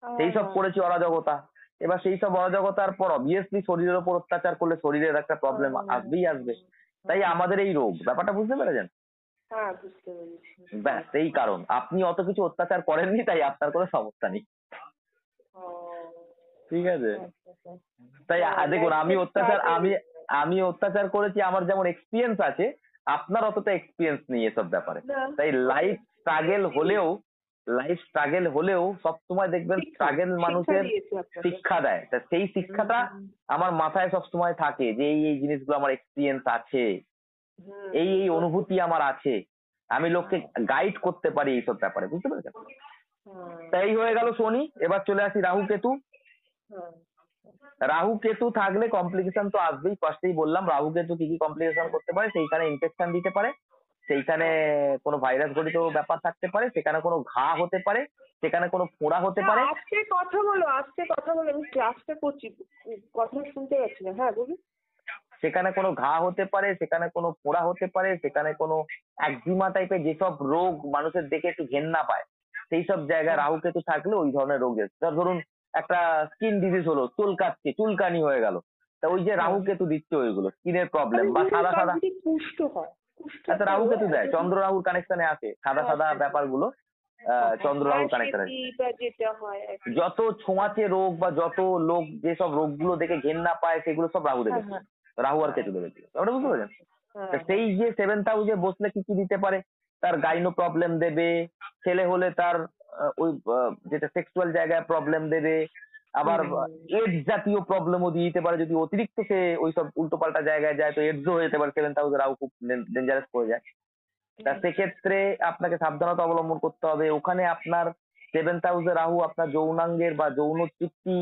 সেই সব করেছি অরাজকতা। এবার সেই সব অরাজকতার পর অবভিয়াসলি শরীরের উপর অত্যাচার করলে শরীরের একটা প্রবলেম আসবেই আসবে। তাই আমাদের এই রোগ, ব্যাপারটা বুঝতে পেরেছেন? হ্যাঁ বুঝতে পেরেছি। ব্যাস এই কারণ, আপনি অত কিছু অত্যাচার করেননি, তাই আপনার কোনো সমস্যা নেই, ও, ঠিক আছে? আচ্ছা, আচ্ছা। তাই হ্যাঁ, দেখুন, লাইফের স্ট্রাগল। আমি অত্যাচার করেছি, আমার যেমন এক্সপিরিয়েন্স আছে, আপনার অতটা এক্সপিরিয়েন্স নেই এসব ব্যাপারে। না, তাই লাইফ স্ট্রাগেল হলেও সবসময় দেখবেন স্ট্রাগেল শিক্ষা মানুষের দিয়েছে আপনাকে। শিক্ষা দেয়। তা সেই শিক্ষাটা আমার মাথায় সবসময় থাকে যে এই এই জিনিসগুলো আমার এক্সপিরিয়েন্স আছে, এই এই অনুভূতি আমার আছে, আমি লোককে গাইড করতে পারি এইসব ব্যাপারে, বুঝতে পেরেছেন? তাই হয়ে গেল শনি। এবার চলে আসি রাহু কেতু। রাহু কেতু থাকলে কমপ্লিকেশন তো আসবেই, ফার্স্টেই বললাম রাহু কেতু কি কি কমপ্লিকেশন করতে পারে। সেইখানে ইনফেকশন দিতে পারে, সেইখানে কোনো ভাইরাস ঘটিত ব্যাপার থাকতে পারে, সেখানে কোনো ঘা হতে পারে, সেখানে কোনো ফোড়া হতে পারে। আজকে কথা বলো, আমি ক্লাসটা করছি, কথা শুনতে পাচ্ছি না। হ্যাঁ বলুন। সেখানে কোনো ঘা হতে পারে, সেখানে কোনো ফোড়া হতে পারে, সেখানে কোনো একজিমা টাইপের যেসব রোগ মানুষের দেখে একটু ঘেন্না পায়, সেই সব জায়গায় রাহু কেতু থাকলে ওই ধরনের রোগ যাচ্ছে। ধরুন একটা স্কিন ডিজিজ হলো, চুলকাচ্ছে, চুলকানি হয়ে গেল, তা ওই যে রাহু কেতু দিচ্ছে ওইগুলো, স্কিনের প্রবলেম বা সাদা সাদা। পুষ্ট হয়, আচ্ছা, রাহু কেতু দেয়, চন্দ্র রাহুর কানেকশনে আছে সাদা সাদা ব্যাপারগুলো, চন্দ্র রাহুর কানেকশনে। যেটা হয় যত ছোঁয়াচে রোগ বা যত লোক যেসব রোগগুলো দেখে ঘেন্না পায়, সেগুলো সব রাহু দেখেছে, রাহু আর কেতু দেখেছে, ওটা বুঝতে পারছেন? তা সেই যে 7th হাউসে বসলে কি কি দিতে পারে? তার গাইনো প্রবলেম দেবে, ছেলে হলে তার ওই যেটা সেক্সুয়াল জায়গায় প্রবলেম দেবে, আবার এডস জাতীয় প্রবলেমও দিয়ে দিতে পারে। যদি অতিরিক্ত সে ওইসব উল্টোপাল্টা জায়গায় যায় তো এডসও হয়ে যেতে পারে, 7th হাউসে রাহু খুব ডেঞ্জারাস হয়ে যায়। তা সেক্ষেত্রে আপনাকে সাবধানতা অবলম্বন করতে হবে। ওখানে আপনার 7th হাউসে রাহু আপনার যৌনাঙ্গের বা যৌন তৃপ্তি,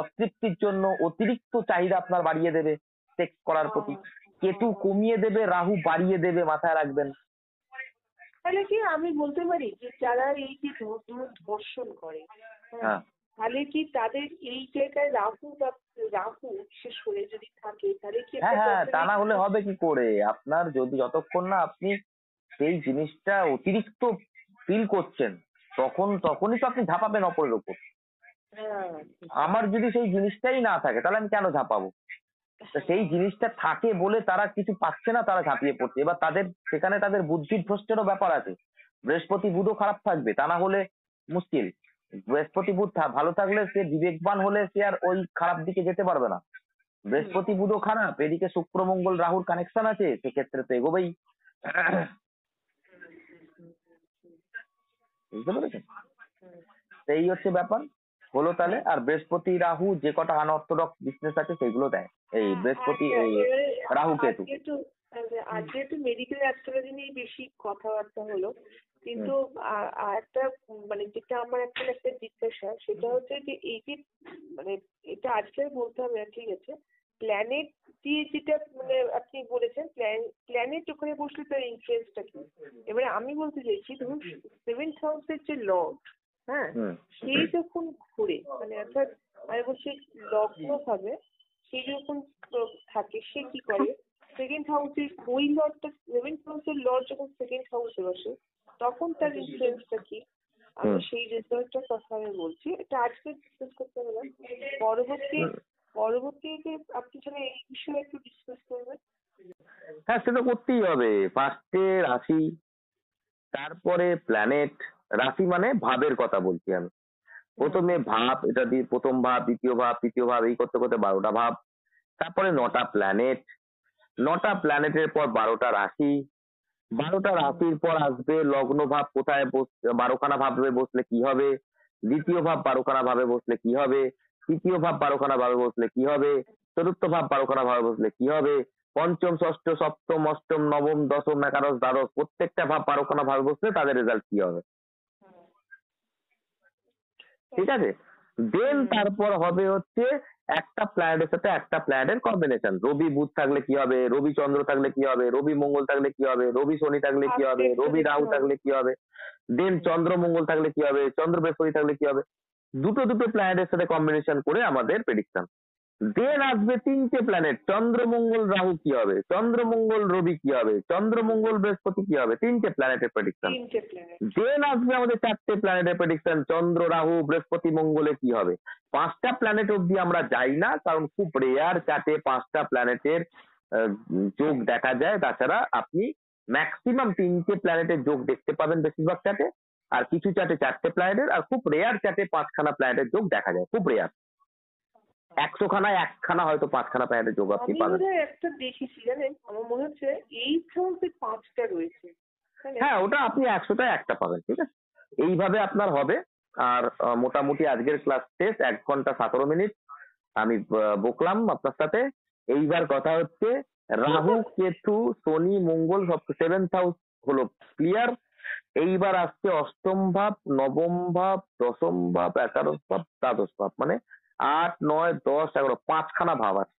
অতৃপ্তির জন্য অতিরিক্ত চাহিদা আপনার বাড়িয়ে দেবে সেক্স করার প্রতি। কেতু কমিয়ে দেবে, রাহু বাড়িয়ে দেবে, মাথায় রাখবেন। তাহলে কি আমি বলতে পারি যে যারা এই যে ধর্ষণ করে, হ্যাঁ, তাহলে কি তাদের এই জায়গায় রাহু বিশেষ করে যদি থাকে, তাহলে কি হ্যাঁ, একটা হ্যাঁ, তা না হলে definitely- হবে কি করে? আপনার যদি যতক্ষণ না আপনি সেই জিনিসটা অতিরিক্ত ফিল করছেন, তখনই তো আপনি ঝাঁপাবেন অপরের উপর। হ্যাঁ, আমার যদি সেই জিনিসটাই না থাকে তাহলে আমি কেন ঝাঁপাবো? তা সেই জিনিসটা থাকে বলে তারা কিছু পাচ্ছে না, তারা ঝাঁপিয়ে পড়ছে। এবার সেখানে তাদের বুদ্ধির ভ্রষ্টেরও ব্যাপার আছে। বৃহস্পতি বুধও খারাপ থাকবে, তা না হলে মুশকিল। বৃহস্পতি বুধ ভালো থাকলে সে বিবেকবান হলে সে আর ওই খারাপ দিকে যেতে পারবে না। বৃহস্পতি বুধও খারাপ, এদিকে শুক্র মঙ্গল রাহুর কানেকশন আছে, সেক্ষেত্রে তো এগোবেই। বুঝতে পেরেছেন? এই হচ্ছে ব্যাপার। হলো তাহলে। আর বৃহস্পতি রাহু যে কটা আনঅর্থোডক্স বিজনেস আছে সেগুলো দেয়, এই বৃহস্পতি, এই রাহু কেতু। আজকে একটু মেডিকেল অ্যাস্ট্রোলজি নিয়ে বেশি কথাবার্তা হলো, কিন্তু আর একটা মানে যেটা আমার এখন একটা জিজ্ঞাসা, সেটা হচ্ছে যে এই যে মানে এটা আজকে বলতে হবে না, ঠিক আছে, প্ল্যানেট দিয়ে যেটা মানে আপনি বলেছেন প্ল্যানেট ওখানে বসলে তার ইনফ্লুয়েন্সটা কি, এবারে আমি বলতে চাইছি ধরুন 7th হাউসের যে লর্ড, হ্যাঁ, সেই যখন ঘুরে মানে অর্থাৎ আমি বলছি লগ্ন ভাবে সেই যখন থাকে সে কি করে, 2nd হাউসের ওই লর্ডটা 7th হাউসের লর্ড যখন 2nd হাউসে বসে তখন তার ইনফ্লুয়েন্সটা কি, আমি সেই রেজাল্টটার কথা আমি বলছি। এটা আজকে ডিসকাস করতে হবে না, পরবর্তীতে আপনি তাহলে এই বিষয়ে একটু ডিসকাস করবেন। হ্যাঁ, সেটা করতেই হবে। ফার্স্টে রাশি, তারপরে প্ল্যানেট। রাশি মানে ভাবের কথা বলছি আমি। প্রথমে ভাব, এটা দিয়ে প্রথম ভাব, দ্বিতীয় ভাব, তৃতীয় ভাব, এই করতে করতে 12টা ভাব। তারপরে 9টা প্ল্যানেট, 9টা প্ল্যানেটের পর 12টা রাশি, 12টা রাশির পর আসবে লগ্ন ভাব, কোথায় 12খানা ভাবে বসলে কি হবে, দ্বিতীয় ভাব 12খানা ভাবে বসলে কি হবে, তৃতীয় ভাব 12খানা ভাবে বসলে কি হবে, চতুর্থ ভাব 12খানা ভাবে বসলে কি হবে, পঞ্চম, ষষ্ঠ, সপ্তম, অষ্টম, নবম, দশম, একাদশ, দ্বাদশ, প্রত্যেকটা ভাব 12খানা ভাবে বসলে তাদের রেজাল্ট কি হবে। ঠিক আছে, দেন তারপর হবে হচ্ছে একটা প্ল্যানেটের সাথে একটা প্ল্যানেটের কম্বিনেশন। রবি বুধ থাকলে কি হবে, রবি চন্দ্র থাকলে কি হবে, রবি মঙ্গল থাকলে কি হবে, রবি শনি থাকলে কি হবে, রবি রাহু থাকলে কি হবে, দেন চন্দ্র মঙ্গল থাকলে কি হবে, চন্দ্র বৃহস্পতি থাকলে কি হবে। দুটো দুটো প্ল্যানেটের সাথে কম্বিনেশন করে আমাদের প্রেডিকশন। দেন আসবে 3টে প্ল্যানেট, চন্দ্রমঙ্গল রাহু কি হবে, চন্দ্রমঙ্গল রবি কি হবে, চন্দ্রমঙ্গল বৃহস্পতি কি হবে, 3টে প্ল্যানেটের প্রেডিকশন। দেন আসবে আমাদের 4টে প্ল্যানেটের প্রেডিকশন, চন্দ্র রাহু বৃহস্পতি মঙ্গলে কি হবে। 5টা প্ল্যানেট অব্দি আমরা যাই না, কারণ খুব রেয়ার চার্টে 5টা প্ল্যানেটের যোগ দেখা যায়। তাছাড়া আপনি ম্যাক্সিমাম 3টে প্ল্যানেটের যোগ দেখতে পাবেন বেশিরভাগ চার্টে, আর কিছু চার্টে 4টে প্ল্যানেটের, আর খুব রেয়ার চার্টে 5খানা প্ল্যানেটের যোগ দেখা যায়, খুব রেয়ার। 100 খানায় 1খানা হয়তো 5খানা প্ল্যানেটের যোগ আপনি পাবেন। আমি একটা দেখেছি জানেন, আমার মনে হচ্ছে 8th হাউসে 5টা রয়েছে। হ্যাঁ, ওটা আপনি 100টায় একটা পাবেন। ঠিক আছে, এইভাবে আপনার হবে। আর মোটামুটি আজকের ক্লাস টেস্ট 1 ঘন্টা 17 মিনিট আমি বকলাম আপনার সাথে। এইবার কথা হচ্ছে রাহু, কেতু, শনি, মঙ্গল সব 7th হাউস হলো ক্লিয়ার। এইবার আসছে অষ্টম ভাব, নবম ভাব, দশম ভাব, একাদশ ভাব, দ্বাদশ ভাব, মানে 8, 9, 10, 11, 5খানা ভাব আছে।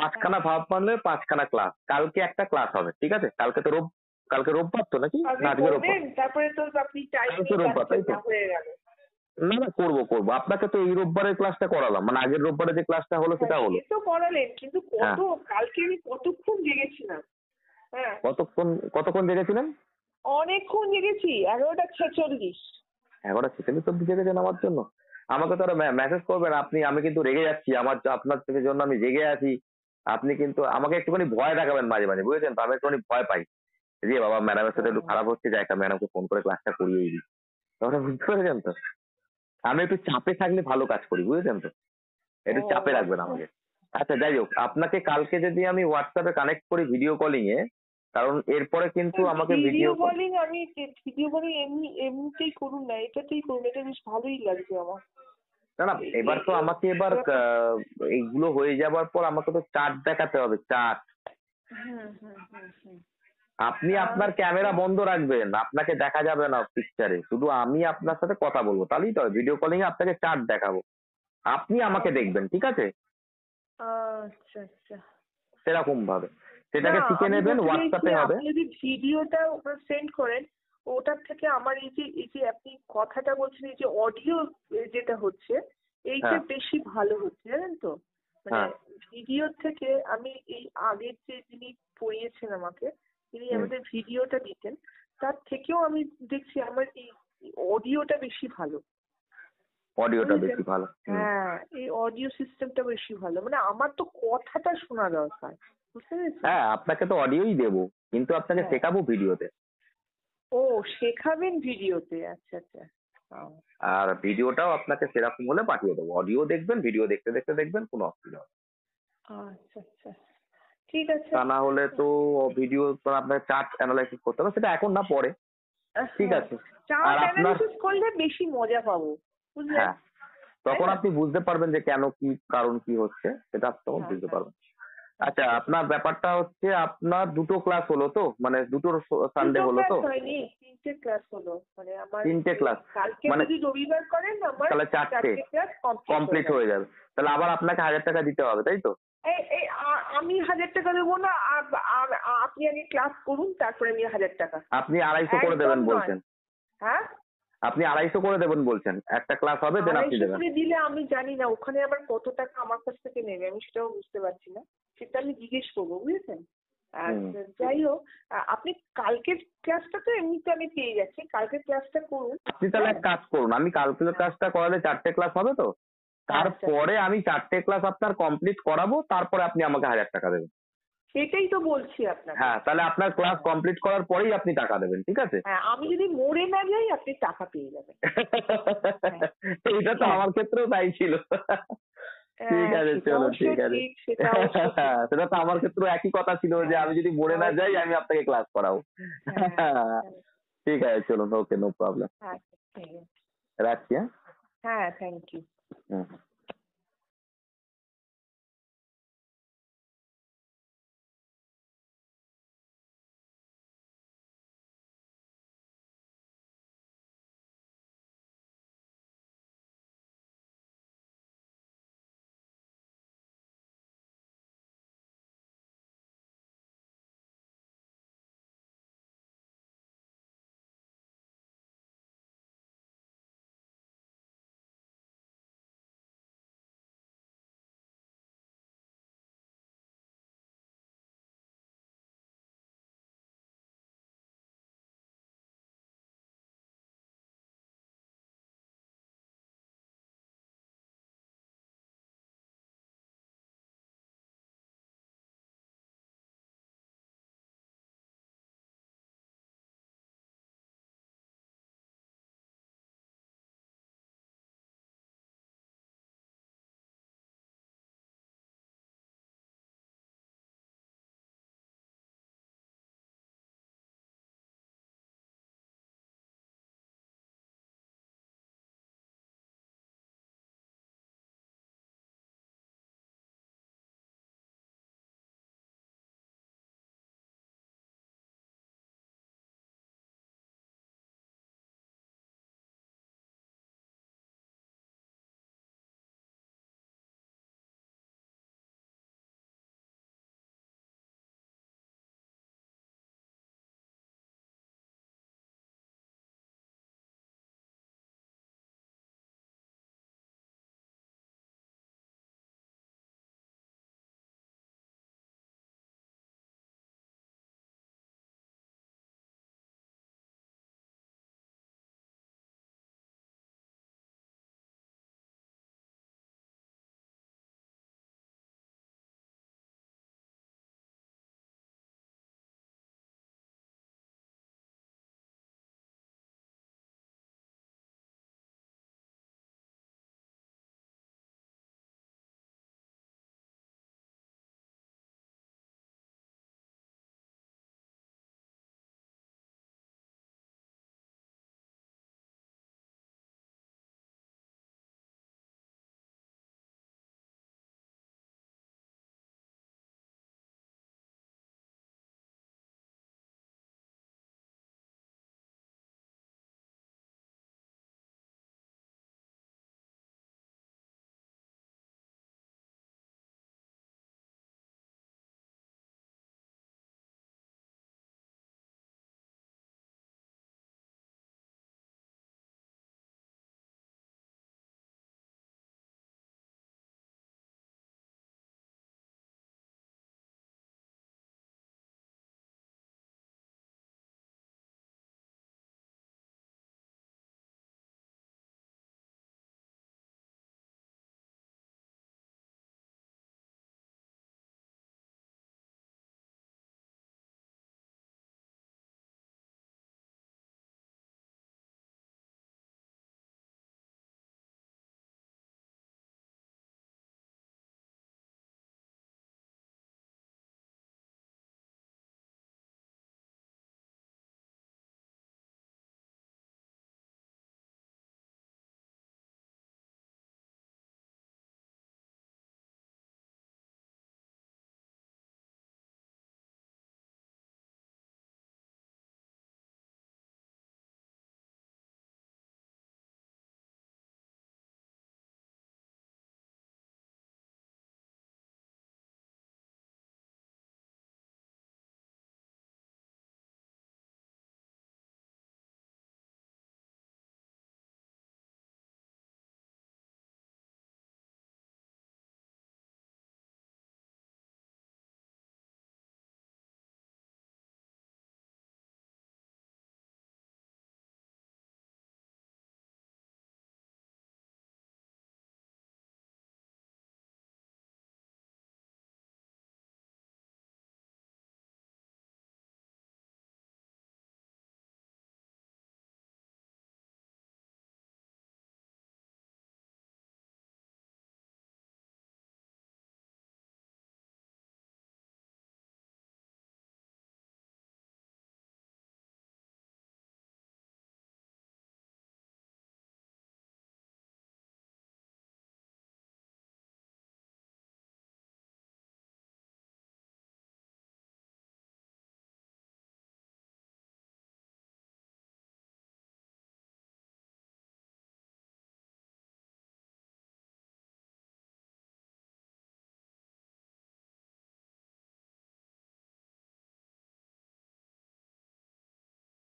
5খানা ভাব মানে 5খানা ক্লাস। কালকে একটা ক্লাস হবে, ঠিক আছে? কালকে রোববার তো নাকি? না, আজকে রোববার। তারপরে তো আপনি কালকে রোববার, তাই তো? না, করবো। আপনাকে তো এই রোববারের ক্লাসটা করালাম, মানে আগের রোববারে যে ক্লাসটা হলো সেটা হলো। তো করালেন, কিন্তু কালকে আমি কতক্ষণ জেগেছিলাম। হ্যাঁ, কতক্ষণ জেগেছিলেন? অনেকক্ষণ জেগেছি, 11টা 46। 11টা 46 অব্দি জেগেছেন আমার জন্য? আমাকে তো মেসেজ করবেন আপনি। আমি কিন্তু রেগে যাচ্ছি, আপনার থেকে জন্য আমি জেগে আছি। আপনি কিন্তু আমাকে একটুখানি ভয় দেখাবেন মাঝে মাঝে, বুঝেছেন তো? আমি একটুখানি ভয় পাই যে বাবা ম্যাডামের সাথে একটু খারাপ হচ্ছে, যে একটা ম্যাডামকে ফোন করে ক্লাসটা করিয়ে দিই। তাহলে বুঝতে পেরেছেন তো? আমি একটু চাপে থাকলে ভালো কাজ করি, বুঝেছেন তো? একটু চাপে রাখবেন আমাকে। আচ্ছা, যাই হোক, আপনাকে কালকে যদি আমি হোয়াটসঅ্যাপে কানেক্ট করি ভিডিও কলিং এ, কারণ এরপরে কিন্তু আমাকে ভিডিও কলিং এমনিতেই করুন না, এটাতেই করুন, এটা বেশ ভালোই লাগছে আমার। না, এবার তো আমাকে এইগুলো হয়ে যাবার পর আমাকে তো চার্ট দেখাতে হবে, চার্ট। আপনি আপনার ক্যামেরা বন্ধ রাখবেন, আপনাকে দেখা যাবে না পিকচারে, শুধু আমি আপনার সাথে কথা বলবো, তাহলেই তো ভিডিও কলিং এ আপনাকে চার্ট দেখাবো, আপনি আমাকে দেখবেন, ঠিক আছে? আচ্ছা আচ্ছা, সেরকম ভাবে সেটাকে শিখে নেবেন। হোয়াটসঅ্যাপে হবে। আপনি যদি ভিডিওটা সেন্ড করেন, ওটার থেকে আমার এই যে আপনি কথাটা বলছেন, এই যে অডিও যেটা হচ্ছে এইটা বেশি ভালো হচ্ছে, জানেন তো? মানে ভিডিওর থেকে আমি এই আগের যে যিনি পড়িয়েছেন আমাকে, তিনি আমাদের ভিডিওটা দিতেন, তার থেকেও আমি দেখছি আমার এই অডিওটা বেশি ভালো। হ্যাঁ, এই অডিও সিস্টেমটা বেশি ভালো, মানে আমার তো কথাটা শোনা দরকার, বুঝতে পেরেছেন? হ্যাঁ, আপনাকে তো অডিওই দেবো, কিন্তু আপনাকে শেখাবো ভিডিওতে। ও, শেখাবেন ভিডিওতে? আচ্ছা আচ্ছা। আর ভিডিওটাও আপনাকে সেরকম হলে পাঠিয়ে দেবো। অডিও দেখবেন, ভিডিও দেখতে দেখতে দেখবেন, কোনো অসুবিধা হবে। আচ্ছা আচ্ছা, ঠিক আছে। তা না হলে তো ভিডিও আপনাকে চার্ট অ্যানালাইসিস করতে হবে, সেটা এখন না, পরে। ঠিক আছে, চার্ট অ্যানালাইসিস করলে বেশি মজা পাবো, বুঝলেন? হ্যাঁ, তখন আপনি বুঝতে পারবেন যে কেন, কি কারণ, কি হচ্ছে, সেটা তখন বুঝতে পারবেন। আচ্ছা, আপনার ব্যাপারটা হচ্ছে আপনার 2টো ক্লাস হলো তো, মানে 2টো সানডে হলো তো? 3টে ক্লাস হলো, মানে আমার 3টে ক্লাস, মানে যদি রবিবার করেন আমার তাহলে 4টে ক্লাস কমপ্লিট হয়ে যাবে। তাহলে আবার আপনাকে 1000 টাকা দিতে হবে, তাই তো? আমি 1000 টাকা দেবো না, আপনি আগে ক্লাস করুন তারপরে আমি 1000 টাকা। আপনি 250 করে দেবেন একদম নয়। বলছেন। হ্যাঁ, আপনি 250 করে দেবেন বলছেন, একটা ক্লাস হবে দেন আপনি 250 দেবেন। করে দিলে আমি জানি না ওখানে আবার কত টাকা আমার কাছ থেকে নেবে, আমি সেটাও বুঝতে পারছি না, সেটা আমি জিজ্ঞেস করবো, বুঝেছেন? আর হুম। যাই হোক, আপনি কালকের ক্লাসটা তো এমনিতে আমি পেয়ে যাচ্ছি, কালকের ক্লাসটা করুন। আপনি তাহলে এক হ্যাঁ, কাজ করুন, আমি কালকের ক্লাসটা করালে 4টে ক্লাস হবে তো, আচ্ছা, তারপরে আমি 4টে ক্লাস আপনার কমপ্লিট করাবো, তারপরে আপনি আমাকে 1000 টাকা দেবেন। সেটাই তো বলছি আপনাকে। হ্যাঁ, তাহলে আপনার ক্লাস হ্যাঁ, কমপ্লিট করার পরেই আপনি টাকা দেবেন, ঠিক আছে? হ্যাঁ, আমি যদি মরে না যাই আপনি টাকা পেয়ে যাবেন। হ্যাঁ, এইটা তো হ্যাঁ, আমার ক্ষেত্রেও তাই ছিল। ঠিক আছে, সেটা চলো অবশ্য ঠিক আছে। ঠিক, সেটা অবশ্য ঠিক। সেটা তো আমার ক্ষেত্রেও একই কথা ছিল যে হ্যাঁ, আমি যদি মরে না যাই আমি আপনাকে ক্লাস করাবো। হ্যাঁ, হ্যাঁ, ঠিক আছে, চলুন, ওকে, নো প্রবলেম। আচ্ছা, ঠিক আছে। রাখছি, হ্যাঁ। হ্যাঁ, থ্যাংক ইউ। হুম।